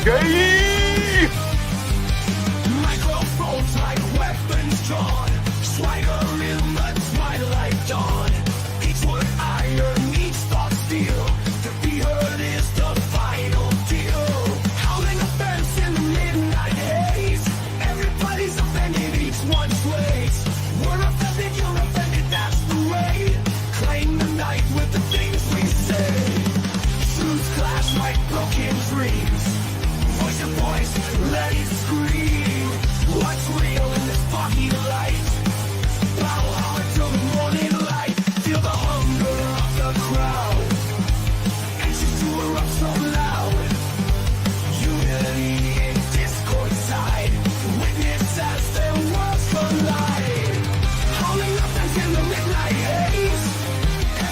Okay. Microphones like weapons drawn. Swagger in the twilight dawn. Each word iron, each thought steel. To be heard is the final deal. Howling offense in the midnight haze. Everybody's offended, each one sways. We're offended, you're offended, that's the way. Claim the night with the things we say. Truths clash like broken dreams. Voice to voice, let it scream. What's real in this foggy light? Battle hard till the morning light. Feel the hunger of the crowd. Anxious to erupt so loud. Unity in discord side. Witness as their worlds collide. Howling offense in the midnight haze.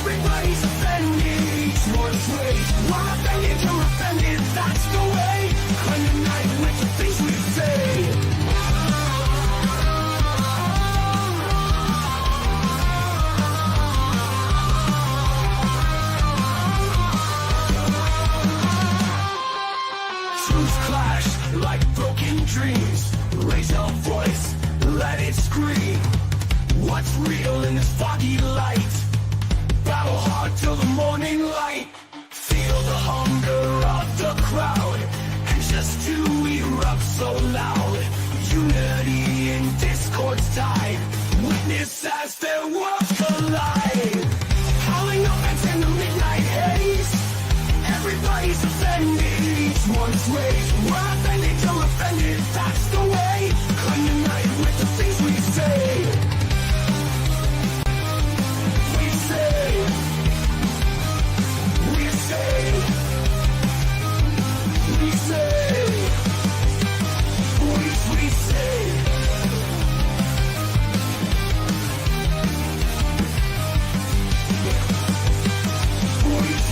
Everybody's offended, each one sways. We're offended, you're offended, that's the way. Claim the night with the things we say. Truths clash like broken dreams. Raise your voice, let it scream. What's real in this foggy light? Battle hard till the morning light. Feel the hunger of the crowd. Anxious to erupt so loud. Unity in discord's tide. Witness as their worlds collide. Howling offense in the midnight haze. Everybody's offended, each one sways. We're offended, you're offended, that's the way. Claim the night with the things we say. We say. We say. We say. We say.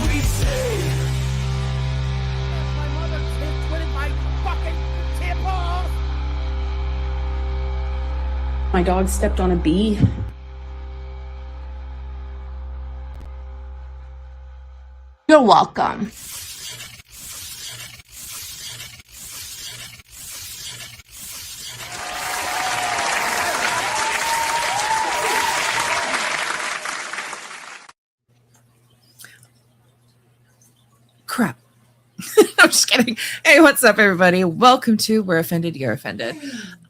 We say. My mother twitted my fucking tip off. My dog stepped on a bee. You're welcome. Crap. I'm just kidding. Hey, what's up, everybody? Welcome to We're Offended, You're Offended.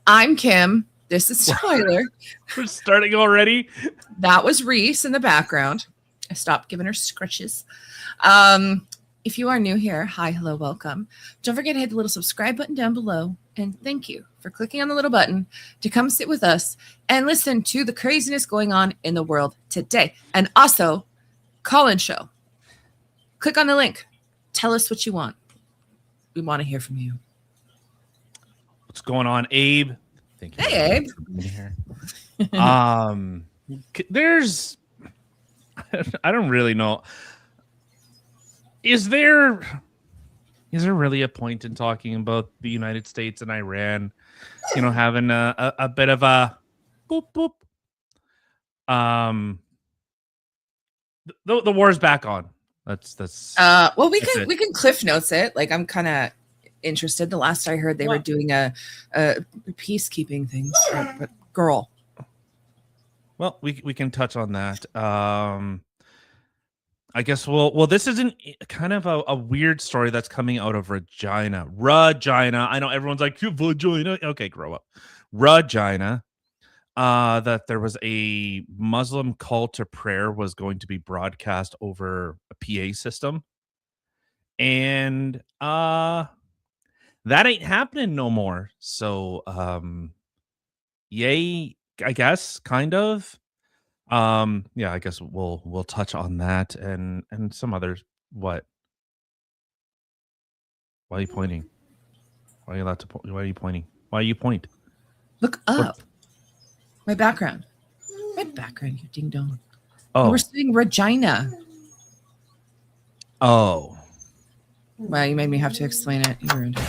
I'm Kim. This is Tyler. We're starting already. That was Reese in the background. I stopped giving her scratches. If you are new here, hi, hello, welcome. Don't forget to hit the little subscribe button down below. And thank you for clicking on the little button to come sit with us and listen to the craziness going on in the world today. And also, call-in show. Click on the link. Tell us what you want. We want to hear from you. What's going on, Abe? Thank you. Hey, Abe. For being here. There's, I don't really know. Is there really a point in talking about the United States and Iran, having a bit of a boop boop? The war's back on. That's well, we can cliff notes it. Like, I'm kind of interested. The last I heard, they were doing a peacekeeping thing. But girl, well, we can touch on that. I guess this isn't kind of a weird story that's coming out of Regina. I know everyone's like, Regina. Okay, grow up. Regina. That there was a Muslim call to prayer was going to be broadcast over a PA system. And that ain't happening no more. So yay, I guess, kind of. I guess we'll touch on that and some others. What? Why are you pointing? Why are you allowed to point? Why are you pointing? Why are you point? look up. My background. My background, you ding dong. Oh. We're saying Regina. Oh. Well, you made me have to explain it. You ruined it.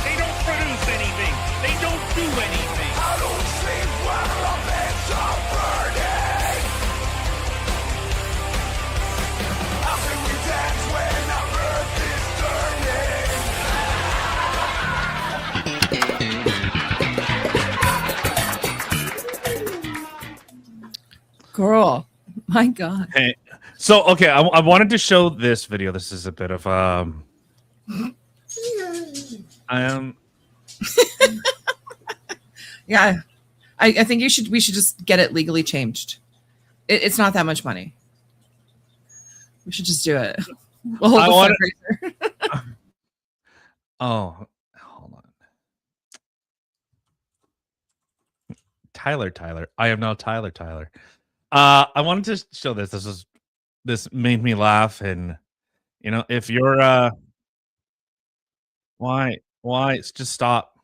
They don't produce anything. They don't do anything. Girl, my God. Hey, so okay, I wanted to show this video. This is a bit of I am Yeah, I think we should just get it legally changed. It's not that much money. We should just do it. We'll hold I the wanna- fundraiser. oh, hold on. Tyler. I am now Tyler. I wanted to show this. This made me laugh, and you know, if you're why just stop.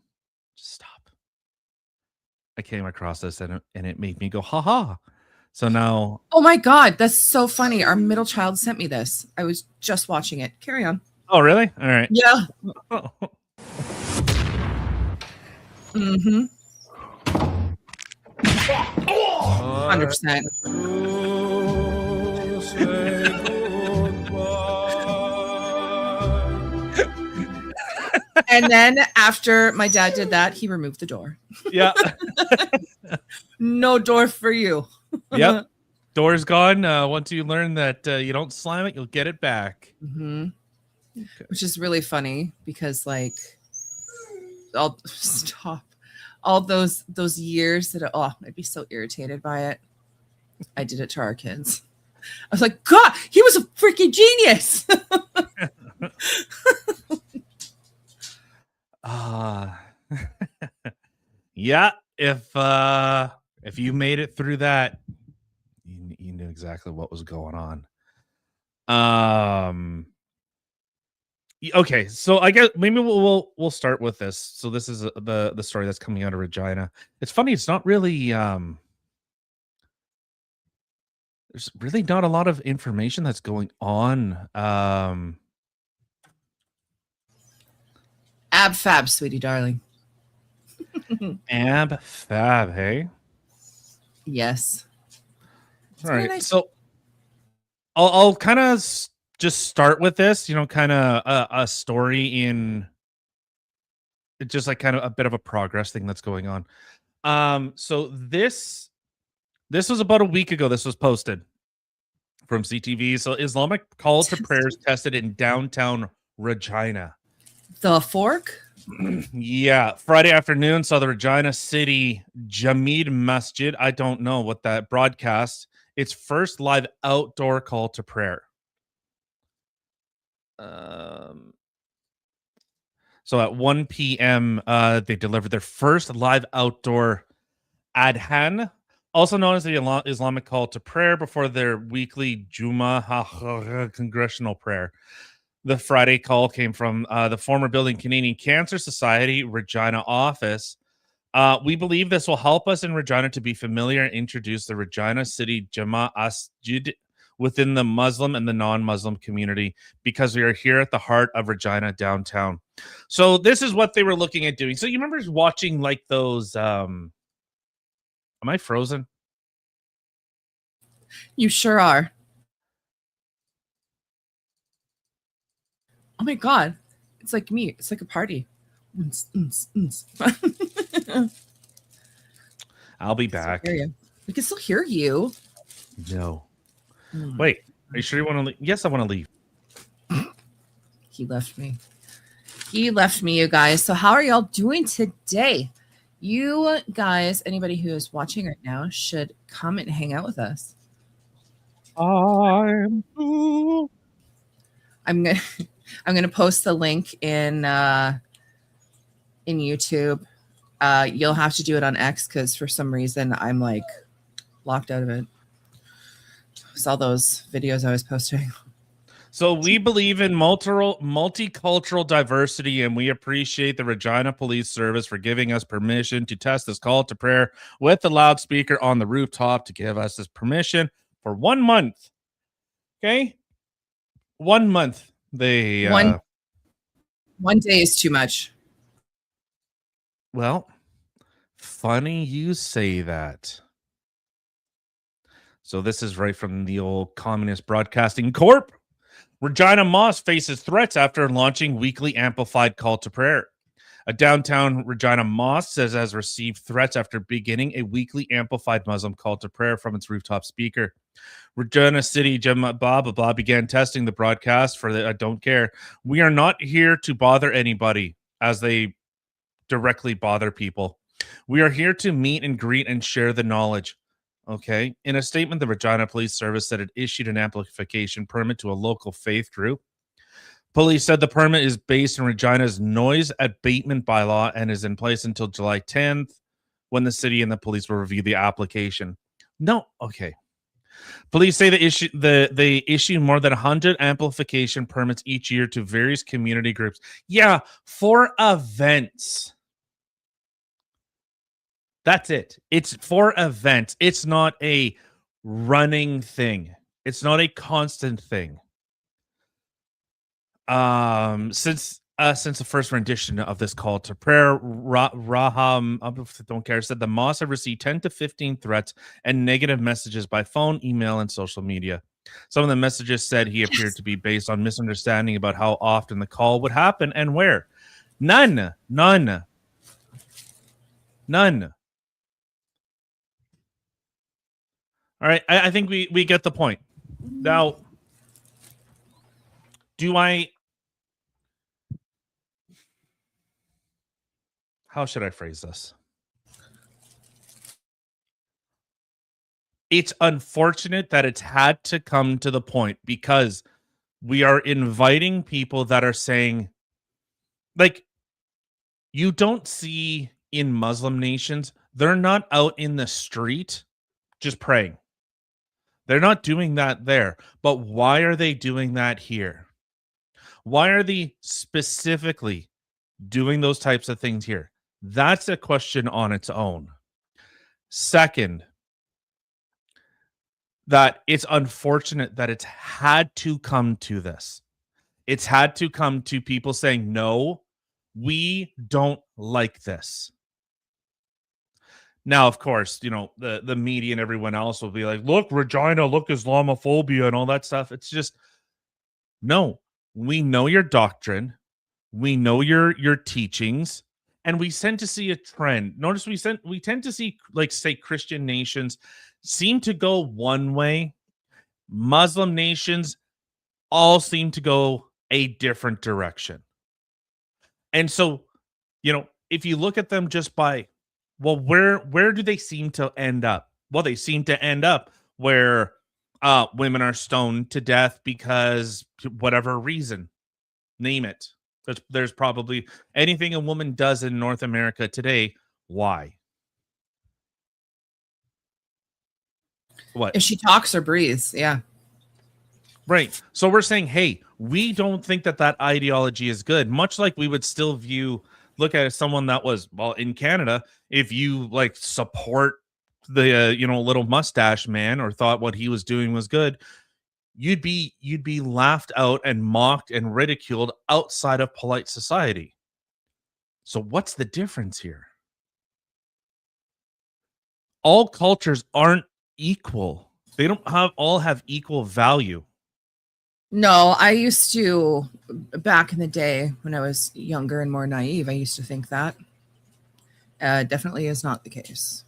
Just stop. I came across this and it made me go, haha. So now, Oh my God, that's so funny. Our middle child sent me this. I was just watching it. Carry on. oh really? All right. Yeah. Mm-hmm. 100%. And then after my dad did that, he removed the door. Yeah. No door for you. Yep. Door's gone. Once you learn that you don't slam it, you'll get it back. Mm-hmm. Which is really funny because, like, all those years that I'd be so irritated by it. I did it to our kids. I was like, God, he was a freaking genius. Yeah. If you made it through that, you knew exactly what was going on. Okay, so I guess maybe we'll start with this. So this is the story that's coming out of Regina. It's funny. It's not really there's really not a lot of information that's going on. Ab fab, sweetie darling. Ab fab, hey. Yes. All right. nice. So I'll kind of just start with this, you know, kind of a story in just like kind of a bit of a progress thing that's going on. So this was about a week ago. This was posted from CTV. So Islamic call to prayers tested in downtown Regina. The Fork? Yeah, Friday afternoon saw the Regina City Jamid Masjid. I don't know what that broadcast. Its first live outdoor call to prayer. So at 1 p.m., they delivered their first live outdoor adhan, also known as the Islamic call to prayer, before their weekly Juma congressional prayer. The Friday call came from the former Building Canadian Cancer Society Regina office. We believe this will help us in Regina to be familiar and introduce the Regina City Jama Masjid within the Muslim and the non-Muslim community, because we are here at the heart of Regina downtown. So this is what they were looking at doing. So you remember watching like those, am I frozen? You sure are. Oh my God. It's like me. It's like a party. I'll be back. We can still hear you. No. Wait, are you sure you want to leave? Yes, I want to leave. He left me. You guys. So how are y'all doing today? You guys, anybody who is watching right now, should come and hang out with us. I'm gonna post the link in YouTube. You'll have to do it on X because for some reason I'm like locked out of it. It's all those videos I was posting. So we believe in multicultural diversity, and we appreciate the Regina Police Service for giving us permission to test this call to prayer with the loudspeaker on the rooftop to give us this permission for 1 month. Okay? 1 month. They one day is too much. Well, funny you say that. So this is right from the old Communist Broadcasting Corp. Regina Mosque faces threats after launching weekly amplified call to prayer. A downtown Regina mosque has received threats after beginning a weekly amplified Muslim call to prayer from its rooftop speaker. Regina City, blah, blah, blah, began testing the broadcast for the I don't care. We are not here to bother anybody as they directly bother people. We are here to meet and greet and share the knowledge. Okay. In a statement, the Regina Police Service said it issued an amplification permit to a local faith group. Police said the permit is based on Regina's noise abatement bylaw and is in place until July 10th, when the city and the police will review the application. No, okay. Police say they issue more than 100 amplification permits each year to various community groups. Yeah, for events. That's it. It's for events. It's not a running thing. It's not a constant thing. Since the first rendition of this call to prayer, Raham don't care said the mosque have received 10 to 15 threats and negative messages by phone, email, and social media. Some of the messages said he appeared to be based on misunderstanding about how often the call would happen and where. None. All right, I think we get the point. Now, how should I phrase this? It's unfortunate that it's had to come to the point because we are inviting people that are saying, like, you don't see in Muslim nations, they're not out in the street just praying. They're not doing that there. But why are they doing that here? Why are they specifically doing those types of things here? That's a question on its own. Second, that it's unfortunate that it's had to come to this. It's had to come to people saying, no, we don't like this. Now, of course, you know, the media and everyone else will be like, look, Regina, look, Islamophobia and all that stuff. It's just, no, we know your doctrine. We know your teachings. And we tend to see a trend. Notice we tend to see, like, say, Christian nations seem to go one way. Muslim nations all seem to go a different direction. And so, you know, if you look at them just by, well, where do they seem to end up? Well, they seem to end up where women are stoned to death because whatever reason, name it. There's probably anything a woman does in North America today. Why? What? If she talks or breathes, yeah. Right. So we're saying, hey, we don't think that ideology is good. Much like we would still look at someone that was, well, in Canada, if you like support the little mustache man or thought what he was doing was good, you'd be laughed out and mocked and ridiculed outside of polite society. So what's the difference here? All cultures aren't equal. They don't all have equal value. No, I used to, back in the day when I was younger and more naive, I used to think that. Definitely is not the case.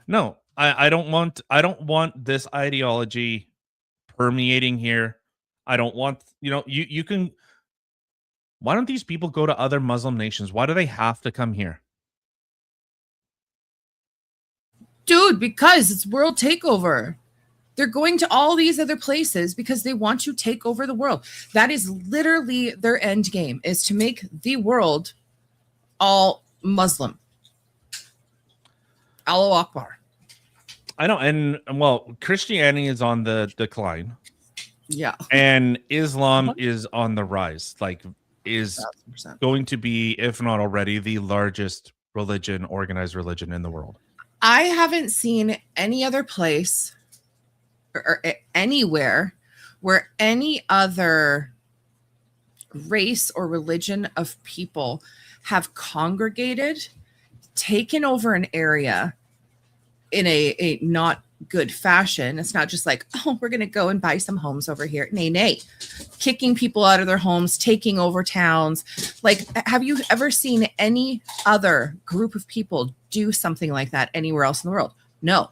No, I don't want this ideology permeating here. I don't want, you can, why don't these people go to other Muslim nations? Why do they have to come here? Dude, because it's world takeover. They're going to all these other places because they want to take over the world. That is literally their end game, is to make the world all Muslim. Allahu Akbar. I know. And well, Christianity is on the decline. Yeah. And Islam is on the rise. Like, is 1,000%. going to be, if not already, the largest organized religion in the world. I haven't seen any other place or anywhere where any other race or religion of people have congregated, taken over an area in a not good fashion. It's not just like, oh, we're going to go and buy some homes over here. Nay. Kicking people out of their homes, taking over towns. Like, have you ever seen any other group of people do something like that anywhere else in the world? No.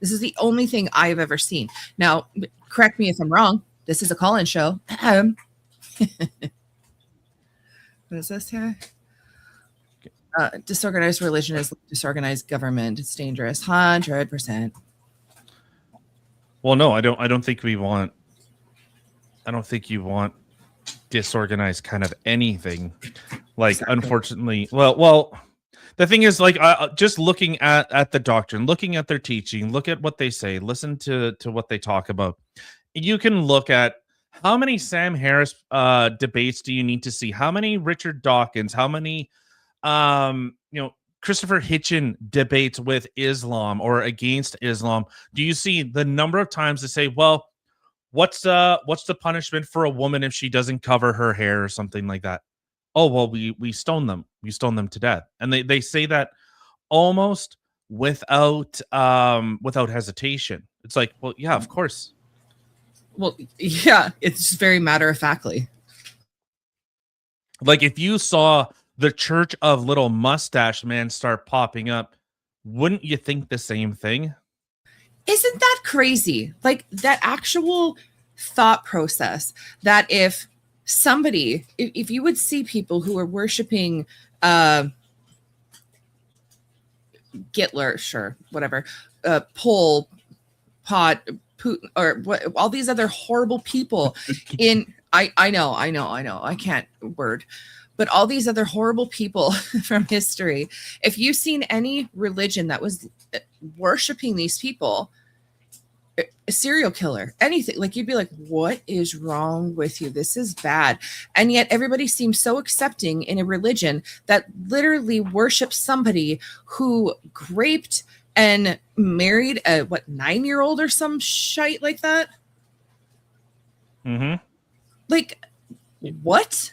This is the only thing I've ever seen. Now, correct me if I'm wrong. This is a call-in show. What is this here? Disorganized religion is disorganized government. It's dangerous. 100%. Well, no, I don't think we want. I don't think you want disorganized kind of anything. Like, Exactly. unfortunately, well, the thing is, like, just looking at the doctrine, looking at their teaching, look at what they say, listen to what they talk about. You can look at how many Sam Harris debates do you need to see? How many Richard Dawkins? How many Christopher Hitchin debates with Islam or against Islam? Do you see the number of times they say, well, what's the punishment for a woman if she doesn't cover her hair or something like that? Oh, well, we stone them. We stone them to death. And they say that almost without hesitation. It's like, well, yeah, of course. Well, yeah, it's very matter-of-factly. Like, if you saw the Church of Little Mustache Man start popping up, wouldn't you think the same thing? Isn't that crazy? Like, that actual thought process that if somebody, if you would see people who are worshiping Hitler, sure, whatever, Pol Pot, Putin, or what, all these other horrible people in, I know, I can't word, but all these other horrible people from history, if you've seen any religion that was worshiping these people, a serial killer, anything, like, you'd be like, what is wrong with you? This is bad. And yet everybody seems so accepting in a religion that literally worships somebody who raped and married a 9-year-old or some shite like that. Mm-hmm. Like, what?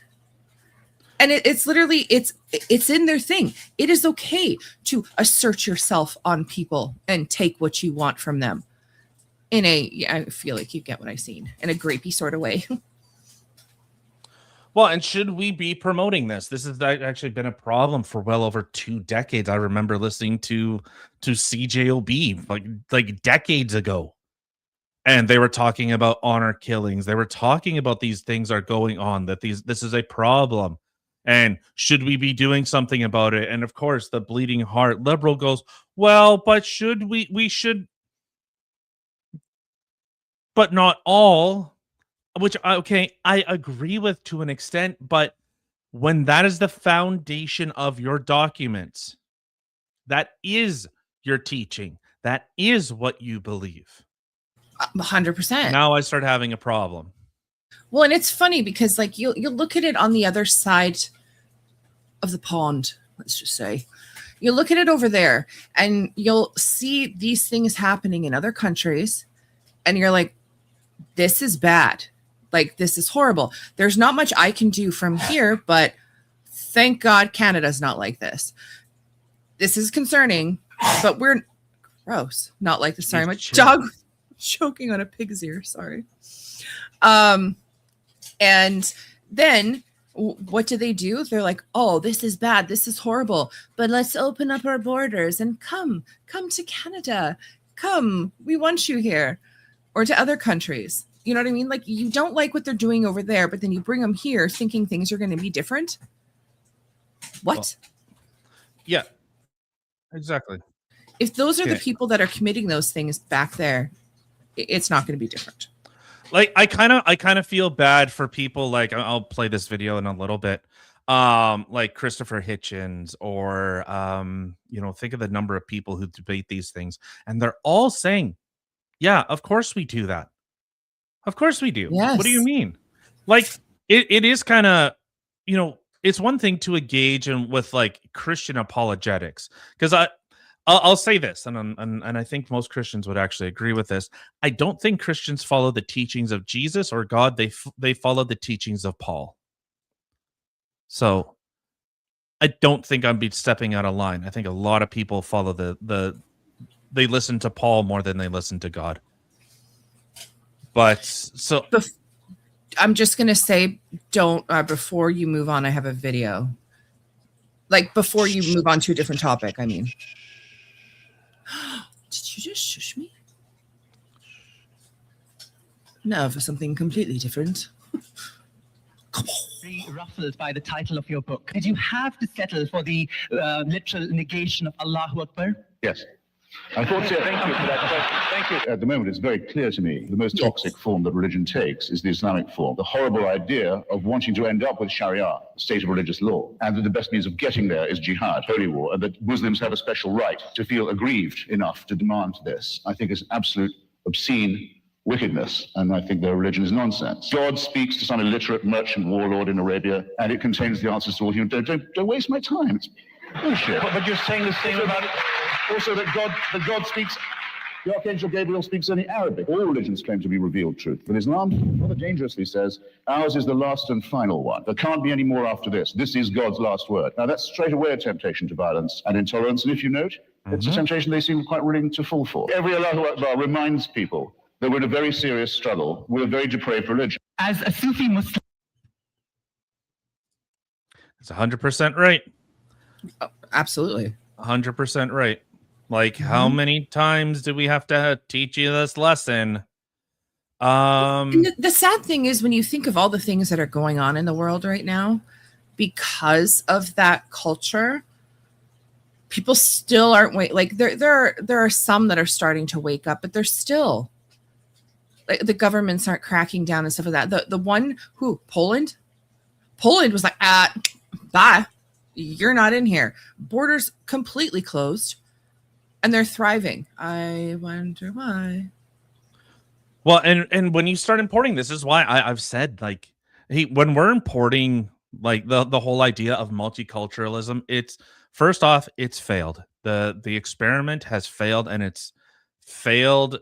And it's literally, it's in their thing. It is okay to assert yourself on people and take what you want from them. I feel like you get what I've seen, in a grapey sort of way. Well, and should we be promoting this? This has actually been a problem for well over 2 decades. I remember listening to CJOB like decades ago, and they were talking about honor killings. They were talking about these things are going on, that this is a problem, and should we be doing something about it? And of course, the bleeding heart liberal goes, well, but should we should, but not all. Which, okay, I agree with to an extent, but when that is the foundation of your documents, that is your teaching, that is what you believe. 100%. Now I start having a problem. Well, and it's funny because, like, you'll look at it on the other side of the pond, let's just say. You look at it over there and you'll see these things happening in other countries, and you're like, this is bad. Like, this is horrible. There's not much I can do from here, but thank God Canada's not like this. This is concerning, but we're gross. Not like this. Sorry, my dog choking on a pig's ear. Sorry. And then what do? They're like, oh, this is bad. This is horrible. But let's open up our borders and come to Canada. Come, we want you here. Or to other countries. You know what I mean? Like, you don't like what they're doing over there, but then you bring them here thinking things are going to be different. What? Well, yeah, exactly. If those are the people that are committing those things back there, it's not going to be different. Like, I kind of feel bad for people. Like, I'll play this video in a little bit. Like Christopher Hitchens, or think of the number of people who debate these things, and they're all saying, yeah, of course we do that. Of course we do. Yes. What do you mean? Like, it is kind of, it's one thing to engage in with like Christian apologetics, because I'll say this, and I think most Christians would actually agree with this. I don't think Christians follow the teachings of Jesus or God. They follow the teachings of Paul. So I don't think I'm stepping out of line. I think a lot of people follow the they listen to Paul more than they listen to God. But so I'm just gonna say, don't before you move on. I have a video. Like before you move on to a different topic. I mean, did you just shush me? No, for something completely different. Very ruffled by the title of your book. Did you have to settle for the literal negation of Allahu Akbar? Yes. Unfortunately, thank you for that question. Thank you. At the moment, it's very clear to me the most toxic form that religion takes is the Islamic form. The horrible idea of wanting to end up with Sharia, the state of religious law, and that the best means of getting there is jihad, holy war, and that Muslims have a special right to feel aggrieved enough to demand this. I think it's absolute obscene wickedness, and I think their religion is nonsense. God speaks to some illiterate merchant warlord in Arabia, and it contains the answers to all human. Don't waste my time. It's bullshit. But you're saying the same about it. Also, that God speaks. The Archangel Gabriel speaks only Arabic. All religions claim to be revealed truth, but Islam rather dangerously says ours is the last and final one. There can't be any more after this. This is God's last word. Now, that's straight away a temptation to violence and intolerance, and if you note, it's a temptation they seem quite willing to fall for. Every Allahu Akbar reminds people that we're in a very serious struggle with a very depraved religion. As a Sufi Muslim. it's 100% right. Absolutely. 100% right. Like, how many times do we have to teach you this lesson? And the sad thing is, when you think of all the things that are going on in the world right now, because of that culture, people still aren't like there are some that are starting to wake up, but they're still like the governments aren't cracking down and stuff like that. The one who Poland was like, bye, you're not in here. Borders completely closed. And they're thriving. I wonder why. Well, and when you start importing, this is why I've said, like, hey, when we're importing, like, the whole idea of multiculturalism, it's first off, it's failed. The experiment has failed, and it's failed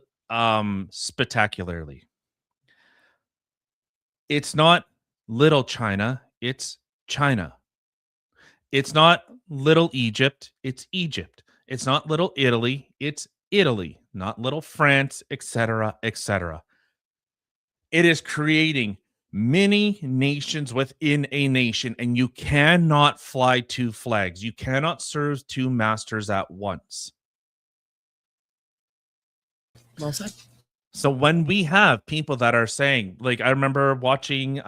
spectacularly. It's not little China, it's China. It's not little Egypt, it's Egypt. It's not little Italy, it's Italy, not little France, etc., etc. It is creating many nations within a nation, and you cannot fly two flags. You cannot serve two masters at once. Well said. So when we have people that are saying, like, I remember watching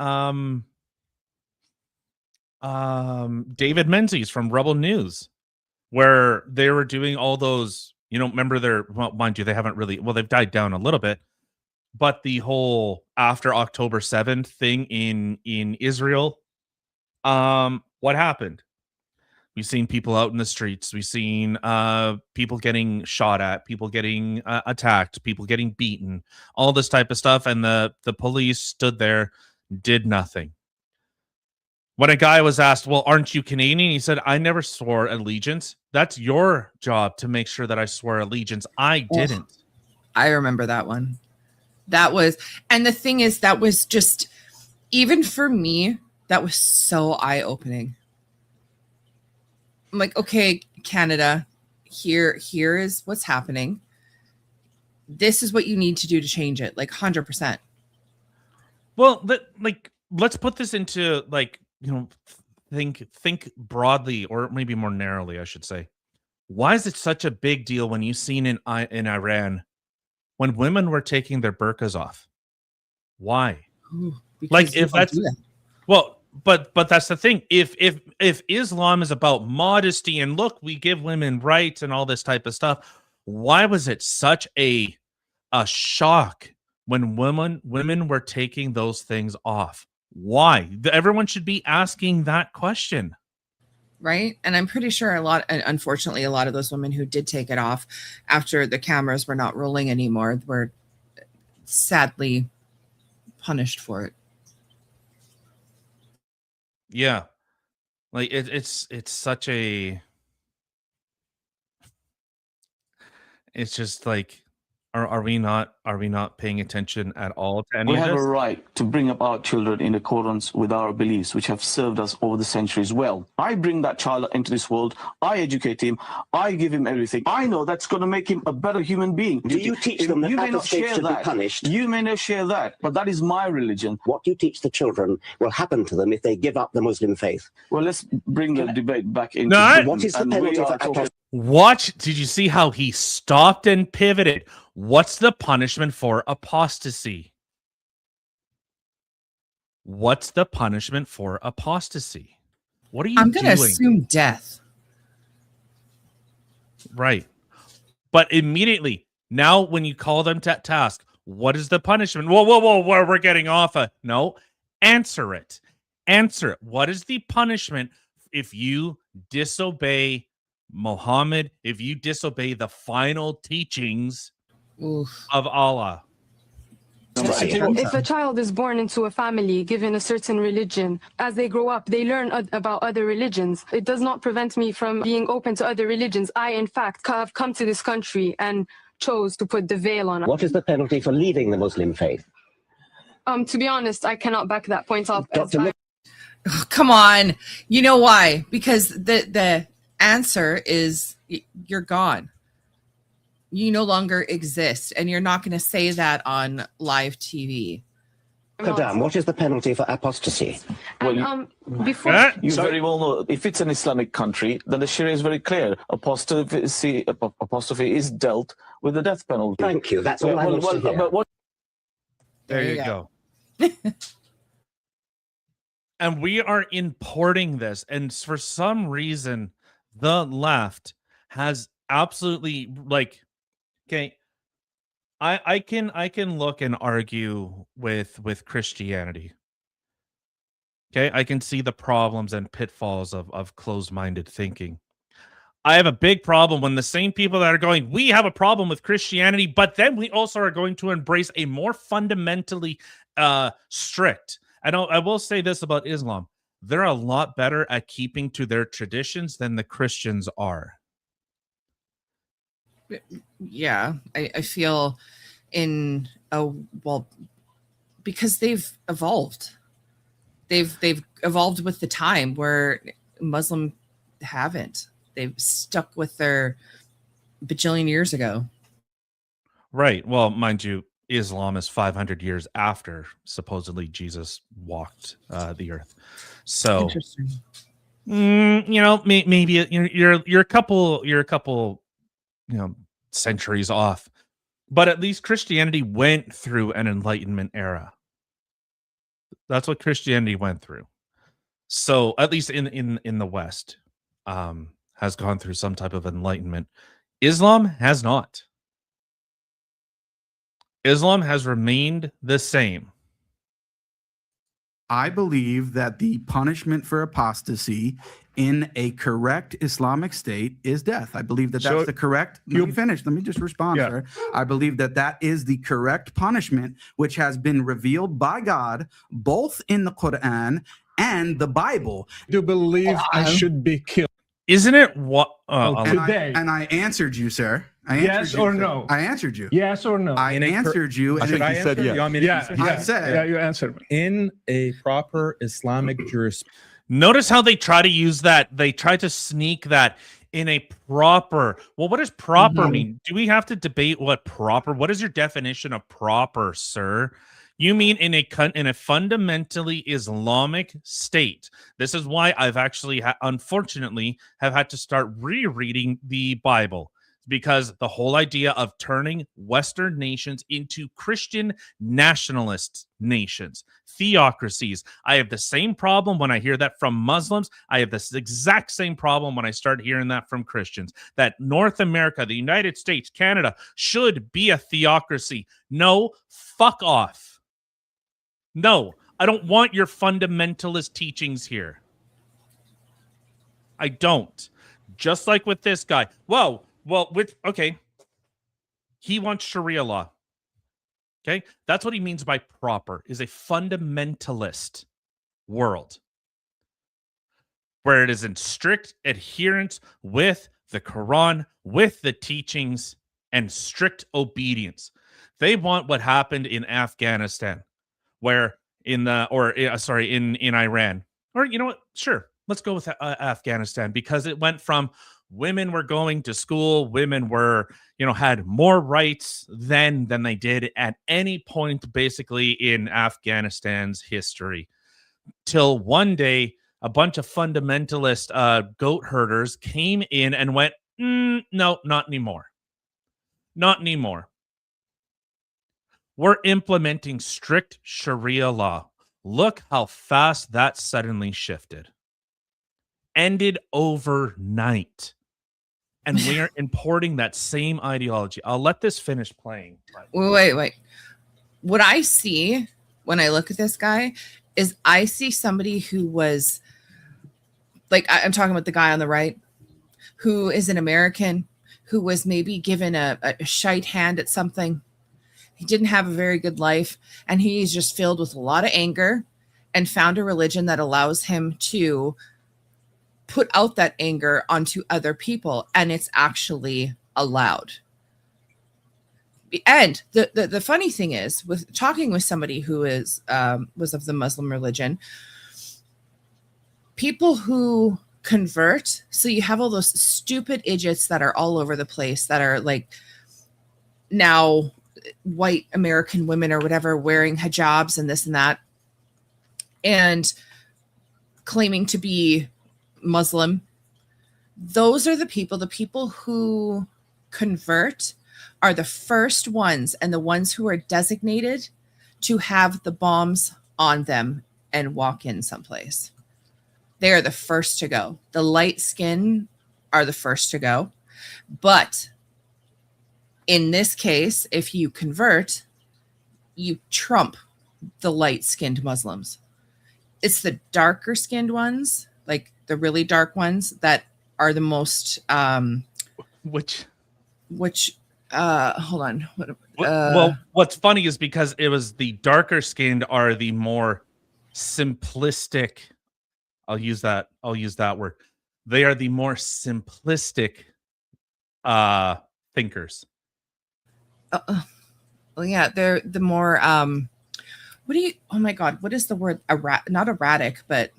David Menzies from Rebel News, where they were doing all those, remember well, mind you, they haven't really, well, they've died down a little bit, but the whole after October 7th thing in Israel, what happened? We've seen people out in the streets. We've seen people getting shot at, people getting attacked, people getting beaten, all this type of stuff. And the police stood there, did nothing. When a guy was asked, well, aren't you Canadian? He said, I never swore allegiance. That's your job to make sure that I swore allegiance. I didn't. I remember that one. That was, and the thing is, that was just, even for me, that was so eye-opening. I'm like, okay, Canada, here is what's happening. This is what you need to do to change it, like 100%. Well, let's put this into, like, think broadly, or maybe more narrowly, I should say. Why is it such a big deal when you've seen in Iran when women were taking their burqas off? Why? Ooh, Like, if that's well, but that's the thing. If Islam is about modesty and look, we give women rights and all this type of stuff, why was it such a shock when women were taking those things off? Why? Everyone should be asking that question. Right. And I'm pretty sure unfortunately, a lot of those women who did take it off after the cameras were not rolling anymore were sadly punished for it. Yeah. Like it's such a, it's just like, Are we not paying attention at all to any We of have a this? right to bring up our children in accordance with our beliefs, which have served us over the centuries well. I bring that child into this world. I educate him. I give him everything. I know that's going to make him a better human being. Do you teach them that you may not apostates share should that. be punished? You may not share that, but that is my religion. What you teach the children will happen to them if they give up the Muslim faith. Well, let's bring the debate back into. No, I- What is the and we penalty are for talking- apostasy? Watch. Did you see how he stopped and pivoted? What's the punishment for apostasy? What's the punishment for apostasy? What are you I'm going to doing? assume death. Right. But immediately, now when you call them to task, what is the punishment? Whoa, we're getting off a no. Answer it. Answer it. What is the punishment if you disobey Muhammad, if you disobey the final teachings Oof. of Allah? If a child is born into a family given a certain religion, as they grow up, they learn about other religions. It does not prevent me from being open to other religions. I, in fact, have come to this country and chose to put the veil on. What is the penalty for leaving the Muslim faith? To be honest, I cannot back that point up. as Dr. I- Oh, come on. You know why? Because the answer is you're gone. You no longer exist, and you're not going to say that on live TV. Qadam, what is the penalty for apostasy? And, before You very well know if it's an Islamic country, then the Sharia is very clear. Apostasy is dealt with the death penalty. Thank you. That's all I want to hear. But what There you go. And we are importing this, and for some reason, the left has absolutely like, okay, I can look and argue with Christianity. Okay, I can see the problems and pitfalls of closed-minded thinking. I have a big problem when the same people that are going, we have a problem with Christianity, but then we also are going to embrace a more fundamentally strict. I will say this about Islam. They're a lot better at keeping to their traditions than the Christians are. Yeah, I feel because they've evolved. They've evolved with the time where Muslim haven't. They've stuck with their bajillion years ago. Right. Well, mind you, Islam is 500 years after supposedly Jesus walked the earth. So, Interesting. maybe you're a couple, centuries off. But at least Christianity went through an Enlightenment era. That's what Christianity went through. So at least in the West, has gone through some type of enlightenment. Islam has not. Islam has remained the same. I believe that the punishment for apostasy in a correct Islamic state is death. I believe that that's the correct. Let me finish. Let me just respond, sir. I believe that that is the correct punishment, which has been revealed by God, both in the Quran and the Bible. Do believe I should be killed? Isn't it what? Today. And I answered you, sir. Yes or no? I answered you. Yes or no? I answered you. I think and you said yes. You want me to Yeah, continue? I said, yeah, you answered me. In a proper Islamic jurisprudence. Notice how they try to use that. They try to sneak that in a proper. Well, what does proper mean? Do we have to debate what proper? What is your definition of proper, sir? You mean in a fundamentally Islamic state? This is why I've actually, unfortunately, have had to start rereading the Bible, because the whole idea of turning Western nations into Christian nationalist nations, theocracies. I have the same problem when I hear that from Muslims. I have this exact same problem when I start hearing that from Christians, that North America, the United States, Canada should be a theocracy. No, fuck off. No, I don't want your fundamentalist teachings here. I don't. Just like with this guy. Whoa. Well, okay. He wants Sharia law. Okay? That's what he means by proper, is a fundamentalist world where it is in strict adherence with the Quran, with the teachings, and strict obedience. They want what happened in Afghanistan, where in Iran, or you know what? Sure, let's go with Afghanistan, because it went from women were going to school, women were, had more rights then than they did at any point basically in Afghanistan's history, till one day a bunch of fundamentalist goat herders came in and went, no, not anymore. Not anymore. We're implementing strict Sharia law. Look how fast that suddenly shifted. Ended overnight. And we are importing that same ideology. I'll let this finish playing. Wait. What I see when I look at this guy is I see somebody who was, like, I'm talking about the guy on the right, who is an American, who was maybe given a shite hand at something. He didn't have a very good life, and he's just filled with a lot of anger, and found a religion that allows him to put out that anger onto other people, and it's actually allowed. And the funny thing is, with talking with somebody who is was of the Muslim religion, people who convert, so you have all those stupid idiots that are all over the place that are like now white American women or whatever wearing hijabs and this and that and claiming to be Muslim. Those are the people who convert are the first ones and the ones who are designated to have the bombs on them and walk in someplace. They are the first to go. The light skin are the first to go. But in this case, if you convert, you trump the light-skinned Muslims. It's the darker skinned ones, like the really dark ones, that are the most hold on. Well, what's funny is because it was the darker skinned are the more simplistic. I'll use that word. They are the more simplistic thinkers. Well, yeah, they're the more oh my god, what is the word? Not erratic, but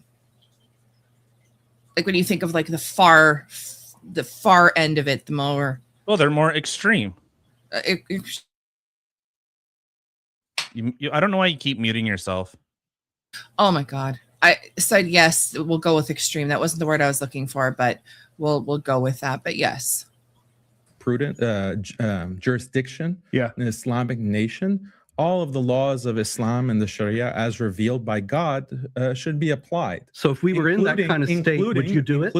like when you think of like the far end of it, the more. Well, they're more extreme. I don't know why you keep muting yourself. Oh my god. I said yes, we'll go with extreme. That wasn't the word I was looking for, but we'll go with that. But yes. Prudent jurisdiction in an Islamic nation, all of the laws of Islam and the Sharia as revealed by God should be applied. So if we were in that kind of state, would you do it?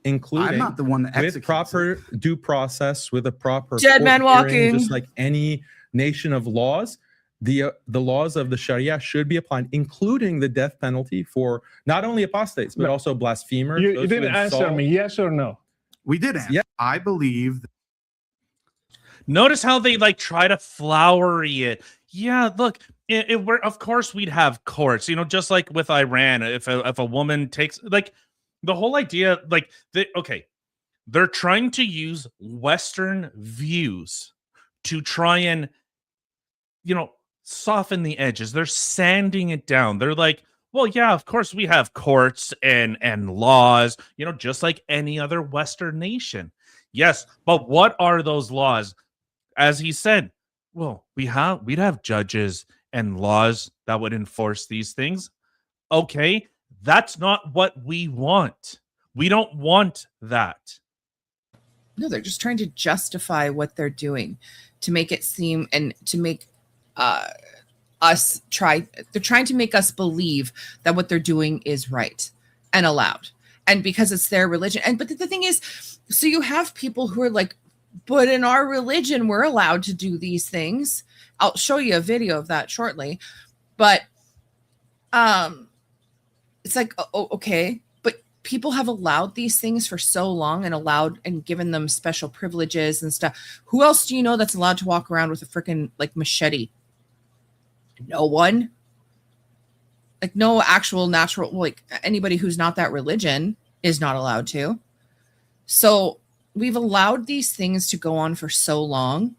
Including I'm not the one that with proper due process, with a proper dead man hearing, walking, just like any nation of laws. The laws of the Sharia should be applied, including the death penalty for not only apostates but also blasphemers. You didn't answer me, yes or no? We did answer. Yeah. I believe. Notice how they like try to flowery it. Yeah, look, of course we'd have courts, just like with Iran. If a woman takes, like, the whole idea, like, they're trying to use Western views to try and, soften the edges. They're sanding it down. They're like, well, yeah, of course we have courts and laws, just like any other Western nation. Yes, but what are those laws? As he said, well, we'd have judges and laws that would enforce these things. Okay, that's not what we want. We don't want that. No, they're just trying to justify what they're doing to make it seem and to make they're trying to make us believe that what they're doing is right and allowed. And because it's their religion. But the thing is, so you have people who are like, but in our religion, we're allowed to do these things. I'll show you a video of that shortly. But it's like, okay, but people have allowed these things for so long and given them special privileges and stuff. Who else do you know that's allowed to walk around with a freaking like machete? No one. Like no actual natural, like anybody who's not that religion is not allowed to. So we've allowed these things to go on for so long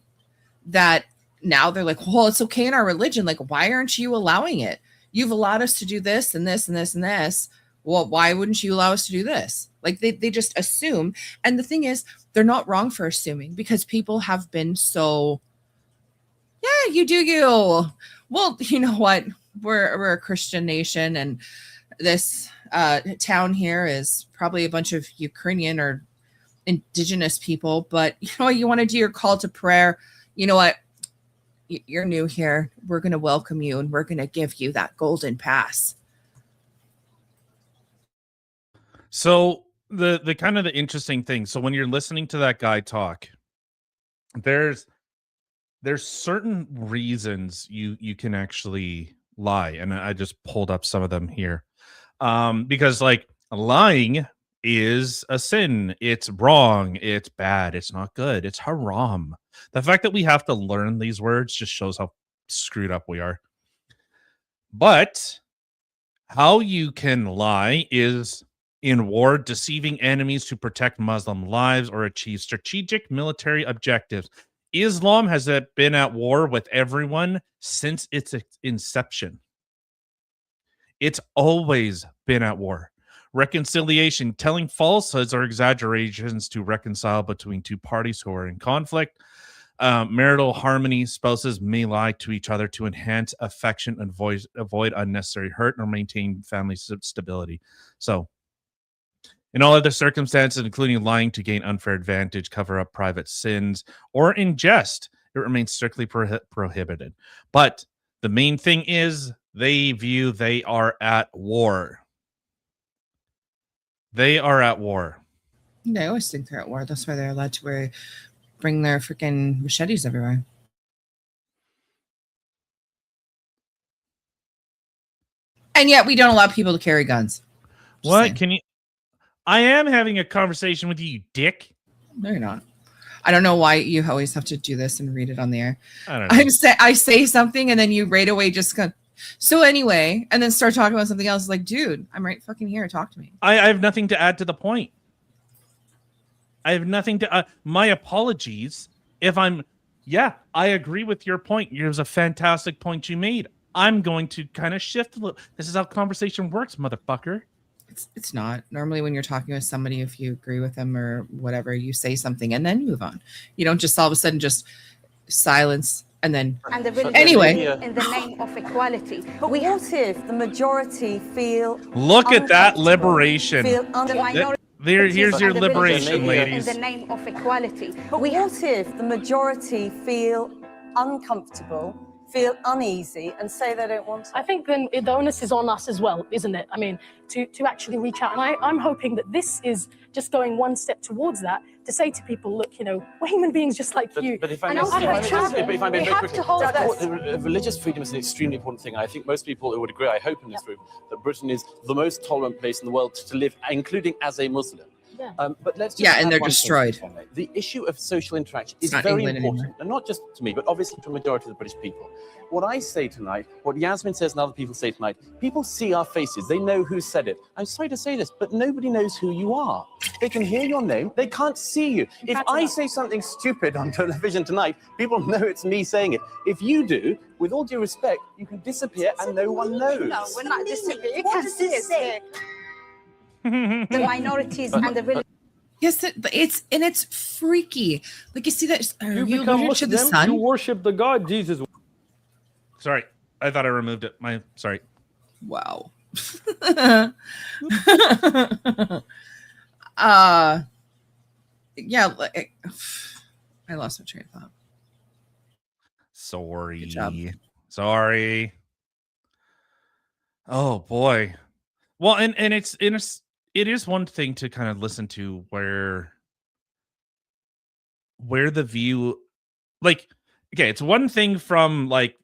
that now they're like, well, it's okay in our religion. Like, why aren't you allowing it? You've allowed us to do this and this and this and this. Well, why wouldn't you allow us to do this? Like they just assume. And the thing is, they're not wrong for assuming, because people have been so, yeah, you do you. Well, you know what? We're a Christian nation, and this town here is probably a bunch of Ukrainian or indigenous people. But you know what? You want to do your call to prayer. You know what? You're new here. We're going to welcome you, and we're going to give you that golden pass. So the kind of the interesting thing. So when you're listening to that guy talk, there's certain reasons you can actually lie, and I just pulled up some of them here, because like lying is a sin. It's wrong. It's bad. It's not good. It's haram. The fact that we have to learn these words just shows how screwed up we are. But how you can lie is in war, deceiving enemies to protect Muslim lives or achieve strategic military objectives. Islam has been at war with everyone since its inception. It's always been at war. Reconciliation, telling falsehoods or exaggerations to reconcile between two parties who are in conflict. Marital harmony, spouses may lie to each other to enhance affection and avoid unnecessary hurt or maintain family stability. So, in all other circumstances, including lying to gain unfair advantage, cover up private sins, or in jest, it remains strictly prohibited. But the main thing is they view they are at war. They are at war. They always think they're at war. That's why they're allowed to bring their freaking machetes everywhere. And yet we don't allow people to carry guns. What? Can you... I am having a conversation with you dick. No, you're not. I don't know why you always have to do this and read it on the air. I don't know. I say something and then you right away just go, so anyway, and then start talking about something else. Like, dude, I'm right fucking here. Talk to me. I have nothing to add to the point. I have nothing to... my apologies if I'm... Yeah, I agree with your point. It was a fantastic point you made. I'm going to kind of shift a little. This is how conversation works, motherfucker. It's not. Normally when you're talking with somebody, if you agree with them or whatever, you say something and then move on. You don't just all of a sudden just silence and then... And the anyway. In the name of equality. But what if the majority feel... Look at that liberation. Feel under minority... Here's your liberation, ladies. In the name of equality. But what if the majority feel uncomfortable, feel uneasy, and say they don't want to? I think then the onus is on us as well, isn't it? I mean, to actually reach out. And I'm hoping that this is just going one step towards that, to say to people, look, you know, we're human beings just like you. But if I may we have to hold that. Religious freedom is an extremely important thing. I think most people would agree, I hope in this room, that Britain is the most tolerant place in the world to live, including as a Muslim. Yeah. But let's just and they're destroyed. The issue of social interaction is not very England important, anymore. and not just to me, but obviously to the majority of the British people. What I say tonight, what Yasmin says and other people say tonight, people see our faces, they know who said it. I'm sorry to say this, but nobody knows who you are. They can hear your name, they can't see you. If I say something stupid on television tonight, people know it's me saying it. If you do, with all due respect, you can disappear and no one knows. No, we're not disagreeing. You can say the minorities and the religious... Yes, but it's freaky. Like, you see that You you become alluded to the Muslim, sun. you worship the God Jesus. Sorry, I thought I removed it. Sorry. Wow. Yeah, I lost my train of thought. Sorry. Good job. Sorry. Oh boy. Well, and it is one thing to kind of listen to where the view, like, okay, it's one thing from like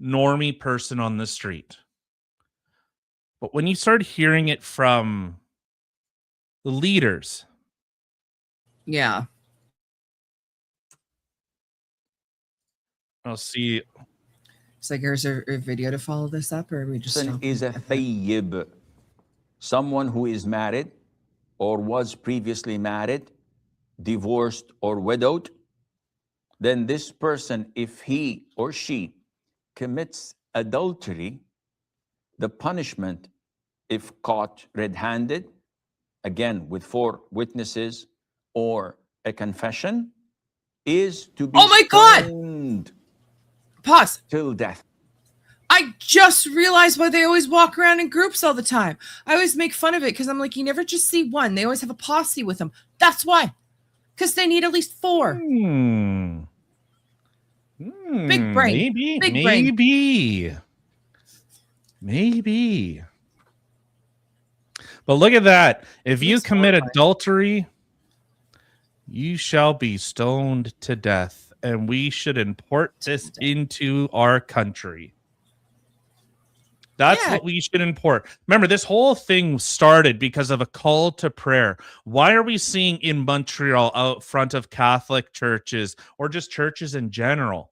normie person on the street, but when you start hearing it from the leaders, yeah, I'll see. It's like, here's a video to follow this up, or are we just is a thayyib, someone who is married or was previously married, divorced or widowed, then this person, if he or she commits adultery, the punishment, if caught red-handed, again with 4 witnesses or a confession, is to be stoned. Pause. Till death. I just realized why they always walk around in groups all the time. I always make fun of it because I'm like, you never just see one. They always have a posse with them. That's why. Because they need at least 4. Big brain. Maybe. Big brain. Maybe. But look at that. If you commit adultery, you shall be stoned to death. And we should import this into our country. That's what we should import. Remember, this whole thing started because of a call to prayer. Why are we seeing in Montreal out front of Catholic churches or just churches in general?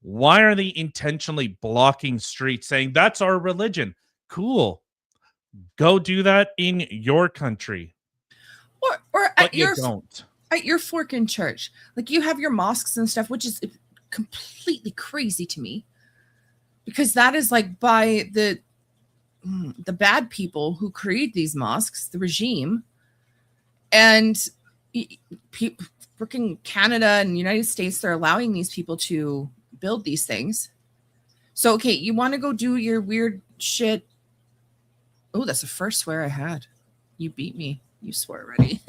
Why are they intentionally blocking streets saying that's our religion? Cool. Go do that in your country. Or at your fork in church. Like you have your mosques and stuff, which is completely crazy to me. Because that is like by the bad people who create these mosques, the regime, and freaking Canada and United States, they're allowing these people to build these things. So, okay, you want to go do your weird shit. Oh, that's the first swear I had. You beat me. You swore already.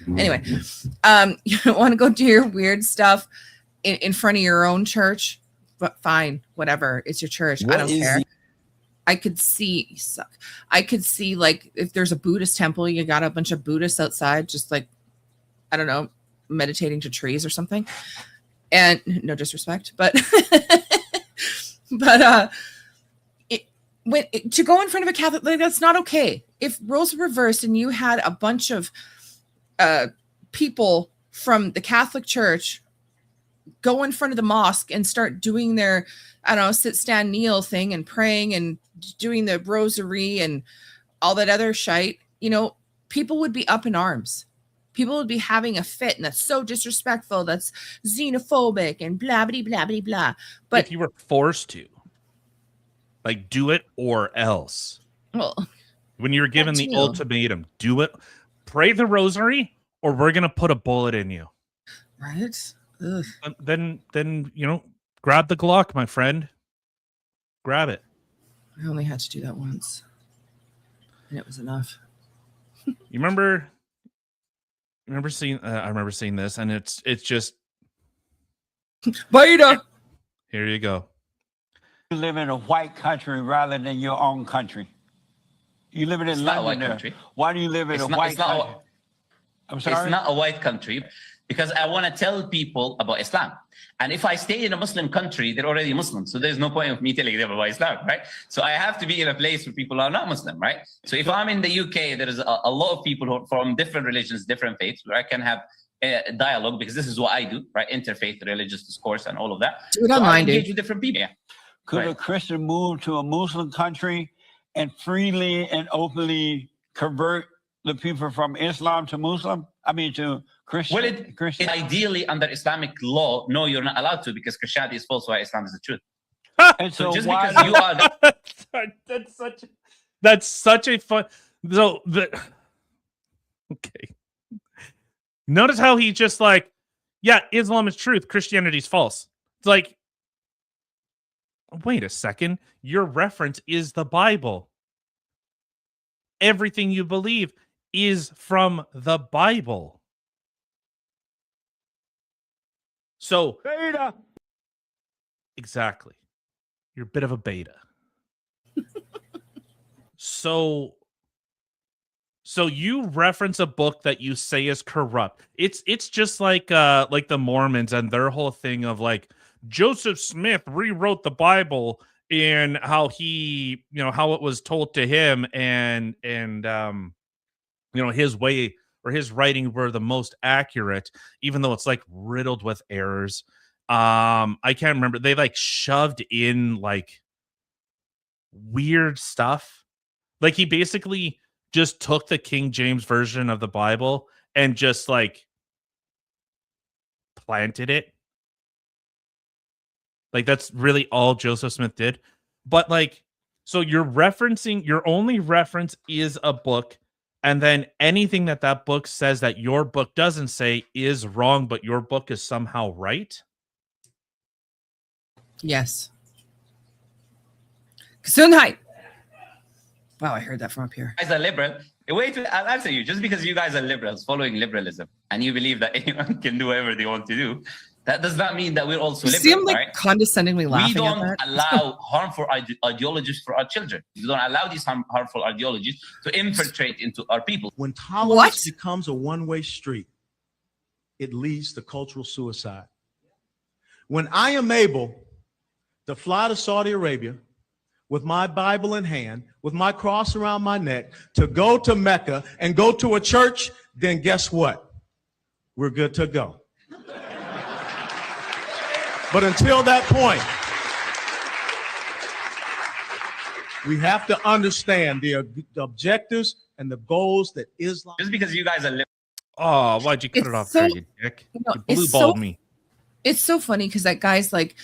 Anyway, you want to go do your weird stuff in front of your own church. But fine, whatever. It's your church. I don't care. I could see you suck. I could see like if there's a Buddhist temple, you got a bunch of Buddhists outside, just like I don't know, meditating to trees or something. And no disrespect, but to go in front of a Catholic, like that's not okay. If roles were reversed and you had a bunch of people from the Catholic Church go in front of the mosque and start doing their, I don't know, sit, stand, kneel thing and praying and doing the rosary and all that other shite, you know, people would be up in arms. People would be having a fit, and that's so disrespectful. That's xenophobic and blah, blah, blah, blah, blah. But if you were forced to, like, do it or else. Well, when you're given the ultimatum, do it, pray the rosary, or we're going to put a bullet in you. Right? Then you know, grab the Glock, my friend. Grab it. I only had to do that once, and it was enough. You remember seeing? I remember seeing this, and it's just beta. Here you go. You live in a white country rather than your own country. You live in London. Country. Why do you live in a white country? I'm sorry. It's not a white country. Because I want to tell people about Islam. And if I stay in a Muslim country, they're already Muslim. So there's no point of me telling them about Islam, right? So I have to be in a place where people are not Muslim, right? So if I'm in the UK, there is a lot of people who are from different religions, different faiths, where I can have a dialogue, because this is what I do, right? Interfaith, religious discourse, and all of that. Do it online, dude. Engage with different people. Yeah. Could a Christian move to a Muslim country and freely and openly convert the people from Islam to Muslim? I mean, to Christian. Well, ideally, under Islamic law, no, you're not allowed to, because Christianity is false, while Islam is the truth. And so just why because you are that's such a fun. So okay. Notice how he just like, yeah, Islam is truth, Christianity is false. It's like, wait a second, your reference is the Bible. Everything you believe is from the Bible. So beta. Exactly. You're a bit of a beta. So you reference a book that you say is corrupt. It's just like the Mormons and their whole thing of like Joseph Smith rewrote the Bible and how he, you know, how it was told to him and you know, his way or his writing were the most accurate, even though it's like riddled with errors. I can't remember. They like shoved in like weird stuff. Like he basically just took the King James version of the Bible and just like planted it. Like, that's really all Joseph Smith did. But like, so you're referencing, your only reference is a book, and then anything that book says that your book doesn't say is wrong, but your book is somehow right. Yes. Gesundheit. Wow, I heard that from up here. You guys are liberal. I'll answer you. Just because you guys are liberals, following liberalism, and you believe that anyone can do whatever they want to do, that does not mean that we're also You liberal. see him like right? condescendingly laughing. We don't at that? allow harmful ideologies for our children. We don't allow these harmful ideologies to infiltrate into our people. When tolerance becomes a one-way street, it leads to cultural suicide. When I am able to fly to Saudi Arabia with my Bible in hand, with my cross around my neck, to go to Mecca and go to a church, then guess what? We're good to go. But until that point, we have to understand the objectives and the goals that Islam. Just because you guys are liberal. Oh, why'd you cut It's it off so- there, you dick? No, You it's blue-balled so- me. It's so funny because that guy's like,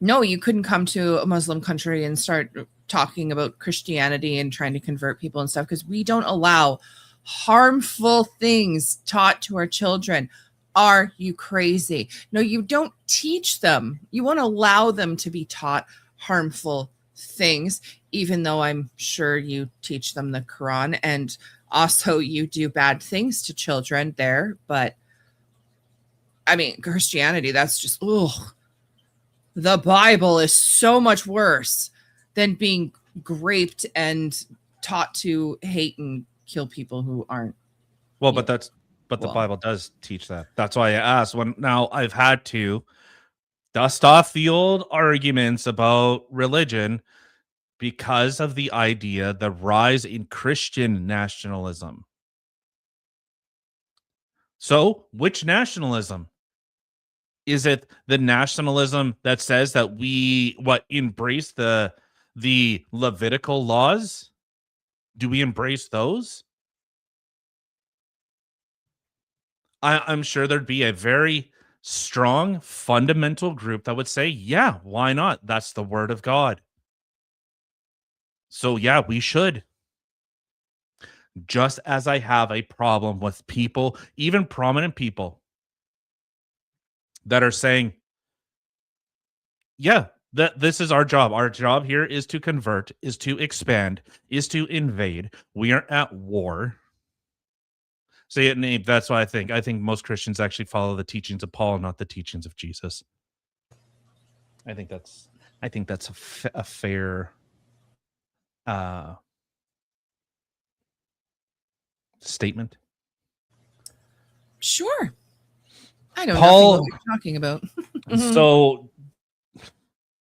no, you couldn't come to a Muslim country and start talking about Christianity and trying to convert people and stuff because we don't allow harmful things taught to our children. Are you crazy? No, you don't teach them. You won't allow them to be taught harmful things, even though I'm sure you teach them the Quran and also you do bad things to children there. But I mean, Christianity, that's just, ugh. The Bible is so much worse than being raped and taught to hate and kill people who aren't. Well, but the Bible does teach that. That's why I asked. Now I've had to dust off the old arguments about religion because of the idea, the rise in Christian nationalism. So, which nationalism? Is it the nationalism that says that we embrace the Levitical laws? Do we embrace those? I'm sure there'd be a very strong fundamental group that would say, yeah, why not? That's the word of God. So yeah, we should. Just as I have a problem with people, even prominent people, that are saying, yeah, that this is our job. Our job here is to convert, is to expand, is to invade. We aren't at war. So yeah, that's what I think. I think most Christians actually follow the teachings of Paul, not the teachings of Jesus. I think that's a fair statement. Sure. I know Paul, nothing what you're talking about. So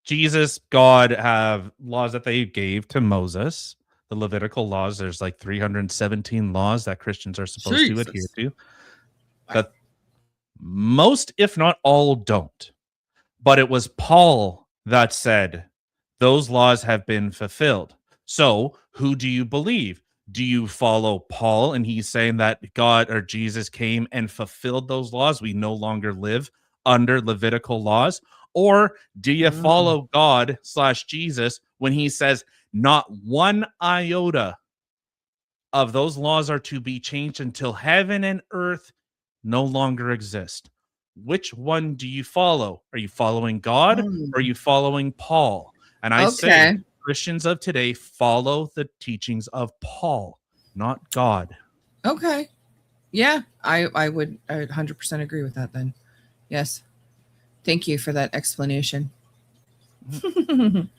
Jesus, God have laws that they gave to Moses, the Levitical laws. There's like 317 laws that Christians are supposed to adhere to. That most, if not all, don't. But it was Paul that said those laws have been fulfilled. So who do you believe? Do you follow Paul and he's saying that God or Jesus came and fulfilled those laws? We no longer live under Levitical laws. Or do you follow God / Jesus when he says not one iota of those laws are to be changed until heaven and earth no longer exist? Which one do you follow? Are you following God or are you following Paul? And I say Christians of today follow the teachings of Paul, not God. Okay. Yeah, I would 100% agree with that then. Yes. Thank you for that explanation. I'm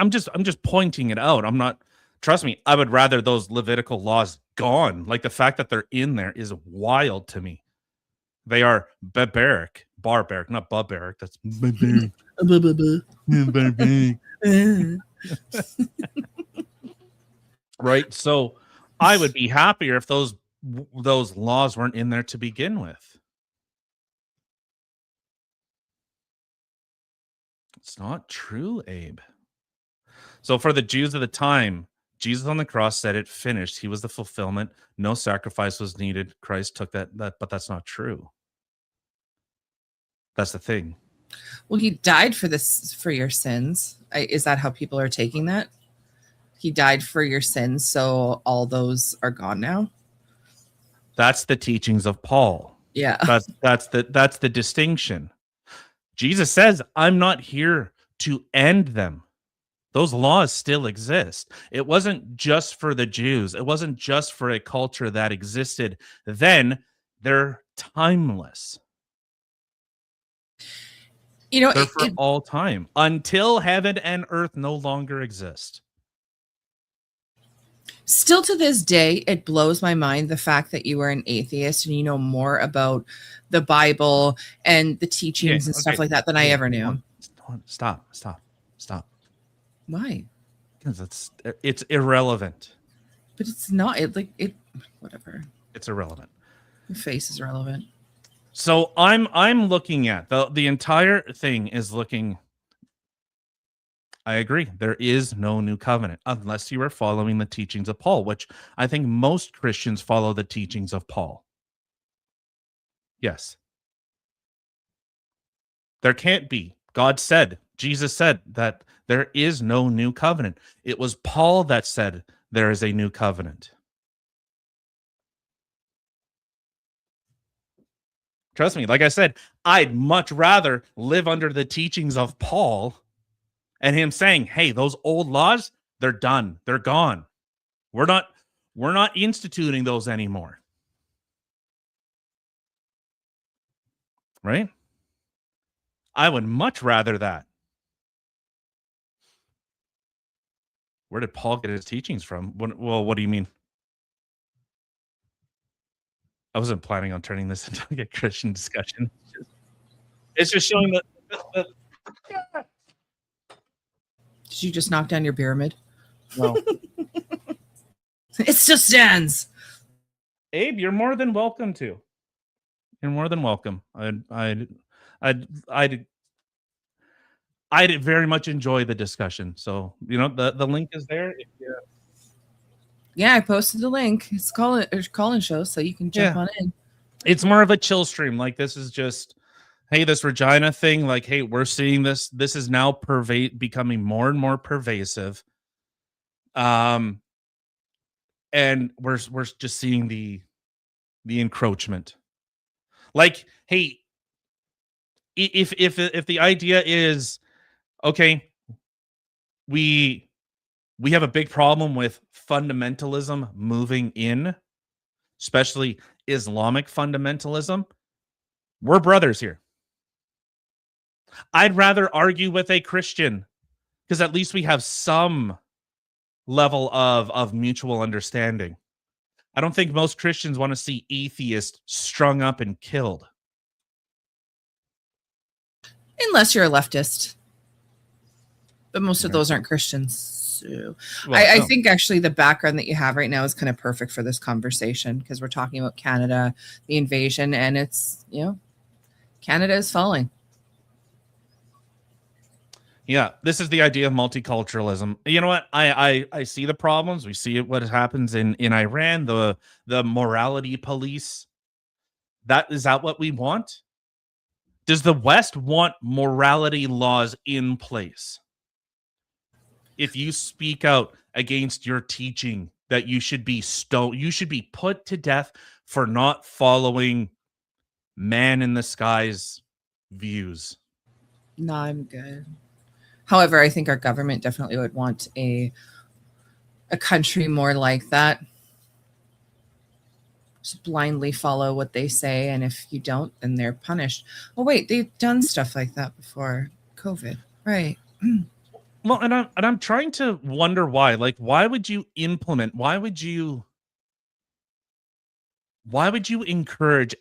just pointing it out. I'm not, trust me, I would rather those Levitical laws gone. Like the fact that they're in there is wild to me. They are barbaric, not barbaric. That's barbaric. Right. So I would be happier if those laws weren't in there to begin with. It's not true, Abe. So for the Jews of the time, Jesus on the cross said it finished. He was the fulfillment. No sacrifice was needed. Christ took that, but that's not true. That's the thing. Well, he died for your sins. Is that how people are taking that? He died for your sins, so all those are gone now. That's the teachings of Paul. Yeah. That's the distinction. Jesus says, I'm not here to end them. Those laws still exist. It wasn't just for the Jews. It wasn't just for a culture that existed then. They're timeless. They're for all time until heaven and earth no longer exist. Still to this day, it blows my mind the fact that you are an atheist and you know more about the Bible and the teachings and stuff like that than I ever knew. Stop. Why? Because it's irrelevant. But it's not. Whatever. It's irrelevant. Your face is relevant. So I'm looking at the entire thing is looking. I agree. There is no new covenant unless you are following the teachings of Paul, which I think most Christians follow the teachings of Paul. Yes. There can't be. Jesus said that there is no new covenant. It was Paul that said there is a new covenant. Trust me, like I said, I'd much rather live under the teachings of Paul and him saying, hey, those old laws, they're done. They're gone. We're not instituting those anymore. Right? I would much rather that. Where did Paul get his teachings from? Well, what do you mean? I wasn't planning on turning this into a Christian discussion. It's just showing that. Did you just knock down your pyramid? No. It still stands. Abe, you're more than welcome to. You're more than welcome. I'd very much enjoy the discussion. So, the link is there. Yeah, I posted the link. It's call-in show, so you can jump on in. It's more of a chill stream. Like, this is just, hey, this Regina thing, like, hey, we're seeing this. This is now becoming more and more pervasive. And we're just seeing the encroachment. Like, hey, if the idea is, okay, we have a big problem with fundamentalism moving in, especially Islamic fundamentalism. We're brothers here. I'd rather argue with a Christian because at least we have some level of mutual understanding. I don't think most Christians want to see atheists strung up and killed. Unless you're a leftist. But most of those aren't Christians. So I think actually the background that you have right now is kind of perfect for this conversation because we're talking about Canada, the invasion, and it's, Canada is falling. Yeah, this is the idea of multiculturalism. You know what? I see the problems. We see what happens in Iran, the morality police. Is that what we want? Does the West want morality laws in place? If you speak out against your teaching that you should be you should be put to death for not following man in the sky's views. No, I'm good. However, I think our government definitely would want a country more like that. Just blindly follow what they say, and if you don't, then they're punished. Oh wait, they've done stuff like that before COVID, right? Well, and I'm trying to wonder why. Like, why would you encourage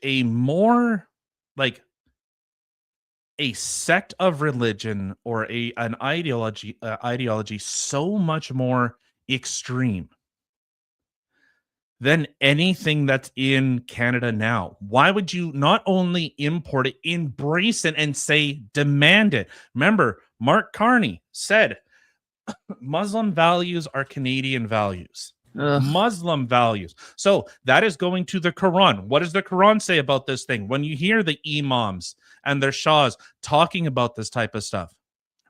a more like a sect of religion or an ideology so much more extreme than anything that's in Canada now? Why would you not only import it, embrace it, and say demand it? Remember, Mark Carney said Muslim values are Canadian values. Muslim values. So that is going to the Quran. What does the Quran say about this thing? When you hear the imams and their shahs talking about this type of stuff,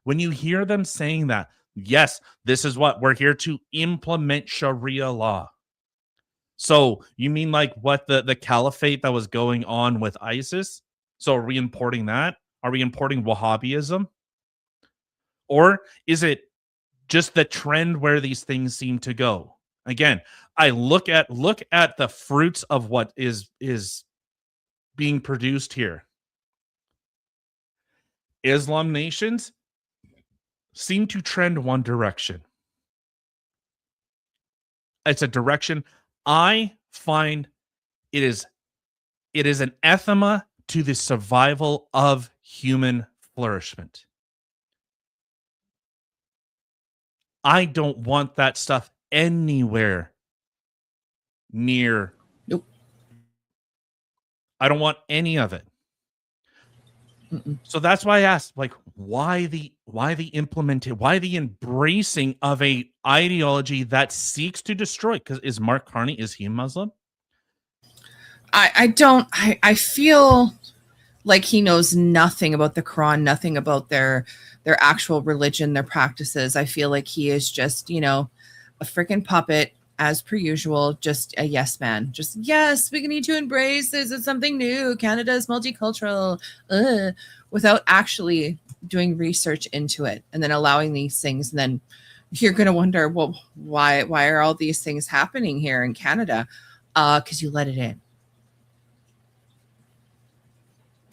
when you hear them saying that, yes, this is what we're here to implement Sharia law. So you mean like what the caliphate that was going on with ISIS? So are we importing that? Are we importing Wahhabism? Or is it just the trend where these things seem to go? Again, I look at the fruits of what is being produced here. Islam nations seem to trend one direction. It's a direction I find it is an anathema to the survival of human flourishment. I don't want that stuff anywhere near. Nope. I don't want any of it. So that's why I asked, like, why the embracing of a ideology that seeks to destroy? Because is Mark Carney, is he Muslim? I feel like he knows nothing about the Quran, nothing about their actual religion, their practices. I feel like he is just, a freaking puppet, as per usual, just a yes man. Just, yes, we need to embrace this. It's something new. Canada is multicultural, without actually doing research into it and then allowing these things. And then you're going to wonder, well, why are all these things happening here in Canada? Because you let it in.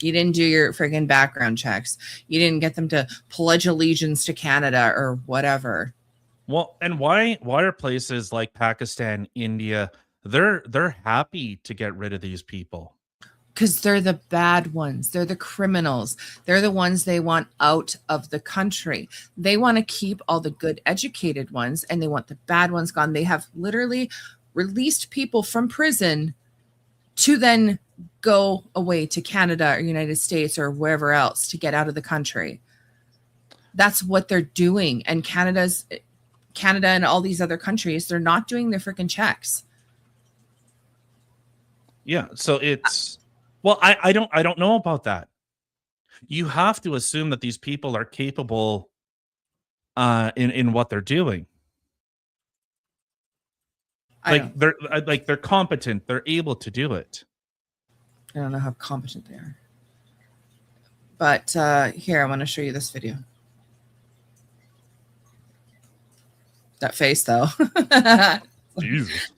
You didn't do your friggin' background checks. You didn't get them to pledge allegiance to Canada or whatever. Well, and why are places like Pakistan, India, they're happy to get rid of these people? Because they're the bad ones. They're the criminals. They're the ones they want out of the country. They want to keep all the good educated ones and they want the bad ones gone. They have literally released people from prison to then go away to Canada or United States or wherever else to get out of the country. That's what they're doing. And Canada and all these other countries, they're not doing their freaking checks. Yeah. So it's, well, I don't know about that. You have to assume that these people are capable in what they're doing. They're competent. They're able to do it. I don't know how competent they are. But here, I want to show you this video. That face, though. Jesus.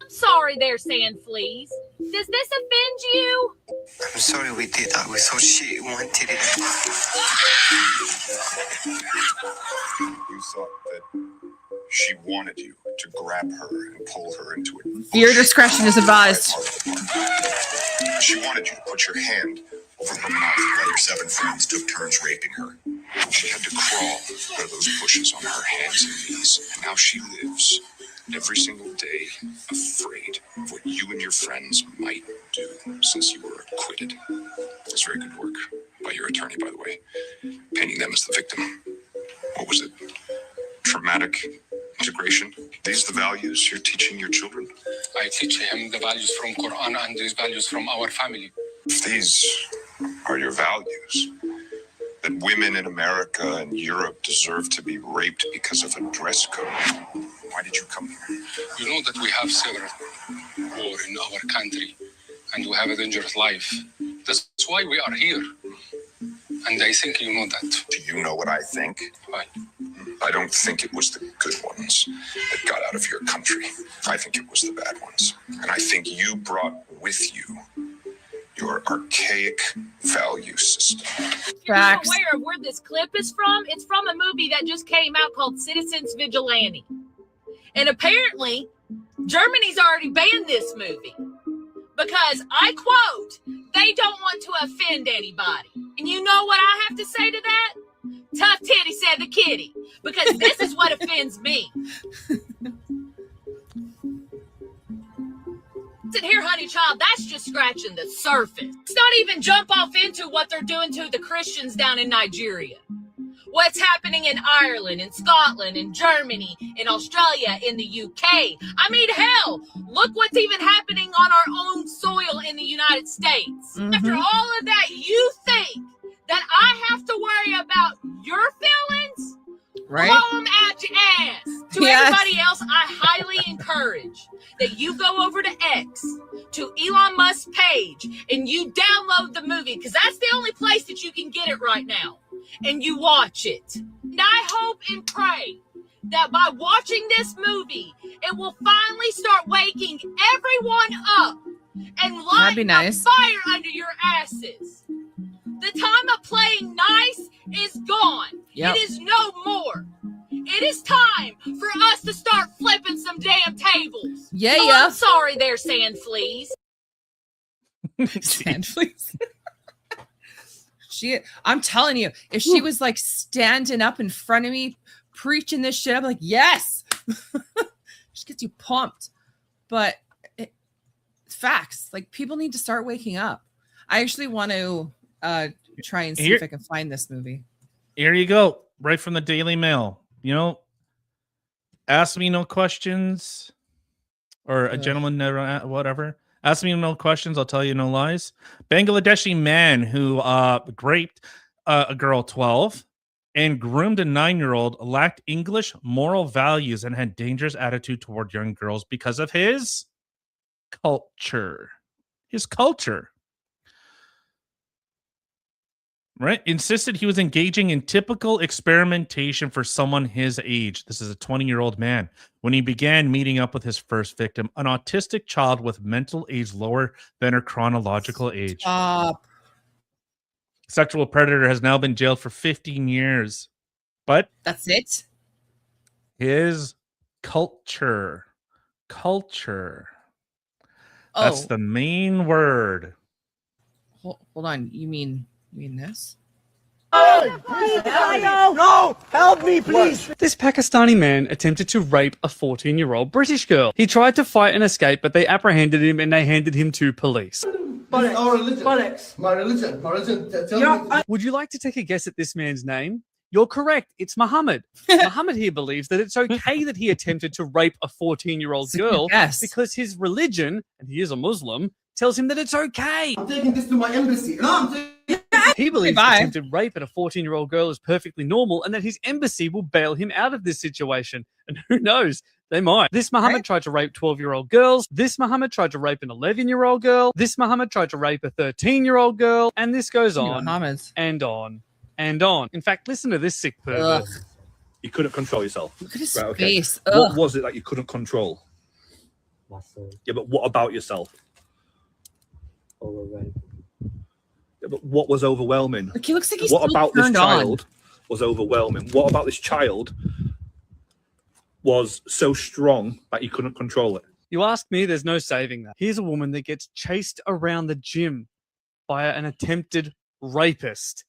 Sorry there, Sand Fleas. Does this offend you? I'm sorry we did that. We thought she wanted it. You thought that she wanted you to grab her and pull her into it. Your discretion is advised. She wanted you to put your hand over her mouth while your 7 friends took turns raping her. She had to crawl out of those bushes on her hands and knees, and now she lives every single day afraid of what you and your friends might do since you were acquitted. That's very good work by your attorney, by the way, painting them as the victim. What was it? Traumatic integration? These the values you're teaching your children? I teach him the values from Quran and these values from our family. If these are your values, that women in America and Europe deserve to be raped because of a dress code, why did you come here? You know that we have several war in our country and we have a dangerous life. That's why we are here. And I think you know that. Do you know what I think? Why? I don't think it was the good ones that got out of your country. I think it was the bad ones. And I think you brought with you your archaic value system. You're not aware of where this clip is from? It's from a movie that just came out called Citizens Vigilante. And apparently, Germany's already banned this movie because, I quote, they don't want to offend anybody. And you know what I have to say to that? Tough titty said the kitty, because this is what offends me. Listen here, honey child, that's just scratching the surface. Let's not even jump off into what they're doing to the Christians down in Nigeria. what's happening in Ireland, in Scotland, in Germany, in Australia, in the UK. I mean, hell, look what's even happening on our own soil in the United States. After all of that, you think that I have to worry about your feelings? Right. Blow them at your ass. To everybody else, I highly encourage that you go over to X, to Elon Musk's page, and you download the movie, because that's the only place that you can get it right now, and you watch it. And I hope and pray that by watching this movie, it will finally start waking everyone up and lighting a fire under your asses. The time of playing nice is gone. Yep. It is no more. It is time for us to start flipping some damn tables. Yeah, So yeah. I'm sorry there, sand fleas. Sand fleas. I'm telling you, if she was like standing up in front of me preaching this shit, I'm like, yes. Just gets you pumped. But facts, like people need to start waking up. I actually want to try and see if I can find this movie. Here you go, right from the Daily Mail. You know, ask me no questions, or a gentleman never, whatever. Ask me no questions, I'll tell you no lies. Bangladeshi man who raped a girl 12 and groomed a 9-year-old lacked English moral values and had dangerous attitude toward young girls because of his culture. His culture. Right? Insisted he was engaging in typical experimentation for someone his age. This is a 20-year-old man. When he began meeting up with his first victim, an autistic child with mental age lower than her chronological age. Sexual predator has now been jailed for 15 years. But that's it. His culture. Culture. That's the main word. Hold on. You mean this? No! Help me, please! This Pakistani man attempted to rape a 14-year-old British girl. He tried to fight and escape, but they apprehended him and they handed him to police. Our religion. My religion. My religion. Tell me. Would you like to take a guess at this man's name? You're correct. It's Muhammad. Muhammad here believes that it's okay that he attempted to rape a 14-year-old girl because his religion, and he is a Muslim, tells him that it's okay. I'm taking this to my embassy. He believes attempted rape at a 14-year-old girl is perfectly normal and that his embassy will bail him out of this situation. And who knows? They might. This Muhammad tried to rape 12-year-old girls. This Muhammad tried to rape an 11-year-old girl. This Muhammad tried to rape a 13-year-old girl. And this goes on and on and on. In fact, listen to this sick pervert. You couldn't control yourself. Look at his face. What was it that you couldn't control? Yeah, but what about yourself? Yeah, but what was overwhelming? Like he looks like he's what still about this turned child on. was overwhelming? What about this child was so strong that you couldn't control it? You ask me, there's no saving that. Here's a woman that gets chased around the gym by an attempted rapist.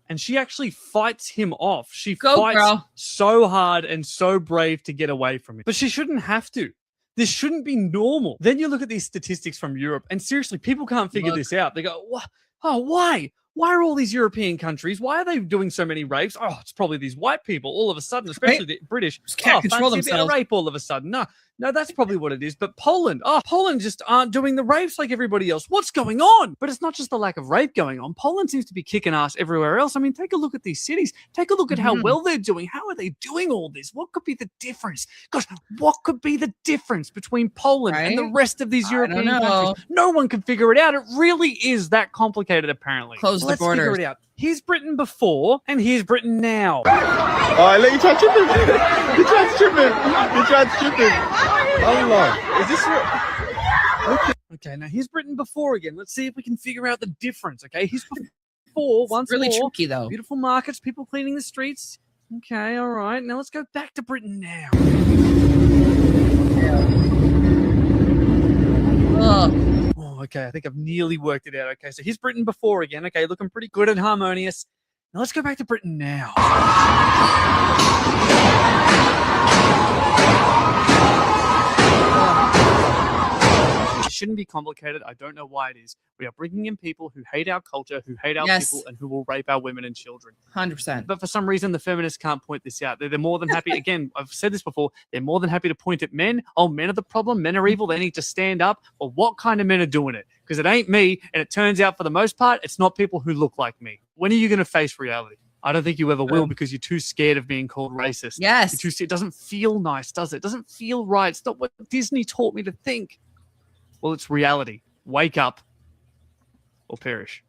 And she actually fights him off. She fights so hard and so brave to get away from him. But she shouldn't have to. This shouldn't be normal. Then you look at these statistics from Europe, and seriously, people can't figure this out. They go, what? Oh, why? Why are all these European countries, why are they doing so many rapes? Oh, it's probably these white people all of a sudden, especially the British. Just can't control fancy a bit of themselves. rape all of a sudden. No, that's probably what it is. But Poland just aren't doing the rapes like everybody else. What's going on? But it's not just the lack of rape going on. Poland seems to be kicking ass everywhere else. I mean, take a look at these cities. Take a look at how well they're doing. How are they doing all this? What could be the difference? Gosh, what could be the difference between Poland and the rest of these European countries? No one can figure it out. It really is that complicated, apparently. Close the Let's figure borders. it out. Here's Britain before, and here's Britain now. All right, let you try tripping. You tried tripping. You tried tripping. Allah. Is this what? Okay, now here's Britain before again. Let's see if we can figure out the difference. Okay, here's before once really more. tricky though. Beautiful markets, people cleaning the streets. Okay, all right. Now let's go back to Britain now. Oh, okay. I think I've nearly worked it out. Okay, so here's Britain before again. Okay, looking pretty good and harmonious. Now let's go back to Britain now. shouldn't be complicated. I don't know why it is. We are bringing in people who hate our culture, who hate our Yes. people, and who will rape our women and children. 100%. But for some reason, the feminists can't point this out. They're more than happy. Again, I've said this before. They're more than happy to point at men. Oh, men are the problem. Men are evil. They need to stand up. Well, what kind of men are doing it? Because it ain't me. And it turns out, for the most part, it's not people who look like me. When are you going to face reality? I don't think you ever will, because you're too scared of being called racist. Yes. You're too, it doesn't feel nice, does it? It doesn't feel right. It's not what Disney taught me to think. Well, it's reality. Wake up or perish.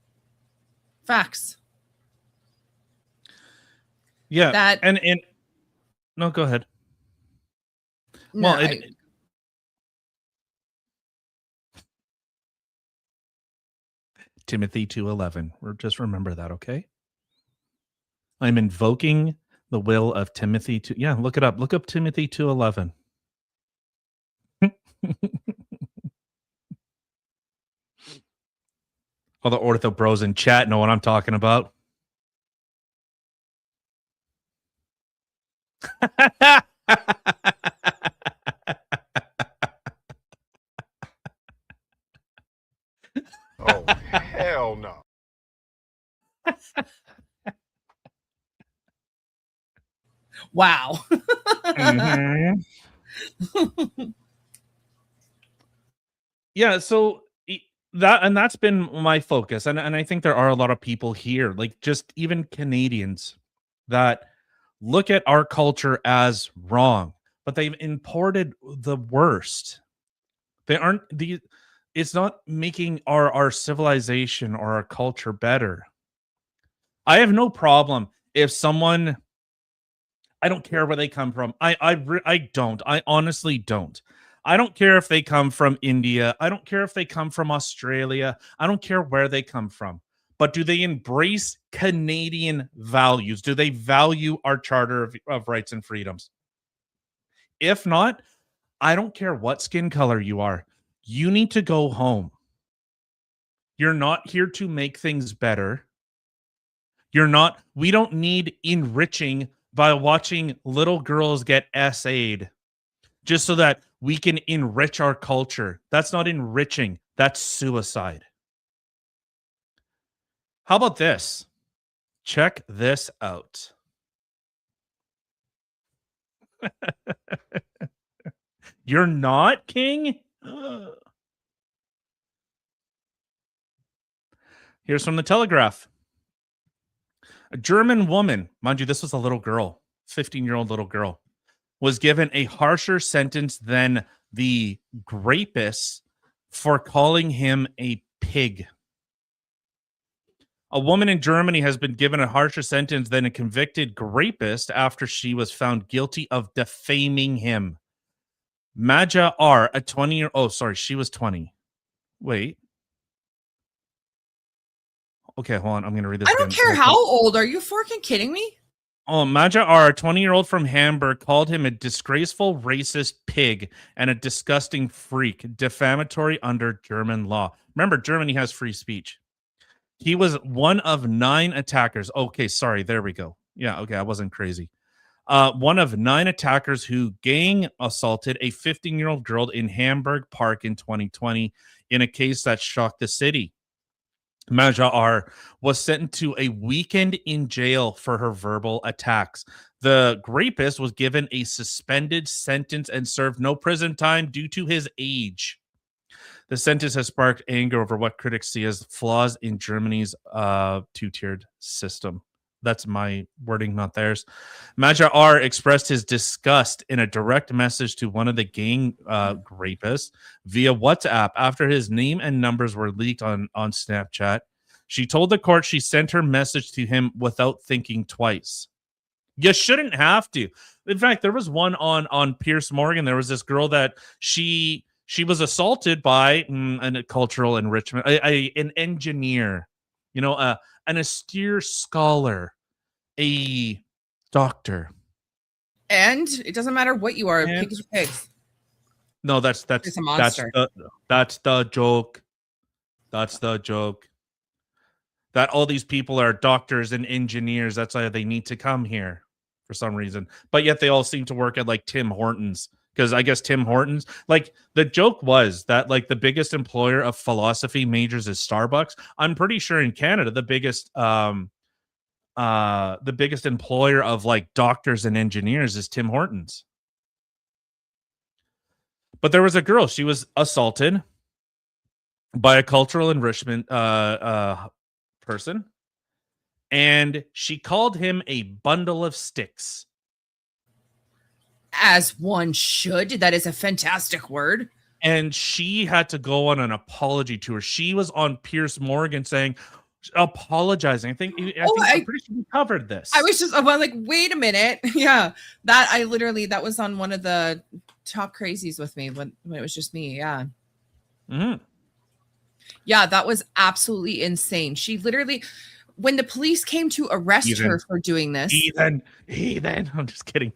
Facts. Yeah. That- and no, go ahead. No, Well, Timothy 2:11. Just remember that, okay? I'm invoking the will of Timothy 2. Yeah, look it up. Look up Timothy 2:11. All the ortho bros in chat know what I'm talking about. Oh, hell no. Wow. Mhm. Yeah, so that's been my focus, and I think there are a lot of people here, like just even Canadians, that look at our culture as wrong, but they've imported the worst. They aren't the. It's not making our civilization or our culture better. I have no problem if someone. I don't care where they come from. I don't. I honestly don't. I don't care if they come from India. I don't care if they come from Australia. I don't care where they come from. But do they embrace Canadian values? Do they value our Charter of Rights and Freedoms? If not, I don't care what skin color you are. You need to go home. You're not here to make things better. We don't need enriching by watching little girls get SA'd just so that we can enrich our culture. That's not enriching. That's suicide. How about this? Check this out. You're not, King? Here's from the Telegraph. A German woman, mind you, this was a little girl, 15-year-old little girl, was given a harsher sentence than the rapist for calling him a pig. A woman in Germany has been given a harsher sentence than a convicted rapist after she was found guilty of defaming him. Maja R, a 20-year-old. Oh, sorry, she was 20. Wait. Okay, hold on. I'm going to read this I don't again. care how old. Are you freaking kidding me? Oh, Maja R, a 20-year-old from Hamburg, called him a disgraceful racist pig and a disgusting freak, defamatory under German law. Remember, Germany has free speech. He was one of 9 attackers. Okay, sorry. There we go. Yeah, okay, I wasn't crazy. One of 9 attackers who gang assaulted a 15-year-old girl in Hamburg Park in 2020 in a case that shocked the city. Maja R was sentenced to a weekend in jail for her verbal attacks. The rapist was given a suspended sentence and served no prison time due to his age. The sentence has sparked anger over what critics see as flaws in Germany's two-tiered system. That's my wording, not theirs. Maja R expressed his disgust in a direct message to one of the gang rapists via WhatsApp after his name and numbers were leaked on Snapchat. She told the court she sent her message to him without thinking twice. You shouldn't have to. In fact, there was one on Piers Morgan. There was this girl that she was assaulted by a cultural enrichment, an engineer, an austere scholar, a doctor. And it doesn't matter what you are, pigs are pigs. No, that's It's a monster. That's the joke. That's the joke. That all these people are doctors and engineers. That's why they need to come here for some reason. But yet they all seem to work at like Tim Hortons because I guess Tim Hortons, like the joke was that like the biggest employer of philosophy majors is Starbucks. I'm pretty sure in Canada the biggest employer of like doctors and engineers is Tim Hortons. But there was a girl, she was assaulted by a cultural enrichment person, and she called him a bundle of sticks. As one should. That is a fantastic word. And she had to go on an apology tour. She was on Piers Morgan apologizing. I'm pretty sure we covered this. I was like, wait a minute. Yeah. That was on one of the top crazies with me when it was just me. Yeah. Mm-hmm. Yeah, that was absolutely insane. She literally, when the police came to arrest her for doing this. Heathen. I'm just kidding.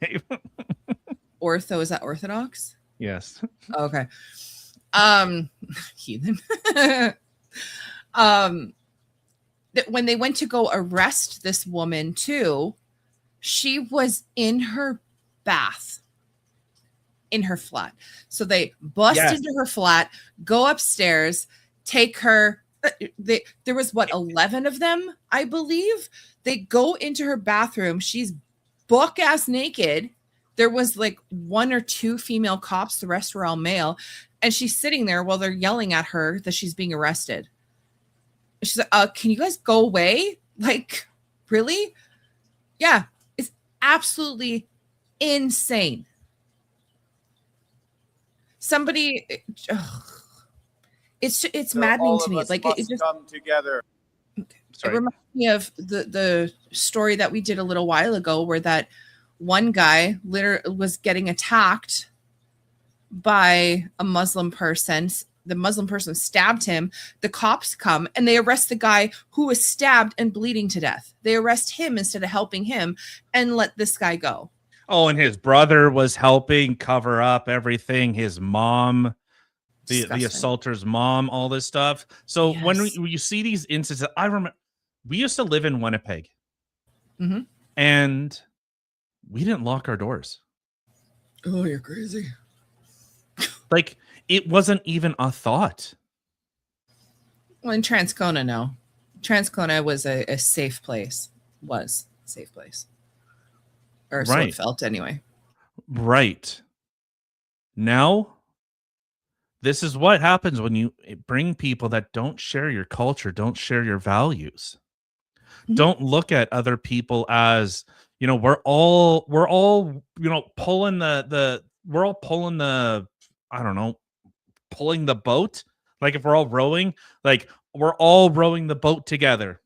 Ortho, is that Orthodox? Yes. Okay. Heathen. When they went to go arrest this woman too, she was in her bath in her flat. So they bust into her flat, go upstairs, take her. There was 11 of them, I believe. They go into her bathroom. She's buck ass naked. There was like 1 or 2 female cops. The rest were all male. And she's sitting there while they're yelling at her that she's being arrested. She's like, can you guys go away? Like, really? Yeah, it's absolutely insane. Somebody, it's maddening to me. Like, it just come together. It reminds me of the story that we did a little while ago, where that one guy literally was getting attacked by a Muslim person. The Muslim person stabbed him. The cops come and they arrest the guy who was stabbed and bleeding to death. They arrest him instead of helping him and let this guy go. Oh, and his brother was helping cover up everything. His mom, the assaulter's mom, all this stuff. So when you see these instances, I remember we used to live in Winnipeg, and we didn't lock our doors. Oh, you're crazy. Like, it wasn't even a thought. Well, in Transcona, no. Transcona was a safe place. Was a safe place. Or so it felt anyway. Right. Now, this is what happens when you bring people that don't share your culture, don't share your values. Don't look at other people as, we're all pulling the boat. Like, if we're all rowing, like we're all rowing the boat together.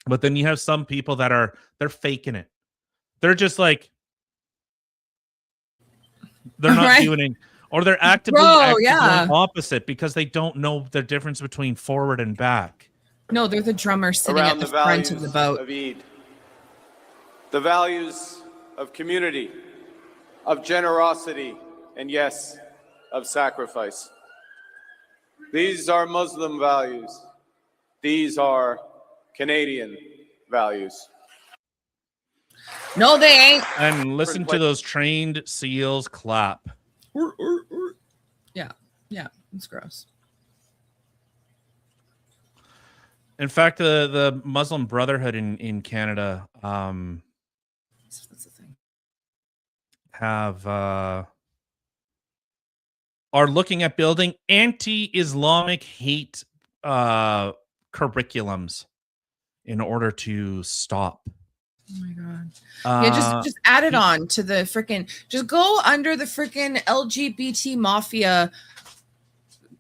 But then you have some people that they're faking it. They're just like, they're not doing it, or they're actively doing opposite because they don't know the difference between forward and back. No, they're the drummer sitting at the front of the boat. Of Eid. The values of community, of generosity, and yes, of sacrifice. These are Muslim values. These are Canadian values. No, they ain't. And listen to those trained seals clap. Yeah, it's gross. In fact, the Muslim Brotherhood in Canada That's the thing. Are looking at building anti-Islamic hate curriculums in order to stop. Oh my god! Just add it on to the freaking. Just go under the freaking LGBT mafia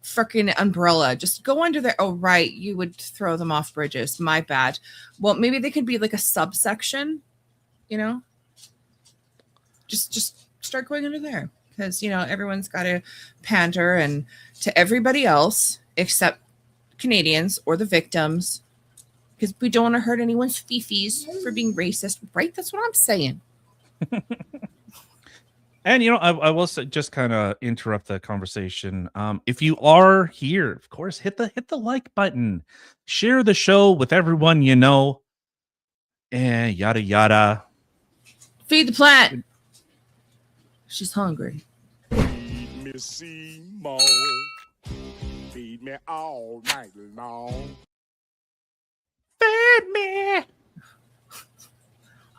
freaking umbrella. Just go under there. Oh right, you would throw them off bridges. My bad. Well, maybe they could be like a subsection. Just start going under there, because everyone's got to pander and to everybody else except Canadians or the victims. Because we don't want to hurt anyone's fifis for being racist, right? That's what I'm saying. And I will just kind of interrupt the conversation. If you are here, of course, hit the like button, share the show with everyone you know, and yada yada. Feed the plant. She's hungry. Bellissimo. Feed me all night long. Feed me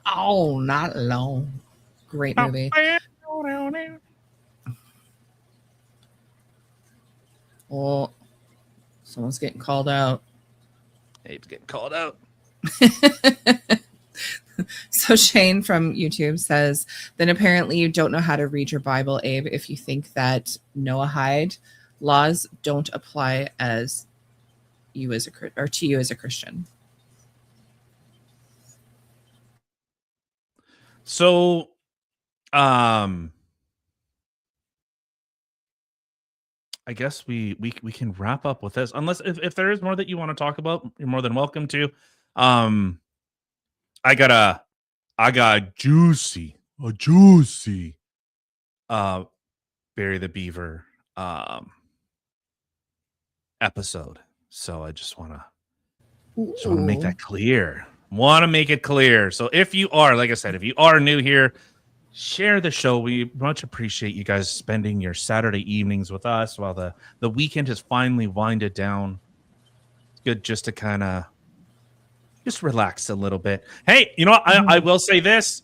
all night long. Great movie. Oh, someone's getting called out. Abe's getting called out. So Shane from YouTube says, then apparently you don't know how to read your Bible, Abe, if you think that Noahide laws don't apply as you as to you as a Christian. So, I guess we can wrap up with this. Unless if there is more that you want to talk about, you're more than welcome to. I got a juicy Barry the Beaver episode. So I just want to make that clear. Want to make it clear. So if you are, like I said, if you are new here, share the show. We much appreciate you guys spending your Saturday evenings with us while the weekend has finally winded down. It's good just to kind of just relax a little bit. Hey, you know what? I will say this.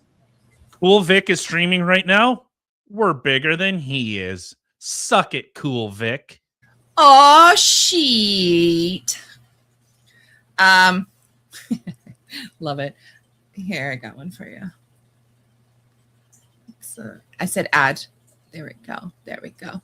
Cool Vic is streaming right now. We're bigger than he is. Suck it, Cool Vic. Oh, shit. Love it. Here, I got one for you. So I said add. There we go. There we go.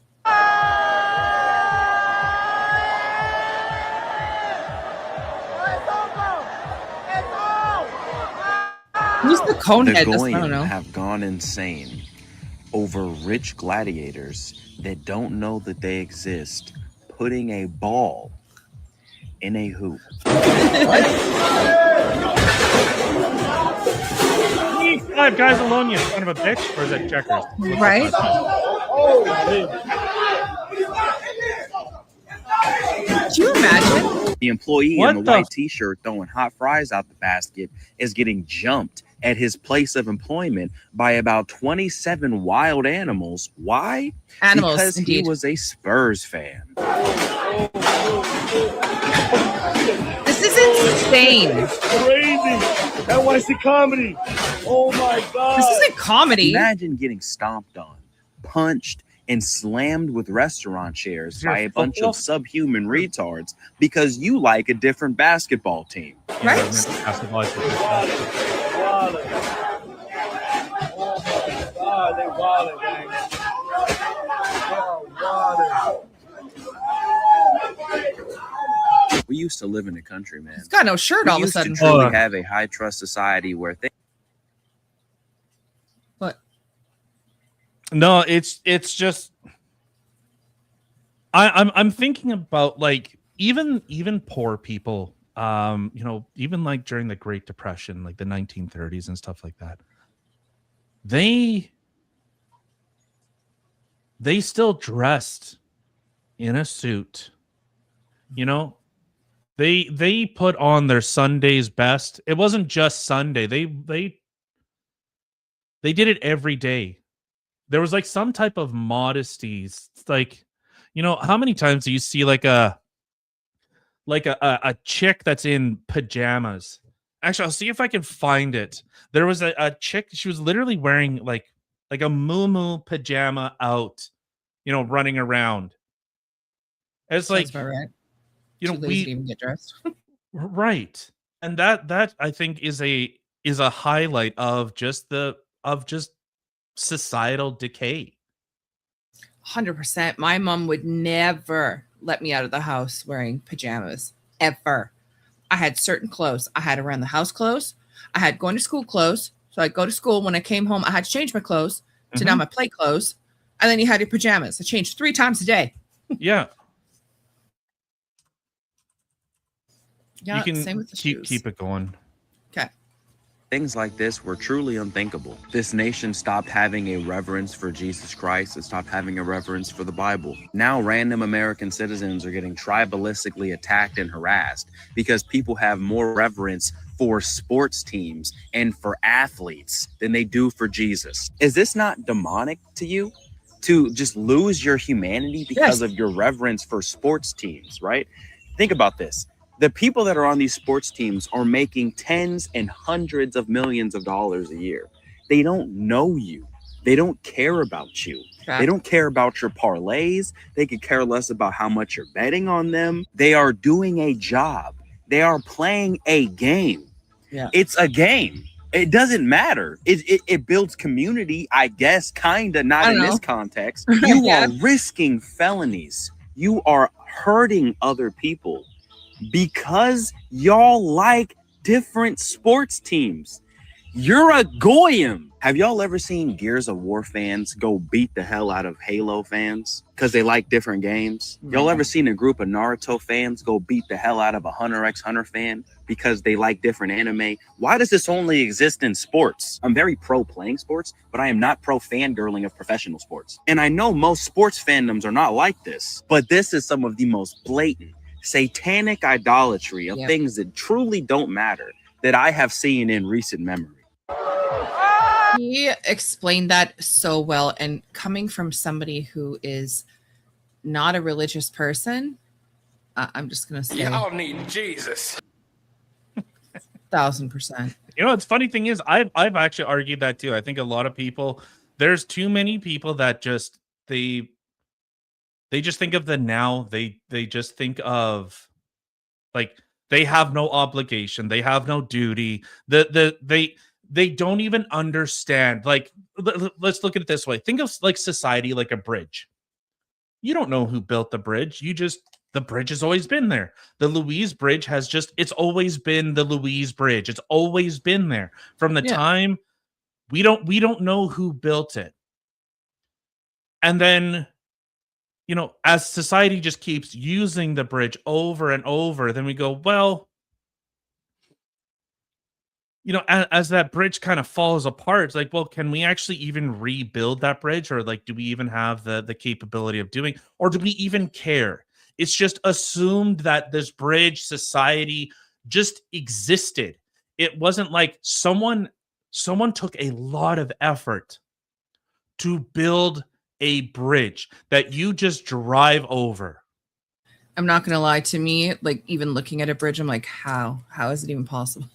Who's the conehead? The I don't Goyim know. have gone insane over rich gladiators that don't know that they exist, putting a ball in a hoop. Leave 5 guys alone, you son of a bitch. Or is that checkers? Right? Could you imagine? The employee What in the the white t-shirt throwing hot fries out the basket is getting jumped at his place of employment by about 27 wild animals. Why? Animals, Because indeed. he was a Spurs fan. This is insane. Crazy. NYC comedy. Oh my God. This isn't comedy. Imagine getting stomped on, punched, and slammed with restaurant chairs by a bunch of subhuman retards because you like a different basketball team. Right? Basketball. God, they wildin', gang. We used to live in the country, man. He's got no shirt all of a used to sudden. truly have a high trust society where things. What? No, it's just I'm thinking about like even poor people, you know, even like during the Great Depression, like the 1930s and stuff like that. They still dressed in a suit. You know, they put on their Sunday's best. It wasn't just Sunday. They did it every day. There was like some type of modesty. It's like, you know, how many times do you see like a chick that's in pajamas? Actually, I'll see if I can find it. There was a chick. She was literally wearing like a muumuu pajama out, you know, running around. It's like, Sounds about right. you know, Too lazy to even get dressed. right, and that I think is a highlight of just societal decay. 100%. My mom would never let me out of the house wearing pajamas, ever. I had certain clothes. I had around the house clothes. I had going to school clothes. So I'd go to school. When I came home, I had to change my clothes to now my play clothes. And then you had your pajamas. I changed 3 times a day. Yeah. Yeah, you can same with the shoes. keep it going. Okay. Things like this were truly unthinkable. This nation stopped having a reverence for Jesus Christ. It stopped having a reverence for the Bible. Now random American citizens are getting tribalistically attacked and harassed because people have more reverence for sports teams and for athletes than they do for Jesus. Is this not demonic to you? to just lose your humanity because of your reverence for sports teams, right? Think about this. The people that are on these sports teams are making tens and hundreds of millions of dollars a year. They don't know you. They don't care about you. They don't care about your parlays. They could care less about how much you're betting on them. They are doing a job. They are playing a game. Yeah. It's a game. It doesn't matter. It builds community, I guess, kind of, not in this context. You are risking felonies. You are hurting other people because y'all like different sports teams. You're a goyim. Have y'all ever seen Gears of War fans go beat the hell out of Halo fans because they like different games? Y'all ever seen a group of Naruto fans go beat the hell out of a Hunter x Hunter fan because they like different anime? Why does this only exist in sports? I'm very pro playing sports, but I am not pro fangirling of professional sports. And I know most sports fandoms are not like this, but this is some of the most blatant, satanic idolatry of things that truly don't matter that I have seen in recent memory. He explained that so well, and coming from somebody who is not a religious person, I'm just gonna say Y'all need Jesus. 1000%. You know, it's funny thing is, I've actually argued that too. I think a lot of people, there's too many people that just they just think of the now. They just think of like they have no obligation, they have no duty. They don't even understand. Like, let's look at it this way. Think of like society like a bridge. You don't know who built the bridge. The bridge has always been there. The Louise Bridge it's always been the Louise Bridge. It's always been there from the time we don't know who built it. And then, you know, as society just keeps using the bridge over and over, then we go, well, you know, as that bridge kind of falls apart, it's like, well, can we actually even rebuild that bridge? Or like, do we even have the capability of doing, or do we even care? It's just assumed that this bridge society just existed. It wasn't like someone took a lot of effort to build a bridge that you just drive over. I'm not gonna lie, to me, like even looking at a bridge, I'm like, how is it even possible?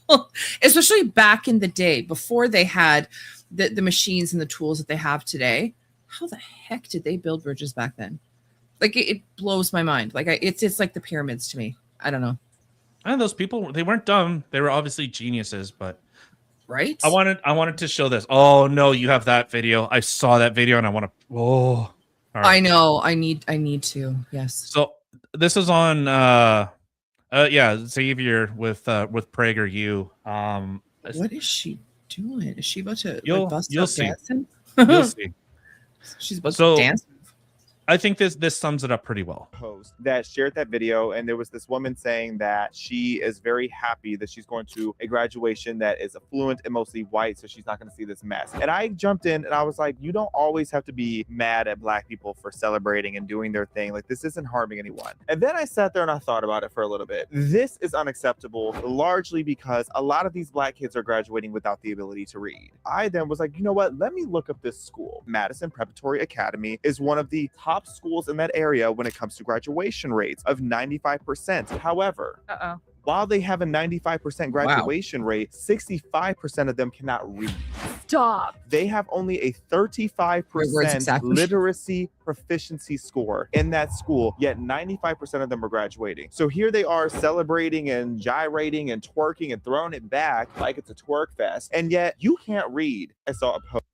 Especially back in the day before they had the machines and the tools that they have today. How the heck did they build bridges back then? Like it blows my mind. Like it's like the pyramids to me. I don't know. And those people, they weren't dumb. They were obviously geniuses, but right. I wanted to show this. Oh no, you have that video. I saw that video and I want to. Oh, all right. I know. I need to. Yes. So this is on Xavier with PragerU. What is she doing? Is she about to bust you'll out see. dancing? You'll see. She's about to dance. I think this sums it up pretty well. Host that shared that video, and there was this woman saying that she is very happy that she's going to a graduation that is affluent and mostly white, so she's not going to see this mess. And I jumped in and I was like, you don't always have to be mad at Black people for celebrating and doing their thing. Like, this isn't harming anyone. And then I sat there and I thought about it for a little bit. This is unacceptable, largely because a lot of these Black kids are graduating without the ability to read. I then was like, you know what? Let me look up this school. Madison Preparatory Academy is one of the top schools in that area when it comes to graduation rates of 95%. However, while they have a 95% graduation rate, 65% of them cannot read. Stop. They have only a 35% literacy proficiency score in that school, yet 95% of them are graduating. So here they are celebrating and gyrating and twerking and throwing it back like it's a twerk fest, and yet you can't read. I saw a post.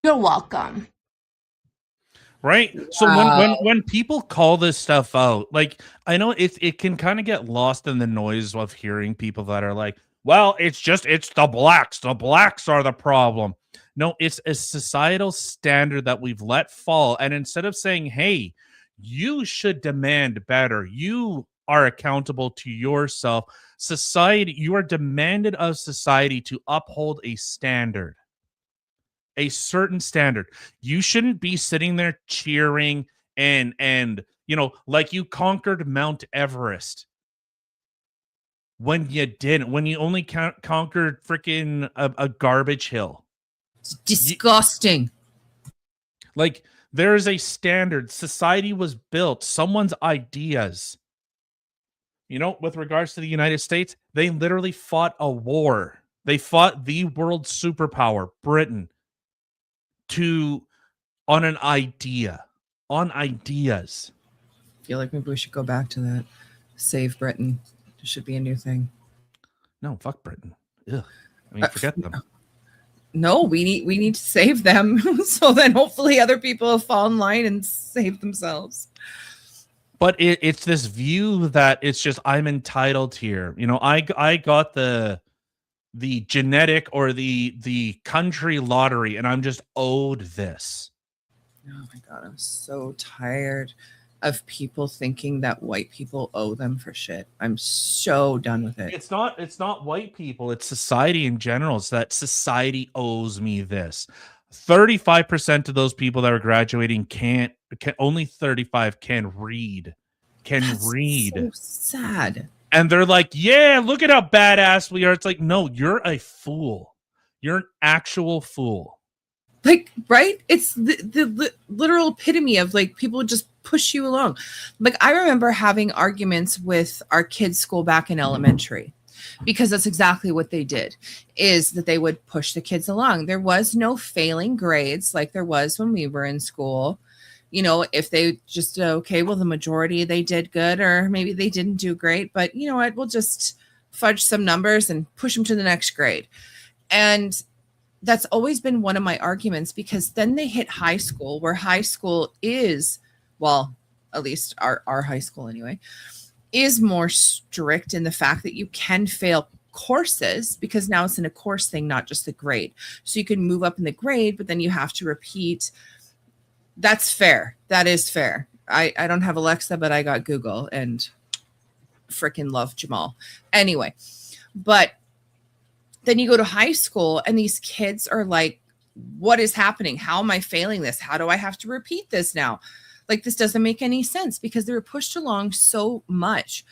You're welcome. Right. So when people call this stuff out, like, I know it can kind of get lost in the noise of hearing people that are like, well, it's the blacks. The blacks are the problem. No, it's a societal standard that we've let fall. And instead of saying, hey, you should demand better, you are accountable to yourself. Society, you are demanded of society to uphold a standard. A certain standard. You shouldn't be sitting there cheering and you know, like you conquered Mount Everest when you didn't, when you only conquered freaking a garbage hill. It's disgusting. Like, there is a standard. Society was built. Someone's ideas. You know, with regards to the United States, they literally fought a war. They fought the world superpower, Britain, on an idea, on ideas. I feel like maybe we should go back to that. Save Britain. It should be a new thing. No, fuck Britain. Ugh. I mean, forget them. No, we need to save them so then hopefully other people will fall in line and save themselves. But it's this view that it's just I'm entitled here. You know, I got the genetic or the country lottery, and I'm just owed this. Oh my God, I'm so tired of people thinking that white people owe them for shit. I'm so done with it. It's not white people, it's society in general. It's that society owes me this. 35% of those people that are graduating can only 35 can read. So sad. And they're like, yeah, look at how badass we are. It's like, no, you're a fool. You're an actual fool. Like, right? It's the literal epitome of like people just push you along. Like, I remember having arguments with our kids' school back in elementary because that's exactly what they did, is that they would push the kids along. There was no failing grades like there was when we were in school. You know, if they just, okay, well, the majority, they did good, or maybe they didn't do great, but you know what, we'll just fudge some numbers and push them to the next grade. And that's always been one of my arguments, because then they hit high school, where high school is, well, at least our high school anyway, is more strict in the fact that you can fail courses, because now it's in a course thing, not just the grade. So you can move up in the grade, but then you have to repeat. That's fair. That is fair. I don't have Alexa, but I got Google and freaking love Jamal. Anyway, but then you go to high school and these kids are like, what is happening? How am I failing this? How do I have to repeat this now? Like, this doesn't make any sense, because they were pushed along so much.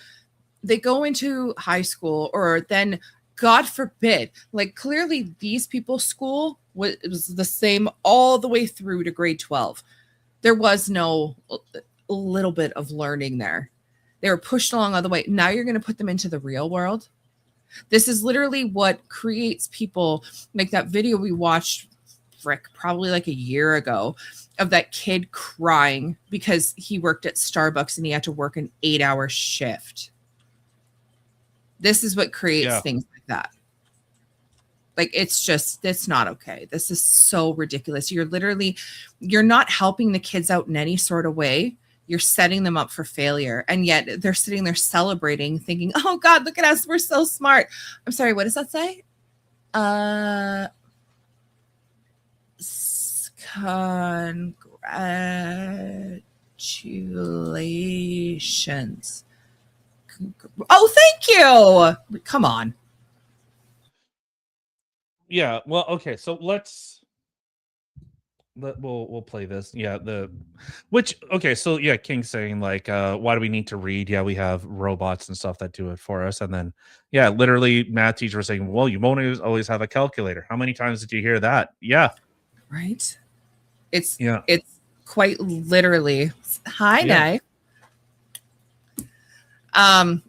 They go into high school, or then, God forbid, like clearly these people's school was the same all the way through to grade 12. There was no little bit of learning there. They were pushed along all the way. Now you're going to put them into the real world. This is literally what creates people like that video we watched, probably like a year ago, of that kid crying because he worked at Starbucks and he had to work an 8-hour shift. This is what creates things like that. Like, it's not okay. This is so ridiculous. You're not helping the kids out in any sort of way. You're setting them up for failure. And yet they're sitting there celebrating, thinking, oh God, look at us. We're so smart. I'm sorry. What does that say? Congratulations. Oh, thank you. Come on. Yeah, well, okay, so we'll play this. Yeah, King's saying like, why do we need to read? Yeah, we have robots and stuff that do it for us. And then, yeah, literally math teacher was saying, well, you won't always have a calculator. How many times did you hear that? Yeah. Right. It's quite literally. Hi, Nye.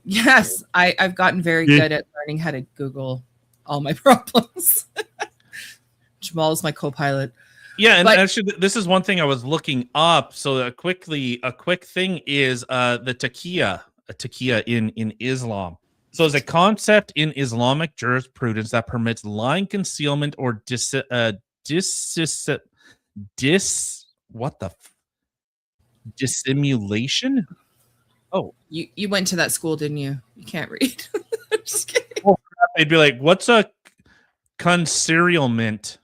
Yes, I've gotten very good at learning how to Google all my problems. Jamal is my co-pilot. Yeah, and actually, this is one thing I was looking up. So a quick thing is the taqiyya in Islam. So it's a concept in Islamic jurisprudence that permits lying, concealment, or dissimulation. Oh, you went to that school, didn't you? You can't read. I'm just kidding. Oh, crap. They'd be like, "What's a concealment?"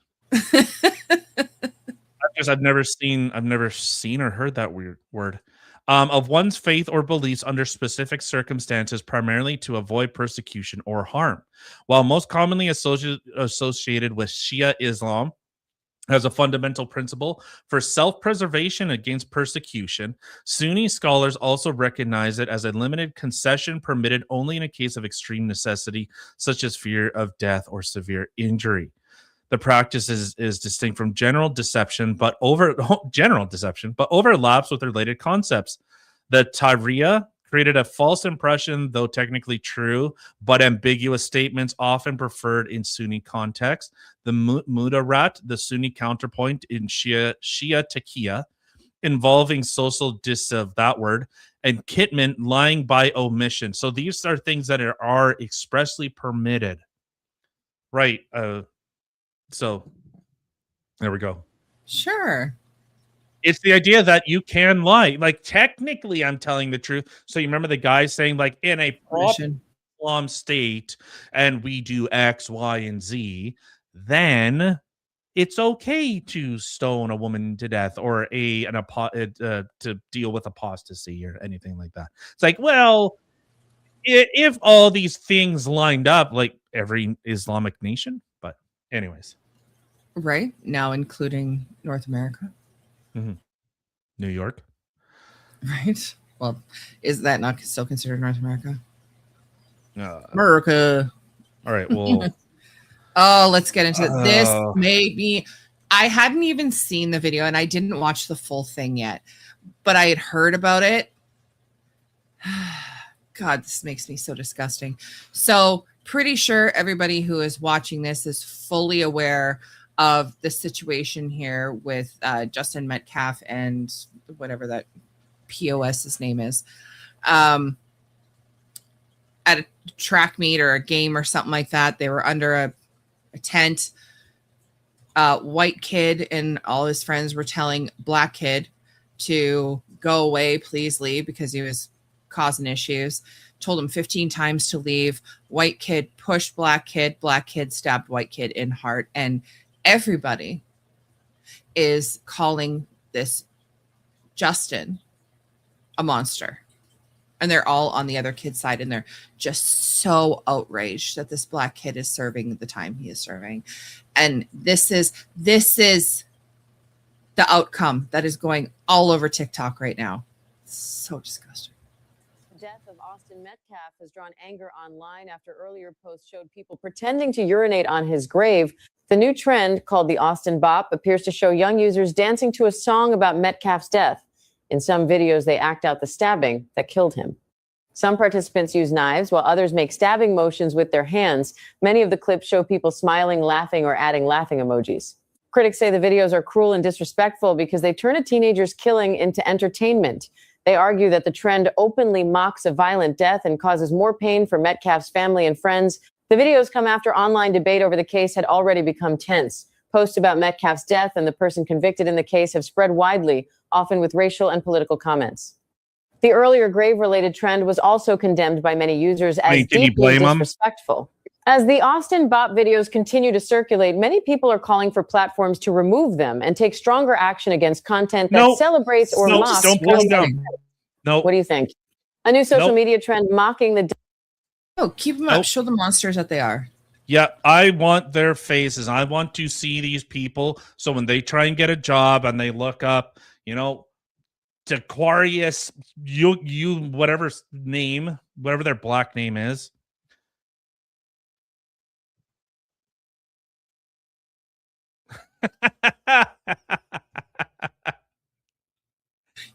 I've never seen or heard that weird word. Of one's faith or beliefs under specific circumstances, primarily to avoid persecution or harm. While most commonly associated with Shia Islam as a fundamental principle for self-preservation against persecution, Sunni scholars also recognize it as a limited concession permitted only in a case of extreme necessity, such as fear of death or severe injury. The practice is distinct from general deception, but overlaps with related concepts. The Tariya created a false impression, though technically true, but ambiguous statements often preferred in Sunni context. The Mudarat, the Sunni counterpoint in Shia Taqiyya, involving social that word, and Kitman, lying by omission. So these are things that are expressly permitted. Right. So there we go. Sure. It's the idea that you can lie. Like, technically, I'm telling the truth. So you remember the guy saying, like, in a proper Islam state, and we do X, Y, and Z, then it's okay to stone a woman to death or to deal with apostasy or anything like that. It's like, well, if all these things lined up, like every Islamic nation, but anyways. Right now, including North America. Mm-hmm. New York. Right. Well, is that not still considered North America? America. All right. Well. Oh, let's get into it. This made me. I hadn't even seen the video, and I didn't watch the full thing yet, but I had heard about it. God, this makes me so disgusting. So, pretty sure everybody who is watching this is fully aware of the situation here with Justin Metcalf and whatever that POS's name is, at a track meet or a game or something like that. They were under a tent. White kid and all his friends were telling black kid to go away, please leave, because he was causing issues. Told him 15 times to leave. White kid pushed black kid stabbed white kid in heart, and everybody is calling this Justin a monster. And they're all on the other kid's side, and they're just so outraged that this black kid is serving the time he is serving. And this is the outcome that is going all over TikTok right now. It's so disgusting. The death of Austin Metcalf has drawn anger online after earlier posts showed people pretending to urinate on his grave. The new trend, called the Austin Bop, appears to show young users dancing to a song about Metcalf's death. In some videos, they act out the stabbing that killed him. Some participants use knives, while others make stabbing motions with their hands. Many of the clips show people smiling, laughing, or adding laughing emojis. Critics say the videos are cruel and disrespectful because they turn a teenager's killing into entertainment. They argue that the trend openly mocks a violent death and causes more pain for Metcalf's family and friends. The videos come after online debate over the case had already become tense. Posts about Metcalf's death and the person convicted in the case have spread widely, often with racial and political comments. The earlier grave-related trend was also condemned by many users as deeply disrespectful. As the Austin Bop videos continue to circulate, many people are calling for platforms to remove them and take stronger action against content that celebrates or mocks. Don't pull them down. No. What do you think? A new social media trend mocking the... Oh, keep them up. Show the monsters that they are. Yeah, I want their faces. I want to see these people. So when they try and get a job and they look up, Aquarius, you whatever name, whatever their black name is.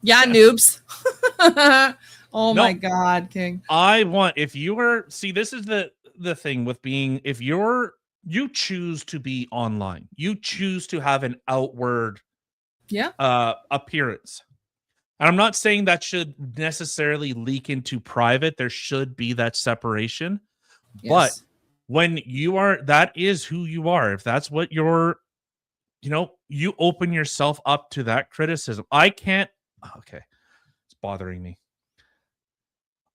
Yeah, noobs. Oh my God, King. I want, if you are, see, this is the thing with being, if you choose to be online, you choose to have an outward appearance. And I'm not saying that should necessarily leak into private. There should be that separation. Yes. But when you are, that is who you are. If that's what you're, you open yourself up to that criticism. I can't, okay, it's bothering me.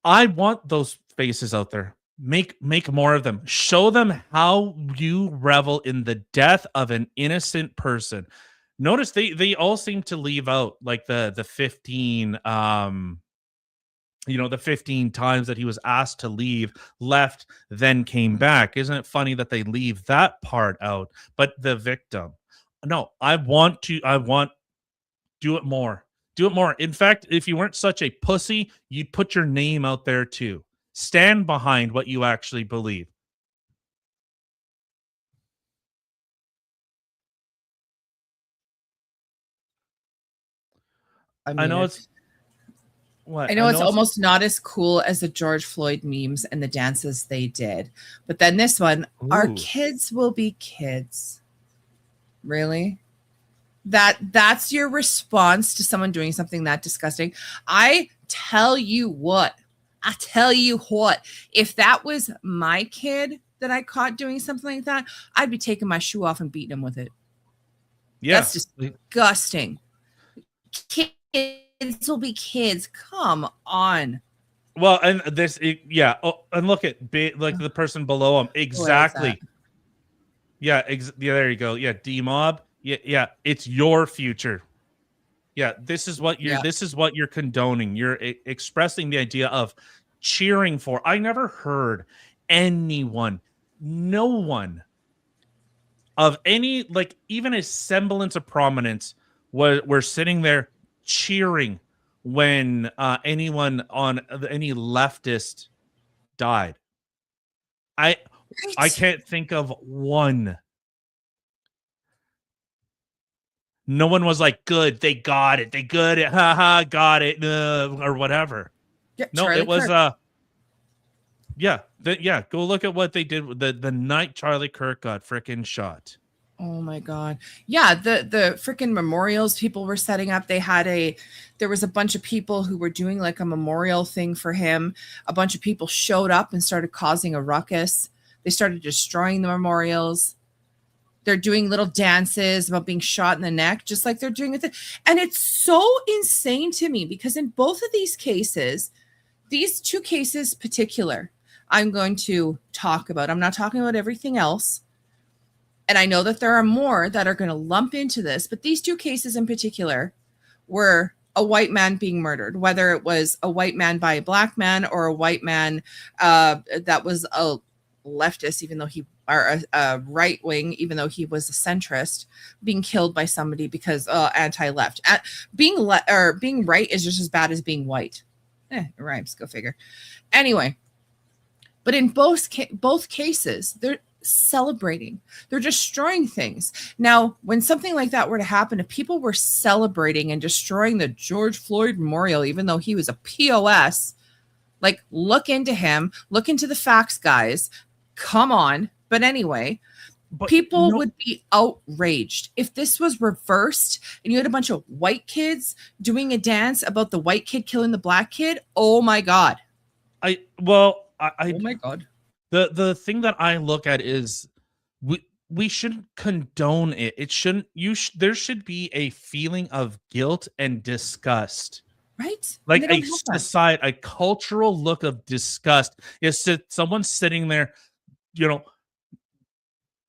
I want those faces out there. Make more of them. Show them how you revel in the death of an innocent person. Notice they all seem to leave out like the 15 the 15 times that he was asked to leave, left, then came back. Isn't it funny that they leave that part out? But the victim. No, do it more. Do it more. In fact, if you weren't such a pussy, you'd put your name out there too. Stand behind what you actually believe. I know it's what I know it's almost not as cool as the George Floyd memes and the dances they did. But then this one, our Ooh. kids will be kids. Really? That's your response to someone doing something that disgusting? I tell you what. If that was my kid that I caught doing something like that, I'd be taking my shoe off and beating him with it. Yeah. That's disgusting. Kids will be kids. Come on. Well, and this, yeah. Oh, and look at like the person below him. Exactly. Yeah. Yeah. There you go. Yeah. D-Mob. Yeah. Yeah. It's your future. Yeah. This is what you're. Yeah. This is what you're condoning. You're expressing the idea of cheering for. I never heard anyone, no one, of any like even a semblance of prominence were sitting there cheering when anyone on any leftist died. I can't think of one. No one was like, good, they got it, haha, got it, or whatever. Yeah, No, Charlie it was Kirk. go look at what they did with the night Charlie Kirk got frickin' shot. Oh my God. Yeah, the freaking memorials people were setting up. There was a bunch of people who were doing like a memorial thing for him. A bunch of people showed up and started causing a ruckus. They started destroying the memorials. They're doing little dances about being shot in the neck, just like they're doing with it. And it's so insane to me because in both of these cases, these two cases particular, I'm going to talk about. I'm not talking about everything else. And I know that there are more that are going to lump into this, but these two cases in particular were a white man being murdered, whether it was a white man by a black man or a white man that was a leftist, even though a right wing, even though he was a centrist, being killed by somebody because anti-left. Being right is just as bad as being white. It rhymes. Go figure. Anyway, but in both cases, they're celebrating. They're destroying things. Now, when something like that were to happen, if people were celebrating and destroying the George Floyd Memorial, even though he was a POS, like look into him, look into the facts, guys. Come on. But anyway, people would be outraged if this was reversed and you had a bunch of white kids doing a dance about the white kid killing the black kid. Oh my God. Oh my God. The thing that I look at is we shouldn't condone it. It shouldn't. there should be a feeling of guilt and disgust, right? Like a cultural look of disgust. Is someone sitting there,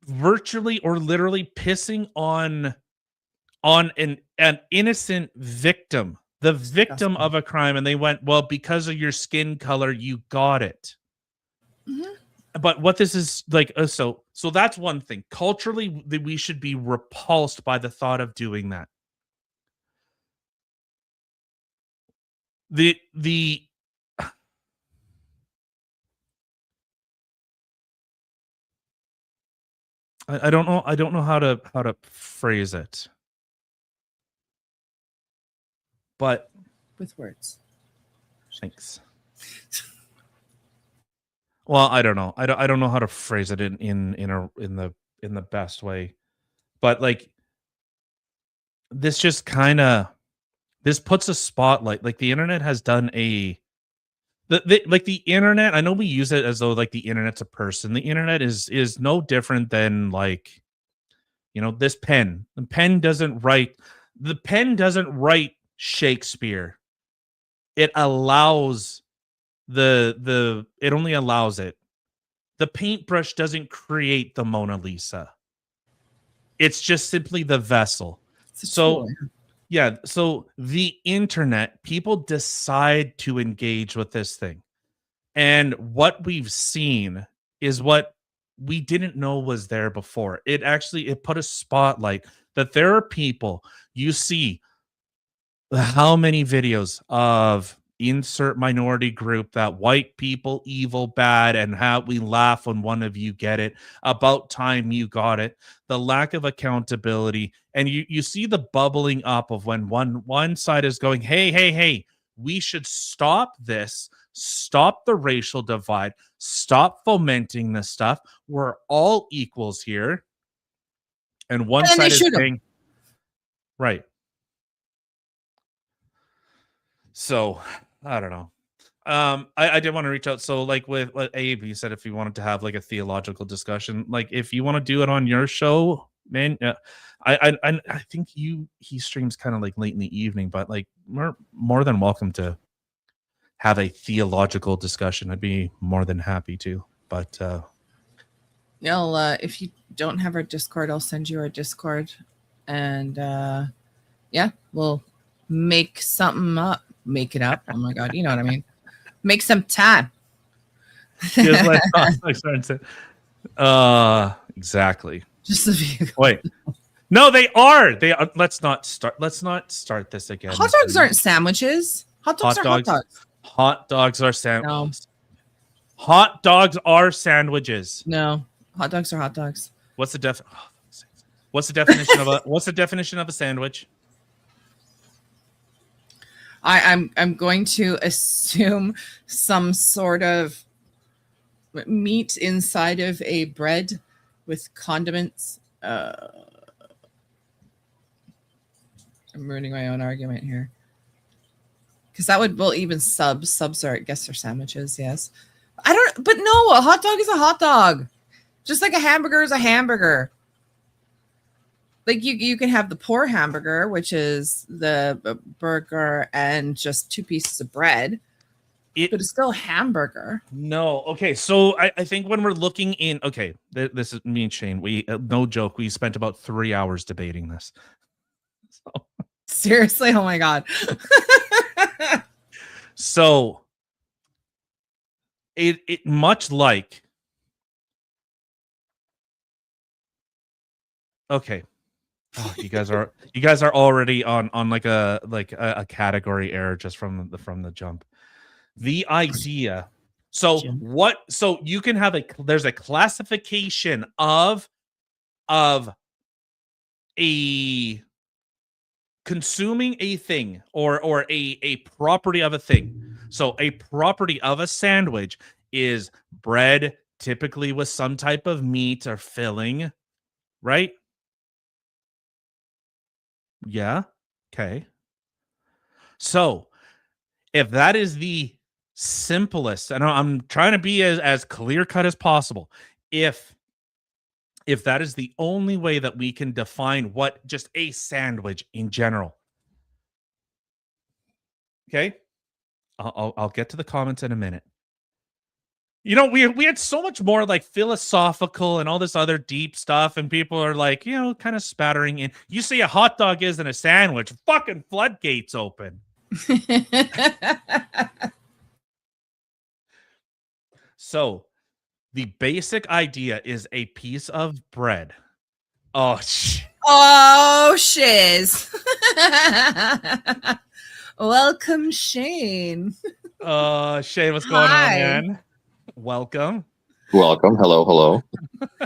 virtually or literally pissing on an innocent victim, the victim of a crime, and they went, well, because of your skin color, you got it. Mm-hmm. But what this is like, so that's one thing. Culturally, we should be repulsed by the thought of doing that. I don't know how to phrase it, but with words. Thanks. Well, I don't know. I don't know how to phrase it in the best way, but like this just kind of puts a spotlight. Like the internet has done the internet. I know we use it as though like the internet's a person. The internet is no different than like, this pen. The pen doesn't write Shakespeare. It allows it only allows it. The paintbrush doesn't create the Mona Lisa. It's just simply the vessel. So yeah, so the internet, people decide to engage with this thing. And what we've seen is what we didn't know was there before. It put a spotlight that there are people, you see how many videos of insert minority group, that white people evil, bad, and how we laugh when one of you get it. About time you got it. The lack of accountability, and you see the bubbling up of when one side is going, hey, we should stop this, stop the racial divide, stop fomenting this stuff. We're all equals here. And one side is saying, right. So I don't know. I did want to reach out. So like with what Abe, you said, if you wanted to have like a theological discussion, like if you want to do it on your show, man, I think he streams kind of like late in the evening, but like we're more than welcome to have a theological discussion. I'd be more than happy to. But if you don't have our Discord, I'll send you our Discord, and yeah, we'll make something up. Make it up. Oh my god, you know what I mean. Make some time. Exactly. Just the vehicle. Wait. No, they are. They are. Let's not start this again. Hot dogs aren't sandwiches. Hot dogs are hot dogs. Hot dogs are sandwiches. No. Hot dogs are sandwiches. No. Hot dogs are hot dogs. What's the definition of a sandwich? I'm going to assume some sort of meat inside of a bread with condiments. I'm ruining my own argument here. Because that would, well, even subs are, I guess, are sandwiches, yes. But no, a hot dog is a hot dog. Just like a hamburger is a hamburger. Like you can have the poor hamburger, which is the burger and just 2 pieces of bread. But it's still a hamburger. No. Okay. So I think when we're looking in, okay, this is me and Shane. We, no joke, we spent about 3 hours debating this. So. Seriously? Oh my God. So it much like, okay. Oh, you guys are already on like a category error just from the jump. The idea. So you can have there's a classification of a consuming a thing or a property of a thing. So a property of a sandwich is bread, typically with some type of meat or filling, right? Yeah. Okay. So if that is the simplest, and I'm trying to be as clear cut as possible. If that is the only way that we can define what just a sandwich in general. Okay. I'll get to the comments in a minute. You know, we had so much more like philosophical and all this other deep stuff, and people are like, you know, kind of spattering in. You say a hot dog isn't a sandwich, fucking floodgates open. So the basic idea is a piece of bread. Oh, shiz. Welcome, Shane. Shane, what's going on, man? Welcome. Hello.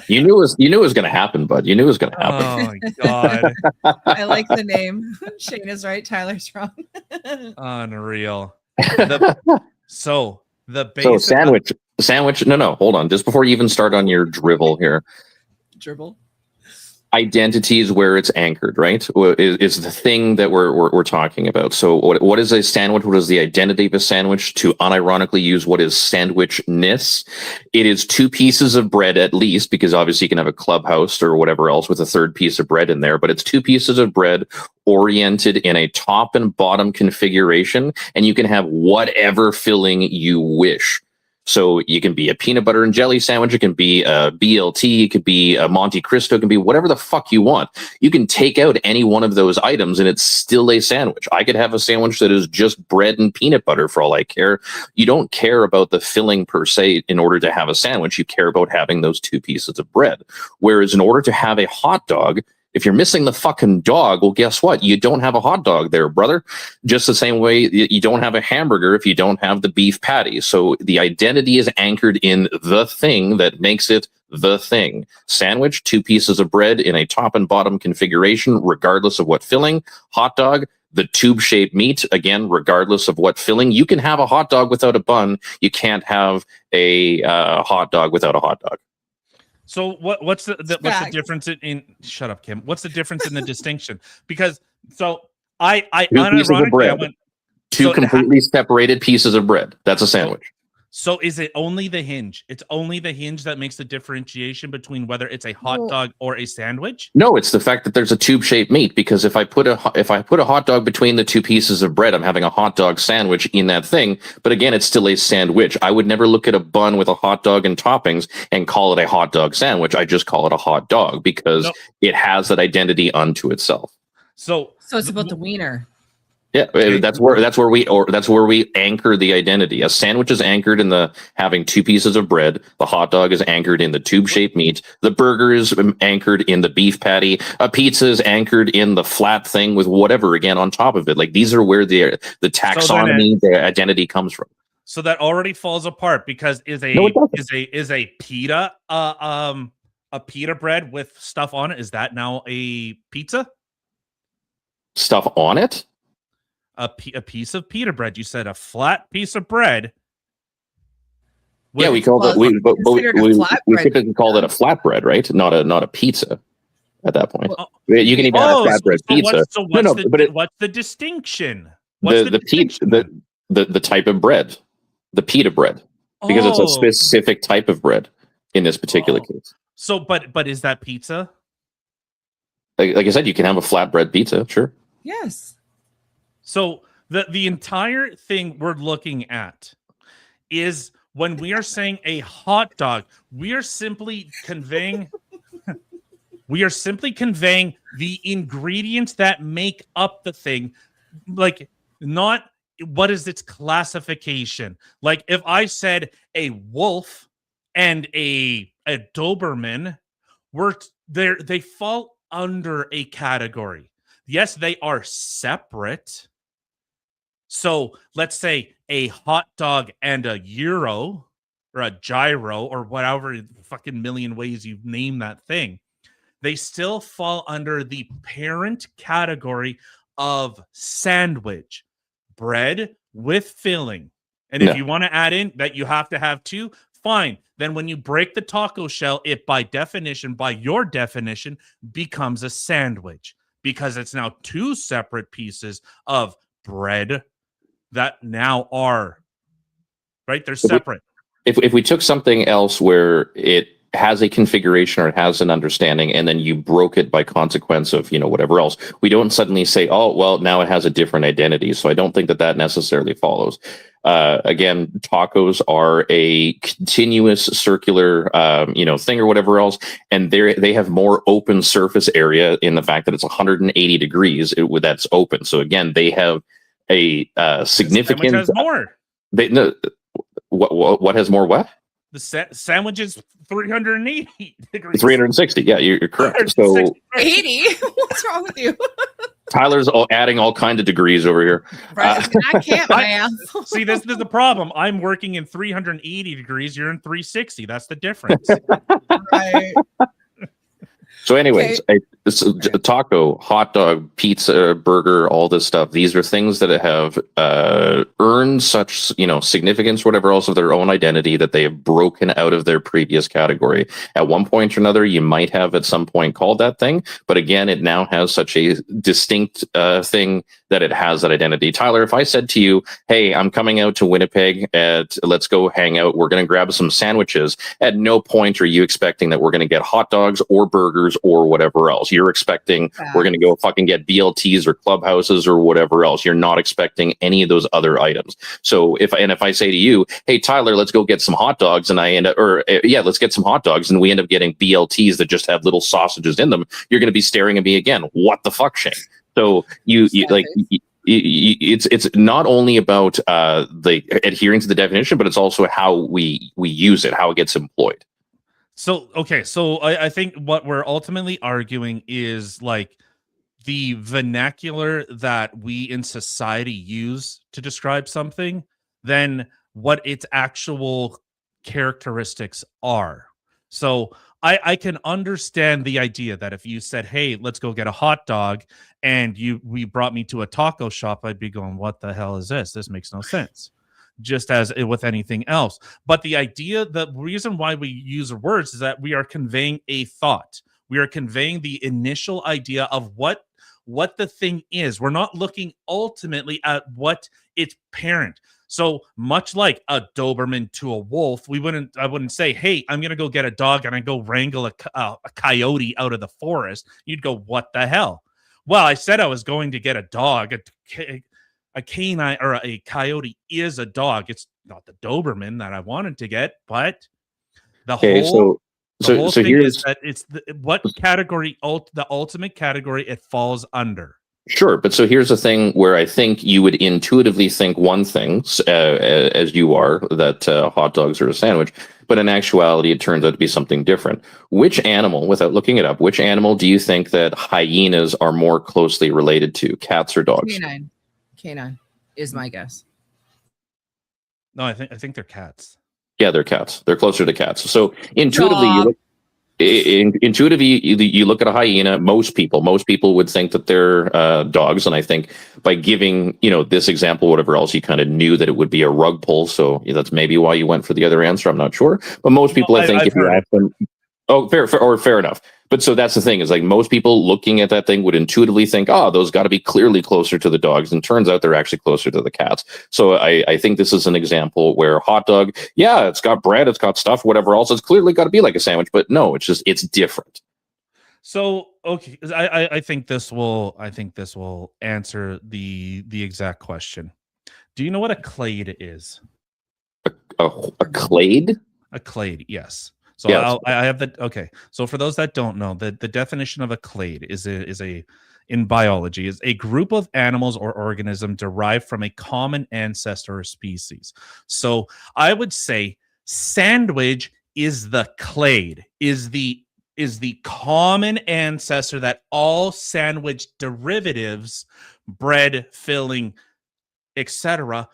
You knew it was going to happen, bud. You knew it was going to happen. Oh my God. I like the name. Shane is right. Tyler's wrong. Unreal. So sandwich. No, hold on. Just before you even start on your drivel here. Dribble. Identity is where it's anchored, right? Is the thing that we're talking about. So what is a sandwich? What is the identity of a sandwich? To unironically use what is sandwichness, it is 2 pieces of bread at least, because obviously you can have a clubhouse or whatever else with a 3rd piece of bread in there, but it's 2 pieces of bread oriented in a top and bottom configuration, and you can have whatever filling you wish. So you can be a peanut butter and jelly sandwich. It can be a BLT. It could be a Monte Cristo. It can be whatever the fuck you want. You can take out any one of those items and it's still a sandwich. I could have a sandwich that is just bread and peanut butter for all I care. You don't care about the filling per se in order to have a sandwich. You care about having those 2 pieces of bread. Whereas in order to have a hot dog, If you're missing the fucking dog, well, guess what? You don't have a hot dog there, brother. Just the same way you don't have a hamburger if you don't have the beef patty. So the identity is anchored in the thing that makes it the thing. Sandwich, 2 pieces of bread in a top and bottom configuration, regardless of what filling. Hot dog, the tube-shaped meat, again, regardless of what filling. You can have a hot dog without a bun. You can't have a hot dog without a hot dog. So what's the difference in shut up, Kim? What's the difference in the distinction? Because I 2 pieces of bread, two completely separated pieces of bread. That's a sandwich. So is it only the hinge? It's only the hinge that makes the differentiation between whether it's a hot dog or a sandwich? No, it's the fact that there's a tube-shaped meat. Because if I put a hot dog between the 2 pieces of bread, I'm having a hot dog sandwich in that thing. But again, it's still a sandwich. I would never look at a bun with a hot dog and toppings and call it a hot dog sandwich. I just call it a hot dog because it has that identity unto itself. So it's about the wiener. Yeah, that's where we anchor the identity. A sandwich is anchored in the having 2 pieces of bread. The hot dog is anchored in the tube-shaped meat. The burger is anchored in the beef patty. A pizza is anchored in the flat thing with whatever again on top of it. Like these are where the taxonomy, the identity comes from. So that already falls apart because is a pita a pita bread with stuff on it? Is that now a pizza? Stuff on it? A piece of pita bread. You said a flat piece of bread. Yeah, we call it. We typically call it a flatbread, right? Not a pizza. At that point, you can even have a flatbread pizza. What's the distinction? The type of bread, the pita bread, because it's a specific type of bread in this particular case. So, but is that pizza? Like I said, you can have a flatbread pizza, sure. Yes. So the entire thing we're looking at is when we are saying a hot dog, we are simply conveying the ingredients that make up the thing, like not what is its classification. Like if I said a wolf and a Doberman, they fall under a category. Yes, they are separate. So let's say a hot dog and a gyro or a gyro or whatever fucking million ways you name that thing, they still fall under the parent category of sandwich, bread with filling. And if you want to add in that you have to have 2, fine. Then when you break the taco shell, it by your definition, becomes a sandwich because it's now 2 separate pieces of bread that now are right. They're separate. If we took something else where it has a configuration or it has an understanding, and then you broke it by consequence of whatever else, we don't suddenly say, oh well, now it has a different identity. So I don't think that necessarily follows. Again, tacos are a continuous circular thing or whatever else, and they have more open surface area in the fact that it's 180 degrees that's open. So again, they have a significant. Has more. What has more? What? The sandwich is 380 degrees. 360. Yeah, you're correct. So 80. What's wrong with you? Tyler's adding all kinds of degrees over here. I can't, man. See, this is the problem. I'm working in 380 degrees. You're in 360. That's the difference. Right. So anyways, taco, hot dog, pizza, burger, all this stuff, these are things that have earned such significance, whatever else, of their own identity that they have broken out of their previous category. At one point or another, you might have at some point called that thing, but again, it now has such a distinct thing that it has that identity. Tyler, if I said to you, hey, I'm coming out to Winnipeg, let's go hang out, we're going to grab some sandwiches, at no point are you expecting that we're going to get hot dogs or burgers or whatever else. You're expecting we're going to go fucking get BLTs or clubhouses or whatever else. You're not expecting any of those other items. So if I say to you, hey, Tyler, let's go get some hot dogs, and let's get some hot dogs, and we end up getting BLTs that just have little sausages in them, you're going to be staring at me again. What the fuck, Shane? So it's not only about the adhering to the definition, but it's also how we use it, how it gets employed. So okay, so I think what we're ultimately arguing is like the vernacular that we in society use to describe something than what its actual characteristics are. So I can understand the idea that if you said, "Hey, let's go get a hot dog," and we brought me to a taco shop, I'd be going, "What the hell is this? This makes no sense." Just as with anything else. But the idea, the reason why we use words is that we are conveying a thought. We are conveying the initial idea of what the thing is. We're not looking ultimately at what its parent. So much like a Doberman to a wolf, I wouldn't say, "Hey, I'm gonna go get a dog and I go wrangle a coyote out of the forest." You'd go, "What the hell?" Well, I said I was going to get a dog. A canine or a coyote is a dog. It's not the Doberman that I wanted to get, but the whole thing here's is that it's what category, the ultimate category it falls under. Sure, but so here's the thing where I think you would intuitively think one thing, as you are, that hot dogs are a sandwich, but in actuality, it turns out to be something different. Which animal, without looking it up, which animal do you think that hyenas are more closely related to, cats or dogs? Canine is my guess. No, I think they're cats. Yeah, they're cats. They're closer to cats. So intuitively, you look at a hyena. Most people would think that they're dogs, and I think by giving this example, whatever else, you kind of knew that it would be a rug pull. So that's maybe why you went for the other answer. I'm not sure, but most people, I think, if you ask them, fair enough. But so that's the thing, is like most people looking at that thing would intuitively think, those got to be clearly closer to the dogs. And turns out they're actually closer to the cats. So I think this is an example where hot dog, yeah, it's got bread, it's got stuff, whatever else. It's clearly got to be like a sandwich, but no, it's different. So, okay, I think this will answer the exact question. Do you know what a clade is? A clade? A clade, yes. So yes. I have the okay. So for those that don't know, the definition of a clade is in biology is a group of animals or organism derived from a common ancestor or species. So I would say sandwich is the clade, is the common ancestor that all sandwich derivatives, bread, filling, etc.,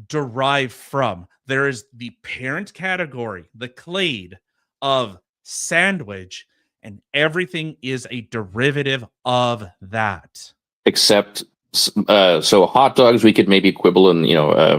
derive from. There is the parent category, the clade of sandwich, and everything is a derivative of that. Except, so hot dogs, we could maybe quibble and,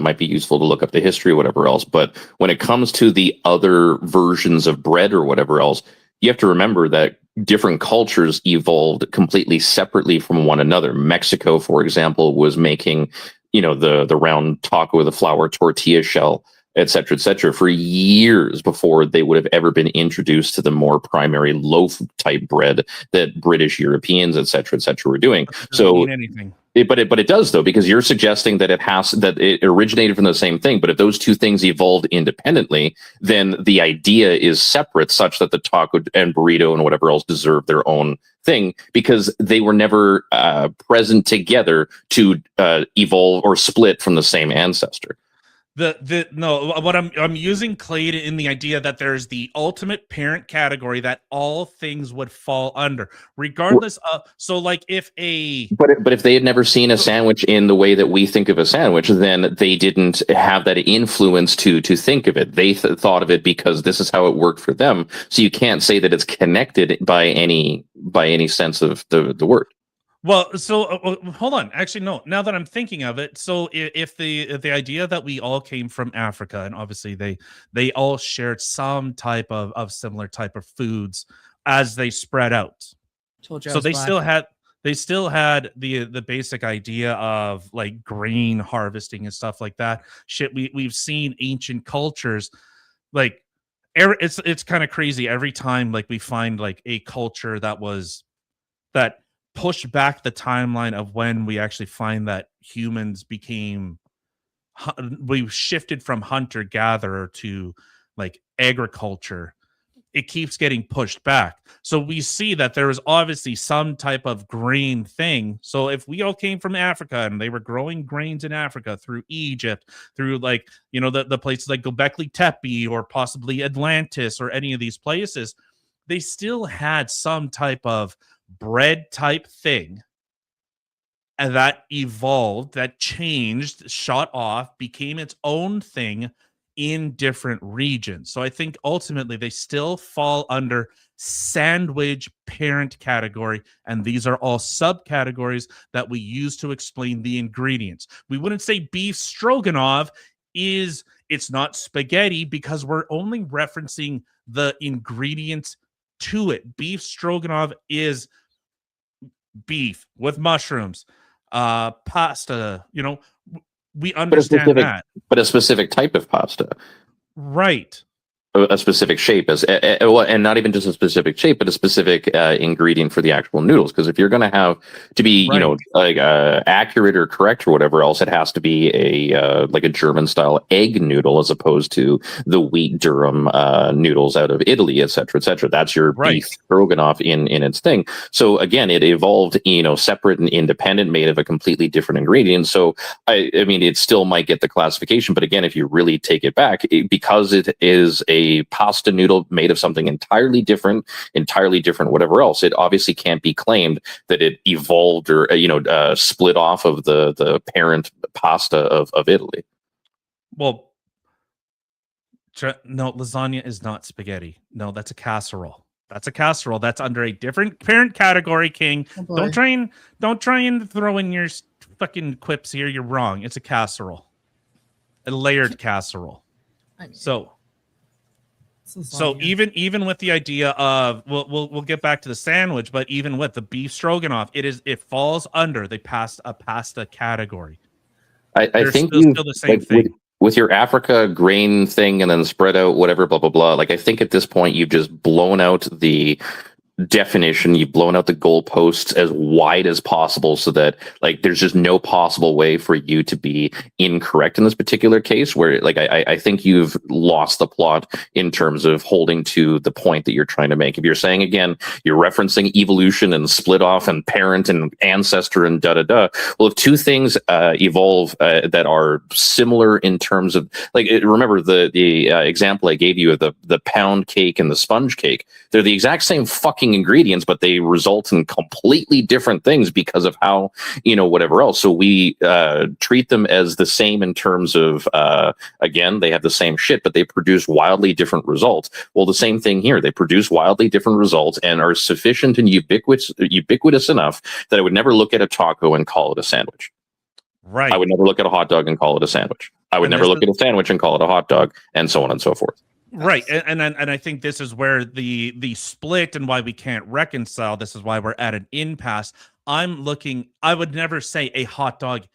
might be useful to look up the history or whatever else. But when it comes to the other versions of bread or whatever else, you have to remember that different cultures evolved completely separately from one another. Mexico, for example, was making, the round taco with a flour tortilla shell, et cetera, for years before they would have ever been introduced to the more primary loaf type bread that British, Europeans, et cetera, were doing. So, anything. But it does, though, because you're suggesting that it originated from the same thing. But if those two things evolved independently, then the idea is separate, such that the taco and burrito and whatever else deserve their own thing, because they were never present together to evolve or split from the same ancestor. What I'm using clade in the idea that there's the ultimate parent category that all things would fall under, regardless of. So, like, if they had never seen a sandwich in the way that we think of a sandwich, then they didn't have that influence to think of it. They thought of it because this is how it worked for them. So you can't say that it's connected by any sense of the word. Well, so hold on. Actually, no. Now that I'm thinking of it, so if the idea that we all came from Africa, and obviously they all shared some type of similar type of foods as they spread out. Told you So they still had the basic idea of like grain harvesting and stuff like that. Shit, we've seen ancient cultures like it's kind of crazy every time like we find like a culture that push back the timeline of when we actually find that humans we shifted from hunter-gatherer to like agriculture. it keeps getting pushed back. So we see that there is obviously some type of grain thing. So if we all came from Africa and they were growing grains in Africa through Egypt, through like, you know, the places like Göbekli Tepe or possibly Atlantis or any of these places, they still had some type of bread type thing. And that evolved, that changed, shot off, became its own thing in different regions. So I think ultimately they still fall under sandwich parent category, and these are all subcategories that we use to explain the ingredients. We wouldn't say beef stroganoff it's not spaghetti because we're only referencing the ingredients to it. Beef stroganoff is beef with mushrooms, pasta, you know, we understand that. But a specific type of pasta. Right. A specific shape, and not even just a specific shape, but a specific ingredient for the actual noodles. Because if you're going to have to be, you know, like accurate or correct or whatever else, it has to be a like a German style egg noodle as opposed to the wheat durum noodles out of Italy, et cetera, That's your beef stroganoff in its thing. So again, it evolved, you know, separate and independent, made of a completely different ingredient. So I mean, it still might get the classification, but again, if you really take it back, because it is a pasta noodle made of something entirely different, whatever else, it obviously can't be claimed that it evolved or split off of the parent pasta of Italy. Well, no, lasagna is not spaghetti. No, that's a casserole. That's a casserole. That's under a different parent category, King. Oh, don't try and throw in your fucking quips here. You're wrong. It's a casserole, a layered casserole. So even with the idea of we'll get back to the sandwich, but even with the beef stroganoff, it falls under the pasta category. I think still the same thing. With your Africa grain thing and then spread out whatever blah blah blah. Like I think at this point you've just blown out the definition, you've blown out the goalposts as wide as possible so that like there's just no possible way for you to be incorrect in this particular case, where like I think you've lost the plot in terms of holding to the point that you're trying to make. If you're saying, again, you're referencing evolution and split off and parent and ancestor and well, if two things evolve that are similar in terms of like, remember the example I gave you of the pound cake and the sponge cake, they're the exact same fucking ingredients, but they result in completely different things because of how, you know, whatever else. So we treat them as the same in terms of, again, they have the same shit, but they produce wildly different results. Well, the same thing here. They produce wildly different results and are sufficient and ubiquitous enough that I would never look at a taco and call it a sandwich. Right. I would never look at a hot dog and call it a sandwich. I would never look at a sandwich and call it a hot dog, and so on and so forth. Right, and I think this is where the split and why we can't reconcile. This is why we're at an impasse. I would never say a hot dog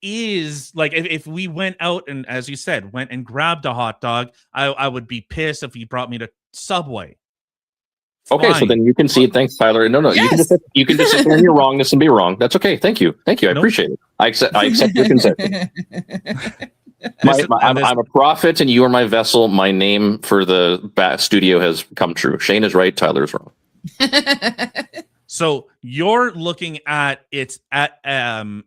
is like if we went out and, as you said, went and grabbed a hot dog, I would be pissed if he brought me to Subway. Okay, so then you can see it. Thanks, Tyler. No, yes. you can just sit there in your wrongness and be wrong. That's okay. Thank you. I appreciate it. I accept your concession. I'm a prophet and you are my vessel. My name for the studio has come true. Shane is right. Tyler is wrong. So you're looking at the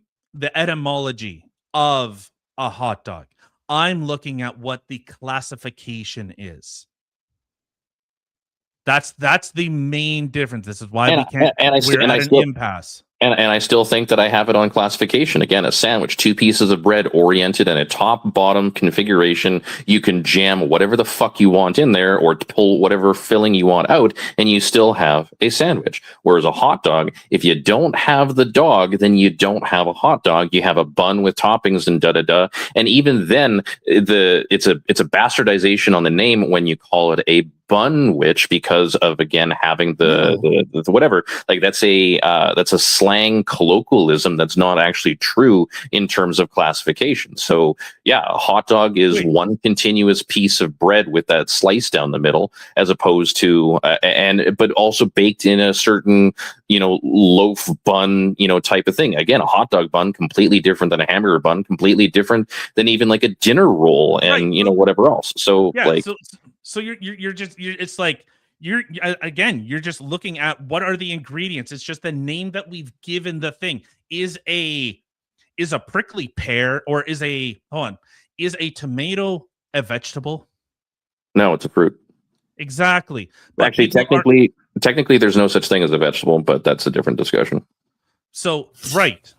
etymology of a hot dog. I'm looking at what the classification is. That's the main difference. This is why we can't. We're at an impasse. And I still think that I have it on classification. Again, a sandwich, 2 pieces of bread oriented in a top-bottom configuration. You can jam whatever the fuck you want in there or pull whatever filling you want out, and you still have a sandwich. Whereas a hot dog, if you don't have the dog, then you don't have a hot dog. You have a bun with toppings and da-da-da. And even then, it's a bastardization on the name when you call it a bunwich because of, again, having the whatever. Like that's a slang colloquialism that's not actually true in terms of classification. So yeah, a hot dog is one continuous piece of bread with that slice down the middle, as opposed to but also baked in a certain, you know, loaf bun, you know, type of thing. Again, a hot dog bun completely different than a hamburger bun, completely different than even like a dinner roll and you know whatever else. So yeah, like. So you're just it's like you're just looking at what are the ingredients. It's just the name that we've given the thing. Is a prickly pear or is a tomato a vegetable? No, it's a fruit. Exactly. But Actually, technically, there's no such thing as a vegetable, but that's a different discussion. So right.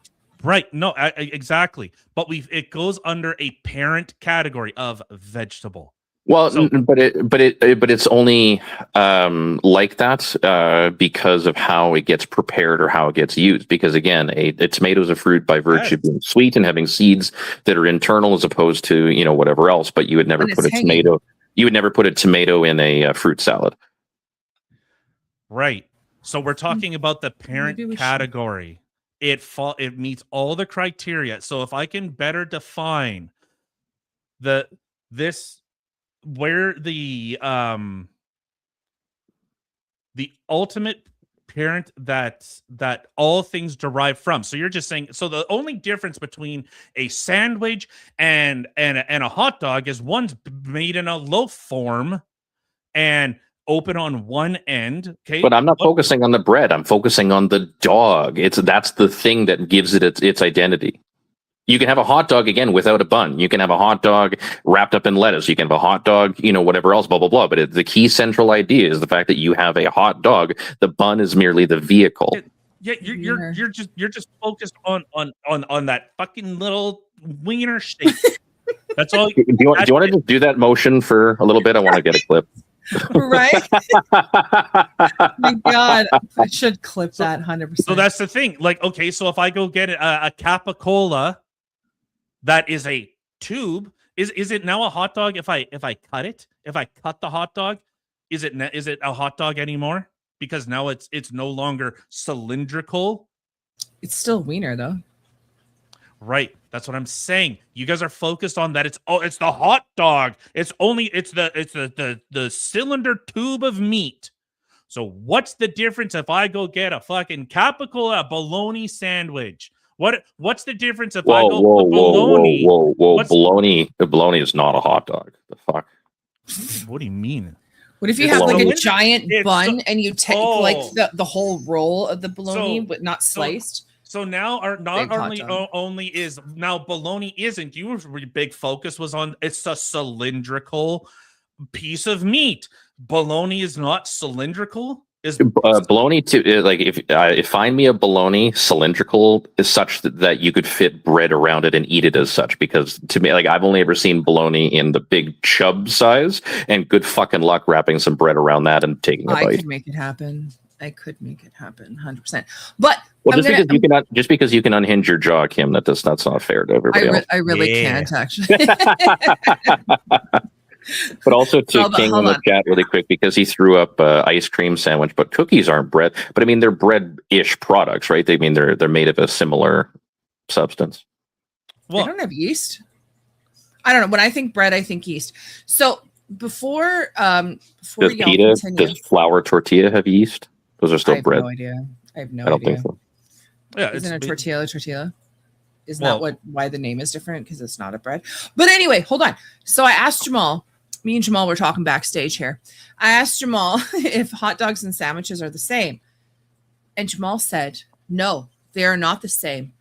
No, exactly. But it goes under a parent category of vegetable. Well, but it's only like that because of how it gets prepared or how it gets used. Because again, a tomato is a fruit by virtue of being sweet and having seeds that are internal, as opposed to whatever else. But you would never put a tomato. You would never put a tomato in a fruit salad. Right. So we're talking about the parent category. It meets all the criteria. So if I can better define where the ultimate parent that all things derive from. So you're just saying, so the only difference between a sandwich and a hot dog is one's made in a loaf form and open on one end. Okay, but I'm not focusing on the bread. I'm focusing on the dog. That's the thing that gives it its identity. You can have a hot dog again without a bun. You can have a hot dog wrapped up in lettuce. You can have a hot dog, whatever else, blah blah blah. But the key central idea is the fact that you have a hot dog. The bun is merely the vehicle. Yeah, you're just focused on that fucking little wiener shape. That's all. Do you want to just do that motion for a little bit? I want to get a clip. Right? My God, I should clip that 100%. So that's the thing. Like, okay, so if I go get a Capicola, that is a tube. Is it now a hot dog? If I cut it, if I cut the hot dog, is it a hot dog anymore? Because now it's no longer cylindrical. It's still wiener though. Right. That's what I'm saying. You guys are focused on that. It's the hot dog. It's the cylinder tube of meat. So what's the difference if I go get a fucking Capicola bologna sandwich? What's the difference if I go put bologna? Bologna is not a hot dog. The fuck? What do you mean? What if you have like a giant bun and you take like the whole roll of the bologna but not sliced? So now only is now bologna isn't. Your big focus was on it's a cylindrical piece of meat. Bologna is not cylindrical. Is bologna if find me a bologna cylindrical is such that you could fit bread around it and eat it as such, because to me, like, I've only ever seen bologna in the big chub size, and good fucking luck wrapping some bread around that and taking a bite. I could make it happen. 100%. But just because you can unhinge your jaw, Kim, that's not fair to everybody else. I really can't actually. But also to King in the chat really quick, because he threw up ice cream sandwich, but cookies aren't bread. But I mean, they're bread-ish products, right? They mean they're made of a similar substance. Well, they don't have yeast. I don't know. When I think bread, I think yeast. So before does flour tortilla have yeast? Those are still bread. No idea. I have no idea. I don't think so. Yeah, isn't a tortilla? Isn't that why the name is different? Because it's not a bread. But anyway, hold on. So I asked Jamal. Me and Jamal were talking backstage here. I asked Jamal if hot dogs and sandwiches are the same, and Jamal said no, they are not the same.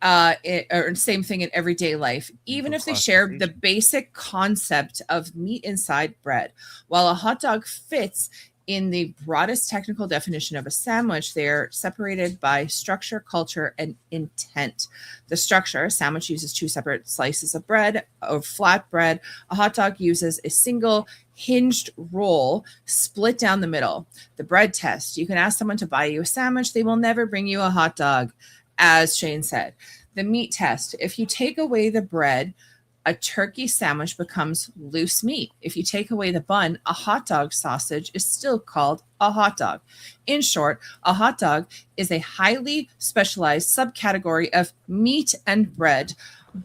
Or same thing in everyday life, even if they share the basic concept of meat inside bread. While a hot dog fits in the broadest technical definition of a sandwich, they're separated by structure, culture, and intent. The structure: a sandwich uses two separate slices of bread or flat bread. A hot dog uses a single hinged roll split down the middle. The bread test: you can ask someone to buy you a sandwich, they will never bring you a hot dog, as Shane said. The meat test: if you take away the bread, a turkey sandwich becomes loose meat. If you take away the bun, a hot dog sausage is still called a hot dog. In short, a hot dog is a highly specialized subcategory of meat and bread,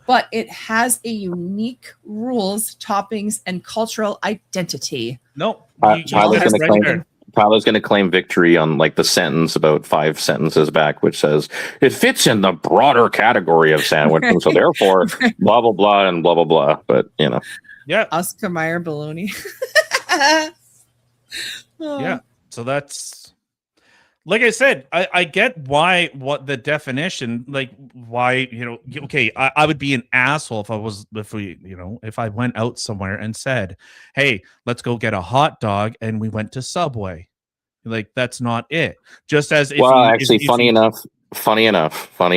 but it has a unique rules, toppings, and cultural identity. No, Tyler's going to claim victory on like the sentence about 5 sentences back, which says it fits in the broader category of sandwich, and so therefore blah blah blah and blah blah blah. But yeah, Oscar Mayer bologna. Yeah. So that's, like I said, I get why, what the definition, like why, okay, I would be an asshole if I went out somewhere and said, hey, let's go get a hot dog, and we went to Subway. Like, that's not it. Just as if Well, you, actually, if funny you,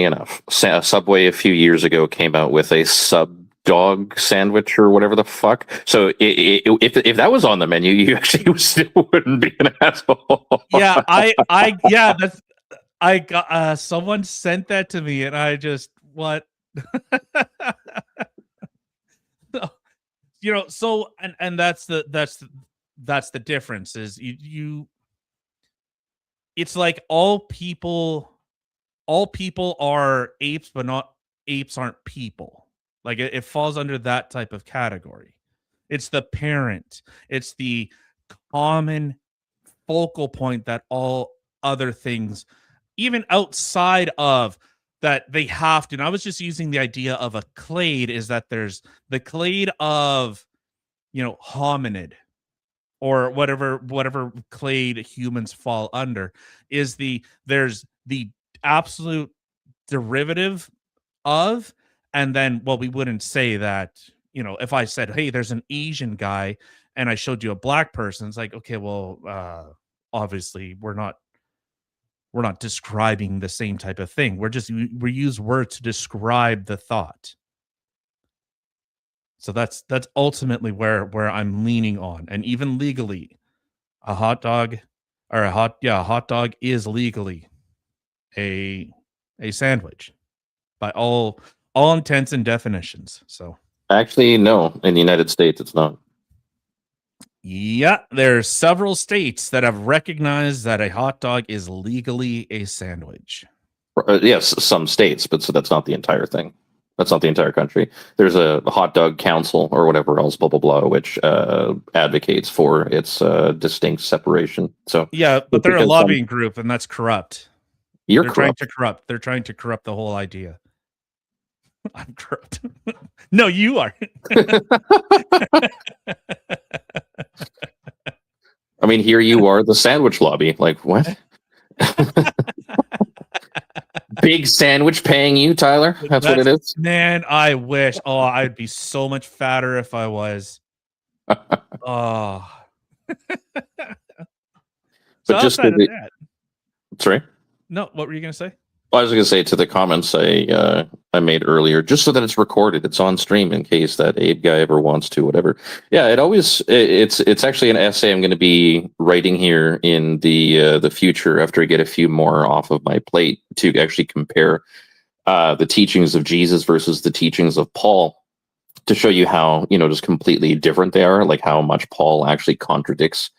enough. Subway a few years ago came out with a sub dog sandwich or whatever the fuck. So if that was on the menu, you actually still wouldn't be an asshole. yeah, I got someone sent that to me, and I just what. So and that's the difference is you it's like all people are apes, but not apes aren't people. Like it falls under that type of category. It's the parent. It's the common focal point that all other things, even outside of that, they have to. And I was just using the idea of a clade, is that there's the clade of, hominid, or whatever clade humans fall under, there's the absolute derivative of, and then, well, we wouldn't say that, if I said, hey, there's an Asian guy and I showed you a black person, it's like, okay, well, obviously we're not describing the same type of thing. We use words to describe the thought. So that's ultimately where I'm leaning on. And even legally, a hot dog is legally a sandwich by all intents and definitions. So Actually, no. In the United States, it's not. yeah, there are several states that have recognized that a hot dog is legally a sandwich. Yes, some states, but so that's not the entire thing. That's not the entire country. There's a hot dog council or whatever else, blah blah blah, which advocates for its distinct separation. So yeah, but they're a lobbying group, and that's corrupt. You're They're corrupt. They're trying to corrupt the whole idea. I'm corrupt. No, you are. I mean, here you are, the sandwich lobby. Like what? Big sandwich paying you, Tyler? That's what it is? Man, I wish. Oh, I'd be so much fatter if I was. Oh. But just that. Sorry? No, what were you going to say? I was going to say to the comments I made earlier, just so that it's recorded, it's on stream in case that Abe guy ever wants to, whatever. Yeah, it's actually an essay I'm going to be writing here in the future after I get a few more off of my plate to actually compare the teachings of Jesus versus the teachings of Paul, to show you how, just completely different they are, like how much Paul actually contradicts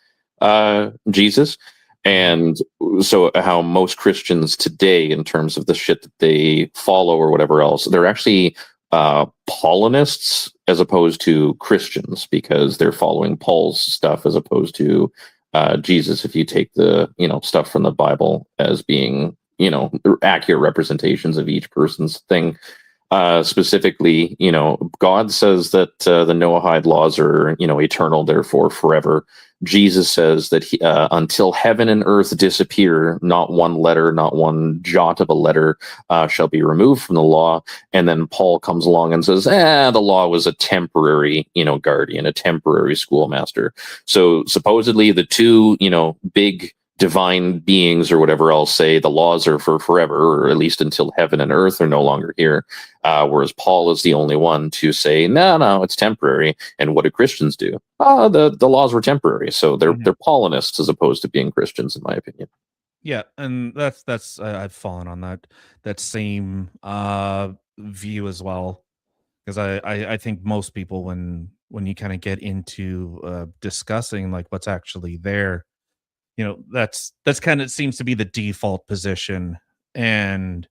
Jesus. And so how most Christians today, in terms of the shit that they follow or whatever else, they're actually Paulinists as opposed to Christians, because they're following Paul's stuff as opposed to Jesus. If you take the stuff from the Bible as being accurate representations of each person's thing. Specifically, God says that the Noahide laws are, eternal, therefore forever. Jesus says that until heaven and earth disappear, not one letter, not one jot of a letter shall be removed from the law. And then Paul comes along and says, the law was a temporary, guardian, a temporary schoolmaster. So supposedly the two, big divine beings or whatever else say the laws are for forever, or at least until heaven and earth are no longer here. Whereas Paul is the only one to say, no, it's temporary. And what do Christians do? The laws were temporary. So they're Paulinists as opposed to being Christians, in my opinion. Yeah, and that's I've fallen on that same view as well, because I think most people, when you kind of get into discussing like what's actually there, that's kind of seems to be the default position. And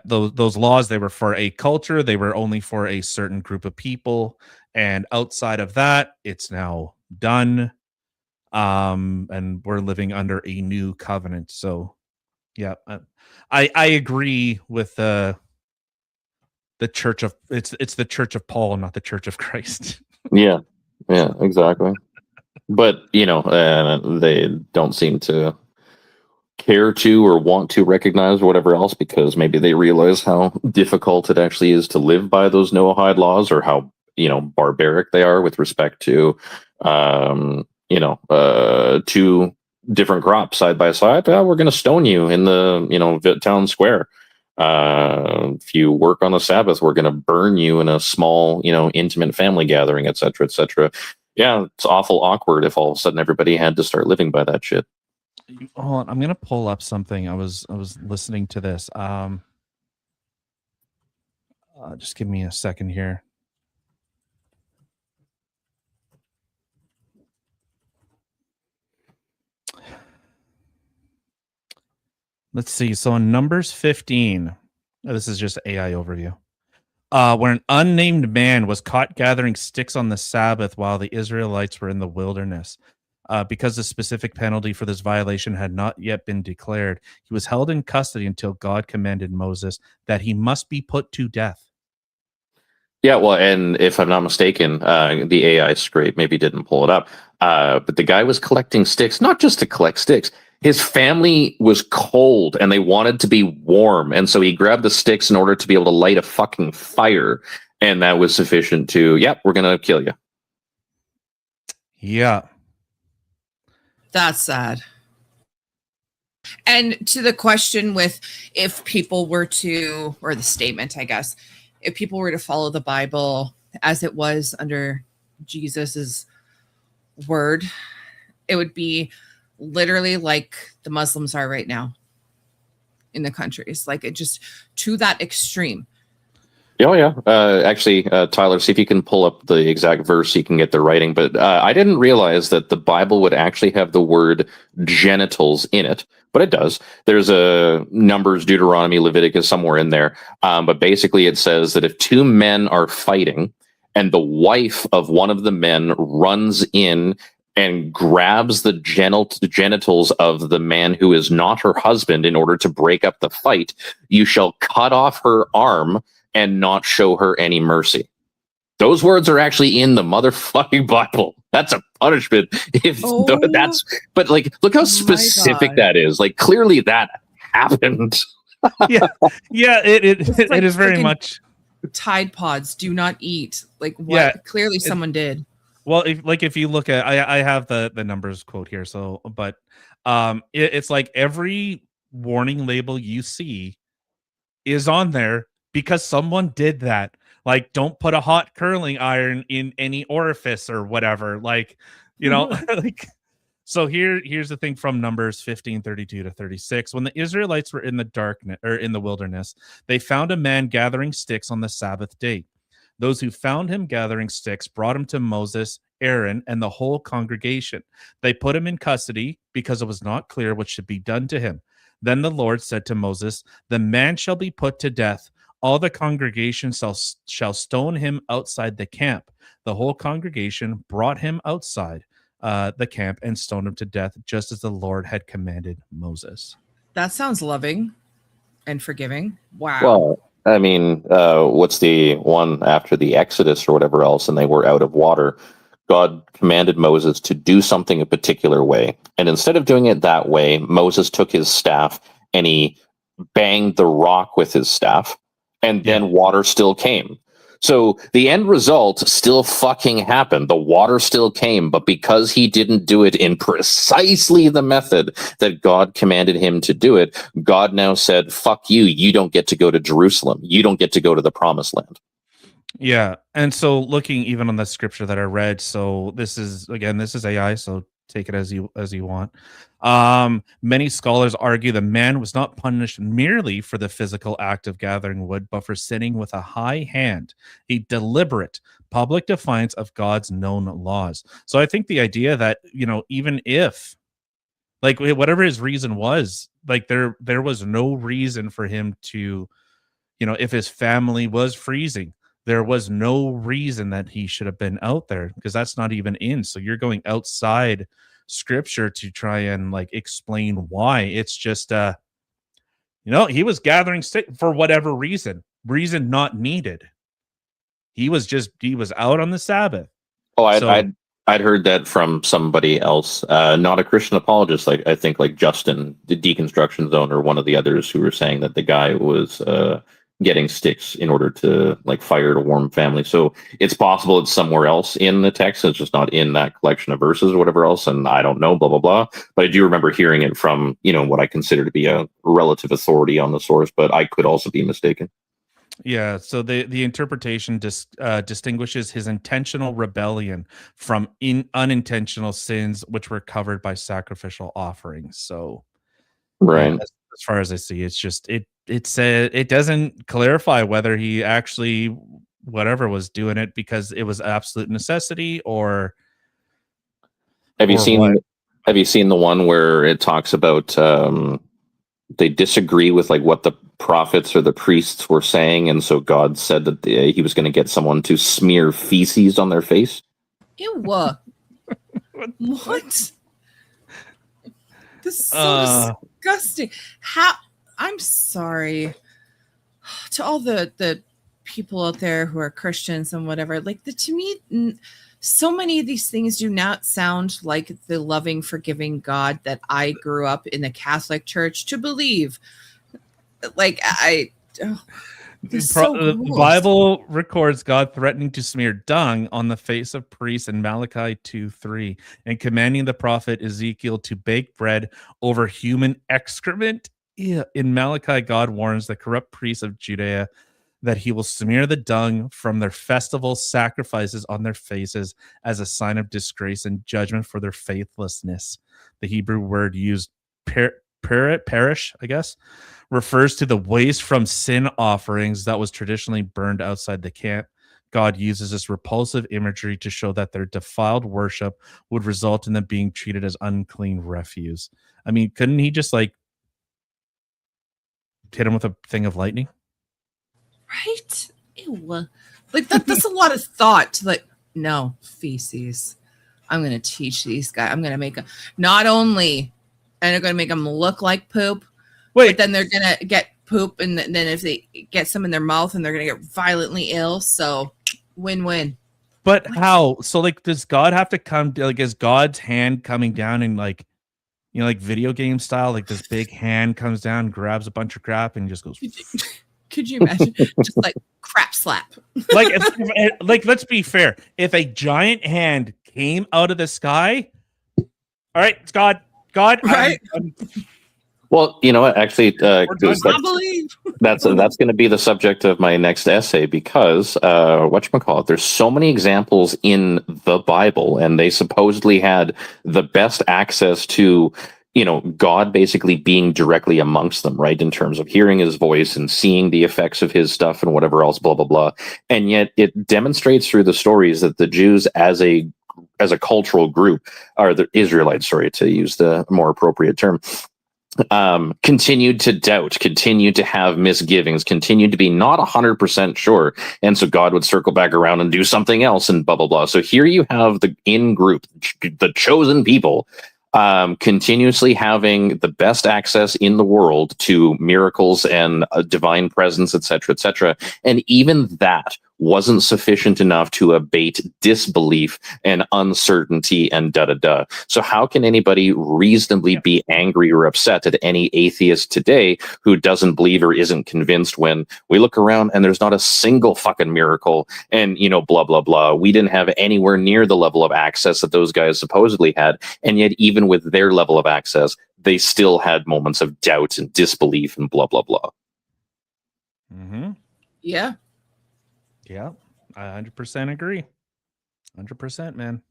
those laws, they were for a culture, they were only for a certain group of people, and outside of that, it's now done. And we're living under a new covenant. So yeah, I agree with the church of it's the Church of Paul, not the Church of Christ. Yeah. Yeah, exactly. But they don't seem to care to or want to recognize or whatever else, because maybe they realize how difficult it actually is to live by those Noahide laws, or how barbaric they are with respect to two different crops side by side. Well, we're going to stone you in the town square. If you work on the Sabbath, we're going to burn you in a small intimate family gathering, etc., etc. Yeah, it's awful awkward if all of a sudden everybody had to start living by that shit. Hold on, I'm gonna pull up something. I was listening to this. Just give me a second here. Let's see. So in Numbers 15, this is just AI overview. Where an unnamed man was caught gathering sticks on the Sabbath while the Israelites were in the wilderness. Because the specific penalty for this violation had not yet been declared, he was held in custody until God commanded Moses that he must be put to death. Yeah, well, and if I'm not mistaken, the AI scrape maybe didn't pull it up, but the guy was collecting sticks, not just to collect sticks. His family was cold and they wanted to be warm, and so he grabbed the sticks in order to be able to light a fucking fire, and that was sufficient to, we're gonna kill you. Yeah. That's sad. And to the question with if people were to, or the statement, I guess, if people were to follow the Bible as it was under Jesus's word, it would be literally like the Muslims are right now in the countries. Like, it just to that extreme. Oh, yeah. Actually, Tyler, see if you can pull up the exact verse so you can get the writing. But I didn't realize that the Bible would actually have the word genitals in it, but it does. There's a Numbers, Deuteronomy, Leviticus, somewhere in there. But basically it says that if two men are fighting and the wife of one of the men runs in and grabs the genitals of the man who is not her husband in order to break up the fight, you shall cut off her arm and not show her any mercy. Those words are actually in the motherfucking Bible. That's a punishment. But like, look how specific that is. Like, clearly that happened. Yeah, it is very much. Tide Pods, do not eat. Like, what? Yeah, Clearly someone did. Well, if you look at, I have the Numbers quote here. So, but it's like every warning label you see is on there because someone did that. Like, don't put a hot curling iron in any orifice or whatever. Like, like, so here's the thing from Numbers 15:32 to 36. When the Israelites were in the darkness or in the wilderness, they found a man gathering sticks on the Sabbath day. Those who found him gathering sticks brought him to Moses, Aaron, and the whole congregation. They put him in custody because it was not clear what should be done to him. Then the Lord said to Moses, "The man shall be put to death. All the congregation shall stone him outside the camp." The whole congregation brought him outside the camp and stoned him to death, just as the Lord had commanded Moses. That sounds loving and forgiving. Wow. Well, I mean, what's the one after the Exodus or whatever else, and they were out of water? God commanded Moses to do something a particular way. And instead of doing it that way, Moses took his staff and he banged the rock with his staff, and then water still came. So the end result still fucking happened. The water still came, but because he didn't do it in precisely the method that God commanded him to do it, God now said, fuck you, you don't get to go to Jerusalem. You don't get to go to the promised land. Yeah. And so looking even on the scripture that I read, so this is AI, so take it as you want. Many scholars argue the man was not punished merely for the physical act of gathering wood, but for sinning with a high hand, a deliberate public defiance of God's known laws. So I think the idea that, even if, like, whatever his reason was, like there was no reason for him to, if his family was freezing, there was no reason that he should have been out there, because that's not even in. So you're going outside scripture to try and like explain why. It's just he was gathering stick for whatever reason not needed. He was out on the Sabbath. Oh, So- I'd heard that from somebody else, not a Christian apologist. Like I think like Justin, the Deconstruction Zone, or one of the others, who were saying that the guy was getting sticks in order to like fire to warm family. So it's possible it's somewhere else in the text. It's just not in that collection of verses or whatever else. And I don't know, blah blah blah. But I do remember hearing it from what I consider to be a relative authority on the source. But I could also be mistaken. Yeah, so the interpretation distinguishes his intentional rebellion from unintentional sins, which were covered by sacrificial offerings. So, right, as far as I see, it's just it doesn't clarify whether he actually whatever was doing it because it was absolute necessity or. Have you or seen? what? Have you seen the one where it talks about? They disagree with like what the prophets or the priests were saying, and so God said that he was going to get someone to smear feces on their face. Ew. What? This is so disgusting. How? I'm sorry to all the people out there who are Christians and whatever. Like to me, so many of these things do not sound like the loving, forgiving God that I grew up in the Catholic Church to believe. Like The Bible records God threatening to smear dung on the face of priests in Malachi 2:3 and commanding the prophet Ezekiel to bake bread over human excrement. Yeah. In Malachi, God warns the corrupt priests of Judea that he will smear the dung from their festival sacrifices on their faces as a sign of disgrace and judgment for their faithlessness. The Hebrew word used, perish, I guess, refers to the waste from sin offerings that was traditionally burned outside the camp. God uses this repulsive imagery to show that their defiled worship would result in them being treated as unclean refuse. I mean, couldn't he just like hit him with a thing of lightning? Right? Ew. Like that's a lot of thought to like, no, feces. I'm going to teach these guys. I'm going to make them not only, and they're going to make them look like poop, but then they're going to get poop. And then if they get some in their mouth and they're going to get violently ill. So win-win. But how? So like, does God have to come, like, is God's hand coming down and like, like video game style, like this big hand comes down, grabs a bunch of crap and just goes. Could you imagine? Just like crap slap. like, like, let's be fair. If a giant hand came out of the sky, all right, it's God. Right? Well, you know what? Actually, that's going to be the subject of my next essay because whatchamacallit, there's so many examples in the Bible, and they supposedly had the best access to, God basically being directly amongst them, right? In terms of hearing his voice and seeing the effects of his stuff and whatever else, blah, blah, blah. And yet it demonstrates through the stories that the Jews as a cultural group, or the Israelites, sorry, to use the more appropriate term, continued to doubt, continued to have misgivings, continued to be not 100% sure. And so God would circle back around and do something else and blah, blah, blah. So here you have the in-group, the chosen people, continuously having the best access in the world to miracles and divine presence, etc., and even that wasn't sufficient enough to abate disbelief and uncertainty and da-da-da. So how can anybody reasonably be angry or upset at any atheist today who doesn't believe or isn't convinced when we look around and there's not a single fucking miracle and, blah, blah, blah. We didn't have anywhere near the level of access that those guys supposedly had. And yet even with their level of access, they still had moments of doubt and disbelief and blah, blah, blah. Mm-hmm. Yeah. Yeah, I 100% agree. 100%, man.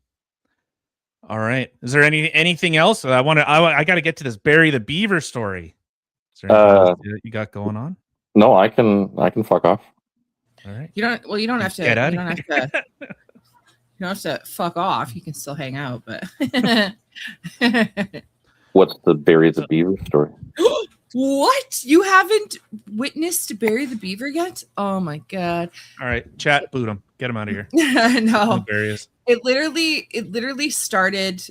All right. Is there anything else? I got to get to this Barry the Beaver story. Is there anything else that you got going on? No, I can fuck off. All right. You don't have to. Get out You of don't here. have to. You don't have to fuck off. You can still hang out, but. What's the Barry the Beaver story? What? You haven't witnessed Barry the Beaver yet? Oh my god! All right, chat, boot him, get him out of here. No, There he is. It literally started.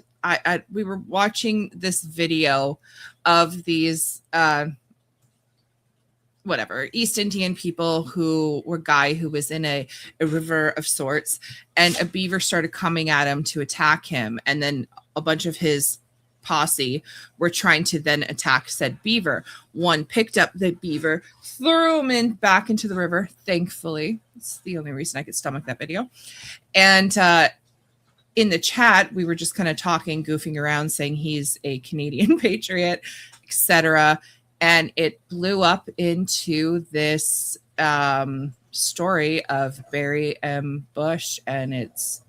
We were watching this video of these whatever East Indian people who were guy who was in a river of sorts, and a beaver started coming at him to attack him, and then a bunch of his posse were trying to then attack said beaver. One picked up the beaver, threw him back into the river. Thankfully, it's the only reason I could stomach that video. And in the chat, we were just kind of talking, goofing around, saying he's a Canadian patriot, etc. And it blew up into this story of Barry M. Bush, and it's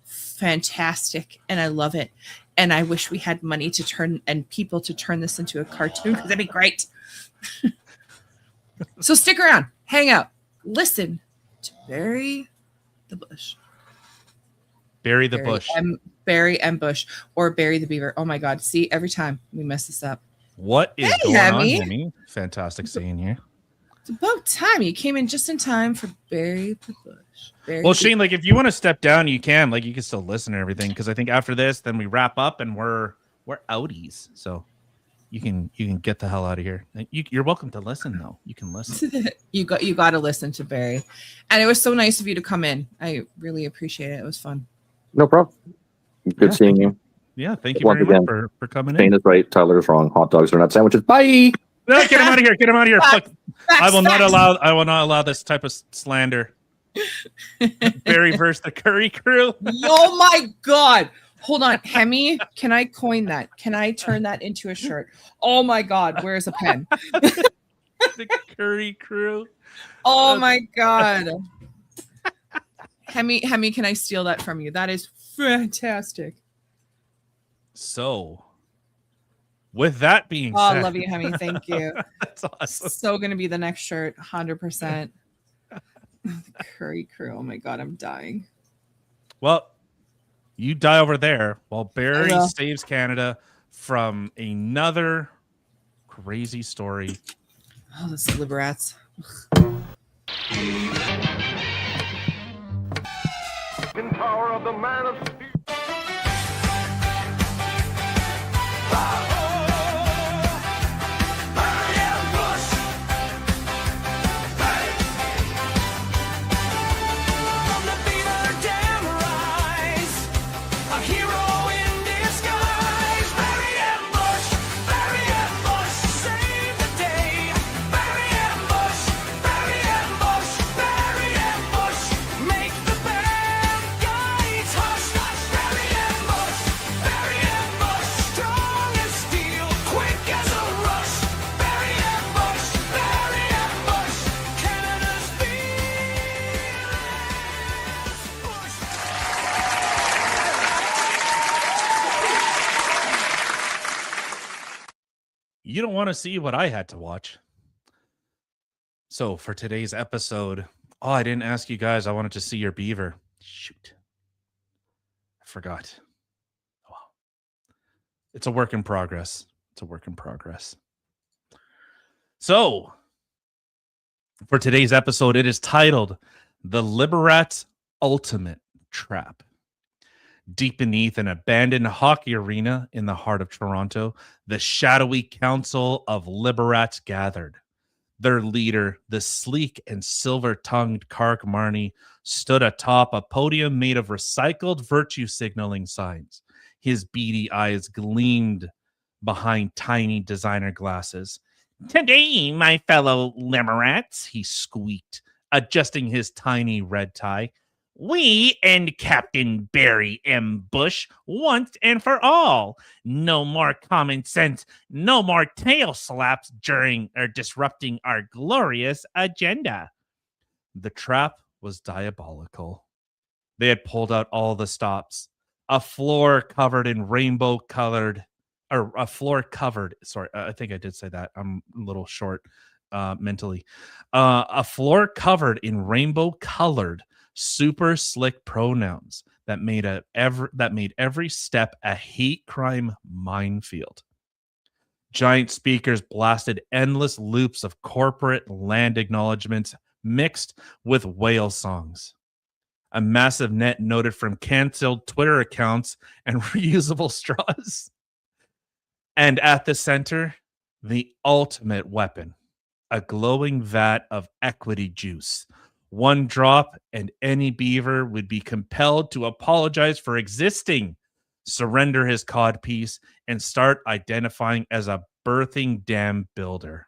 fantastic, and I love it. And I wish we had money to turn and people to turn this into a cartoon, because that'd be great. So stick around, hang out, listen to Barry the Bush. Barry the Bush. Barry M. Bush, or Barry the Beaver. Oh my God. See, every time we mess this up. What is Hey, going Hemi. on, Hemi? Fantastic seeing you. It's about time. You came in just in time for Barry the Bush. Barry Well, the Shane, like if you want to step down, you can. Like you can still listen to everything, because I think after this, then we wrap up and we're outies. So you can get the hell out of here. You're welcome to listen though. You can listen. you got to listen to Barry, and it was so nice of you to come in. I really appreciate it. It was fun. No problem. Good seeing you. Yeah, thank you Once very again, much for coming Shane in. is right. Tyler is wrong. Hot dogs are not sandwiches. Bye. No, get him out of here. Get him out of here. Fuck. I will not facts. I will not allow this type of slander. Barry versus the Curry Crew. Oh my God. Hold on. Hemi, can I coin that? Can I turn that into a shirt? Oh my God. Where's a pen? The Curry Crew. Oh my God. Hemi, can I steal that from you? That is fantastic. So, with that being Oh, said, I love you, Hemi. Thank you. That's awesome. So going to be the next shirt. 100%. Curry Crew. Oh my God. I'm dying. Well, you die over there while Barry I will. saves Canada from another crazy story. Oh, those Liberats. In power of the man of steel. You don't want to see what I had to watch. So for today's episode, oh, I didn't ask you guys. I wanted to see your beaver. Shoot. I forgot. Oh, well. It's a work in progress. It's a work in progress. So for today's episode, it is titled The Liberats Ultimate Trap. Deep beneath an abandoned hockey arena in the heart of Toronto, the shadowy council of Liberats gathered. Their leader, the sleek and silver-tongued Kark Marnie, stood atop a podium made of recycled virtue signaling signs. His beady eyes gleamed behind tiny designer glasses. "Today, my fellow Liberats," he squeaked, adjusting his tiny red tie, "we and Captain Barry M. Bush once and for all. No more common sense, no more tail slaps during or disrupting our glorious agenda." The trap was diabolical. They had pulled out all the stops. A floor covered in rainbow colored, or a floor covered, sorry, I think I did say that. I'm a little short mentally. A floor covered in rainbow colored super slick pronouns that made every step a hate crime minefield. Giant speakers blasted endless loops of corporate land acknowledgements mixed with whale songs. A massive net noted from canceled Twitter accounts and reusable straws. And at the center, the ultimate weapon, a glowing vat of equity juice. One drop, and any beaver would be compelled to apologize for existing, surrender his codpiece, and start identifying as a birthing dam builder.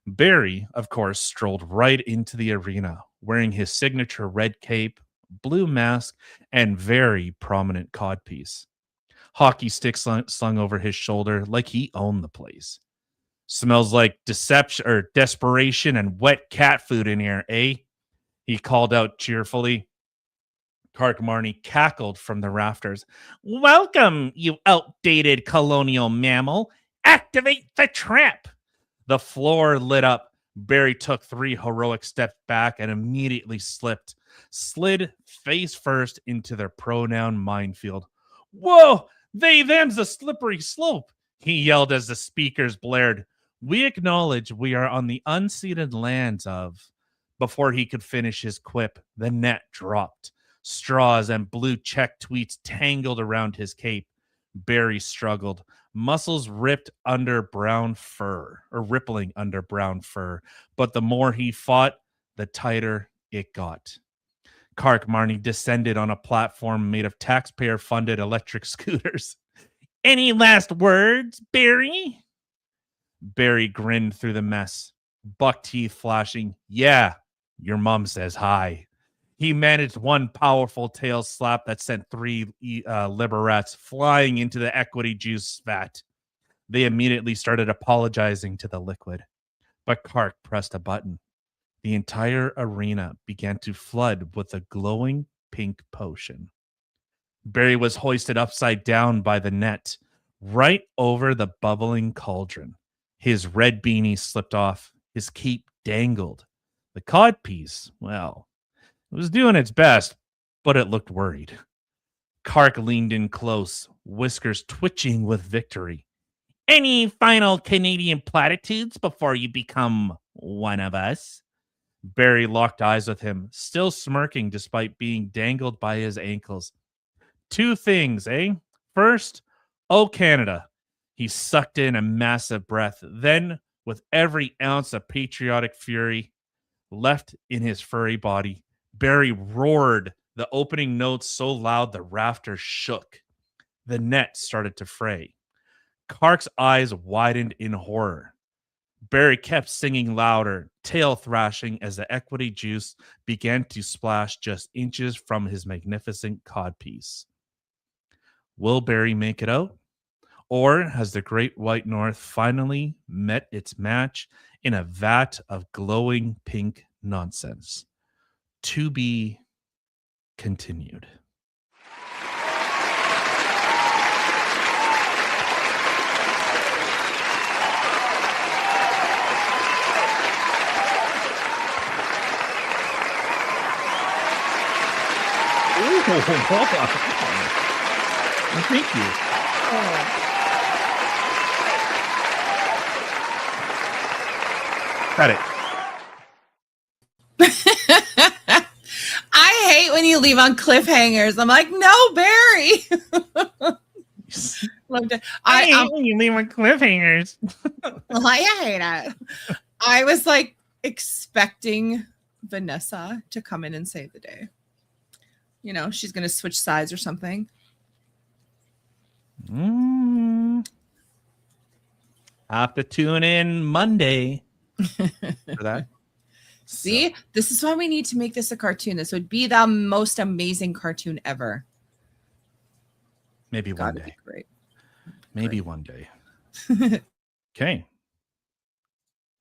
Barry, of course, strolled right into the arena, wearing his signature red cape, blue mask, and very prominent codpiece. Hockey stick slung over his shoulder like he owned the place. Smells like deception or desperation and wet cat food in here, eh? He called out cheerfully. Kark Marnie cackled from the rafters. Welcome, you outdated colonial mammal. Activate the trap. The floor lit up. Barry took 3 heroic steps back and immediately slid face first into their pronoun minefield. Whoa, them's a slippery slope, he yelled as the speakers blared. We acknowledge we are on the unceded lands of. Before he could finish his quip, the net dropped. Straws and blue check tweets tangled around his cape. Barry struggled, muscles rippling under brown fur. But the more he fought, the tighter it got. Kark Marnie descended on a platform made of taxpayer-funded electric scooters. Any last words, Barry? Barry grinned through the mess, buck teeth flashing. Yeah, your mom says hi. He managed one powerful tail slap that sent 3 liberats flying into the equity juice vat. They immediately started apologizing to the liquid, but Kark pressed a button. The entire arena began to flood with a glowing pink potion. Barry was hoisted upside down by the net, right over the bubbling cauldron. His red beanie slipped off. His cape dangled. The codpiece, well, it was doing its best, but it looked worried. Kark leaned in close, whiskers twitching with victory. Any final Canadian platitudes before you become one of us? Barry locked eyes with him, still smirking despite being dangled by his ankles. 2 things, eh? First, oh, Canada. He sucked in a massive breath. Then, with every ounce of patriotic fury left in his furry body, Barry roared the opening notes so loud the rafters shook. The net started to fray. Kark's eyes widened in horror. Barry kept singing louder, tail thrashing as the equity juice began to splash just inches from his magnificent codpiece. Will Barry make it out? Or has the Great White North finally met its match in a vat of glowing pink nonsense? To be continued. Thank you. Got it. I hate when you leave on cliffhangers. I'm like, no, Barry. I hate when you leave on cliffhangers. I hate it. I was like expecting Vanessa to come in and save the day. You know, she's going to switch sides or something. Have to tune in Monday for that. See, this is why we need to make this a cartoon. This would be the most amazing cartoon ever. Maybe one day. Great. Maybe one day. Okay.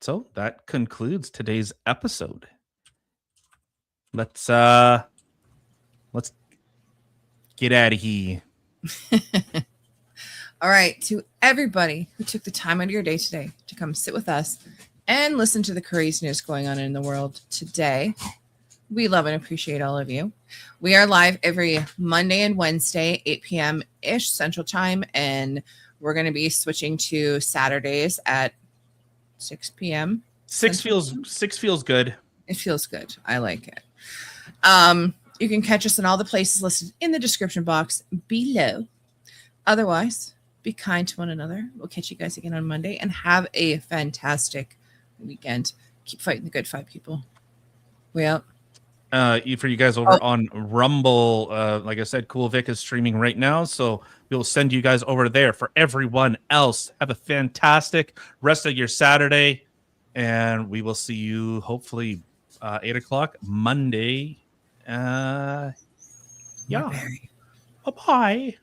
So that concludes today's episode. Let's get out of here. All right, to everybody who took the time out of your day today to come sit with us and listen to the craziness going on in the world today, we love and appreciate all of you. We are live every Monday and Wednesday, 8 p.m.-ish Central Time, and we're going to be switching to Saturdays at 6 p.m. 6 feels good. It feels good. I like it. You can catch us in all the places listed in the description box below. Otherwise, be kind to one another. We'll catch you guys again on Monday and have a fantastic weekend. Keep fighting the good fight, people. We out. For you guys over on Rumble, like I said, Cool Vic is streaming right now, so we'll send you guys over there. For everyone else, have a fantastic rest of your Saturday, and we will see you hopefully 8 o'clock Monday. Yeah. Bye-bye.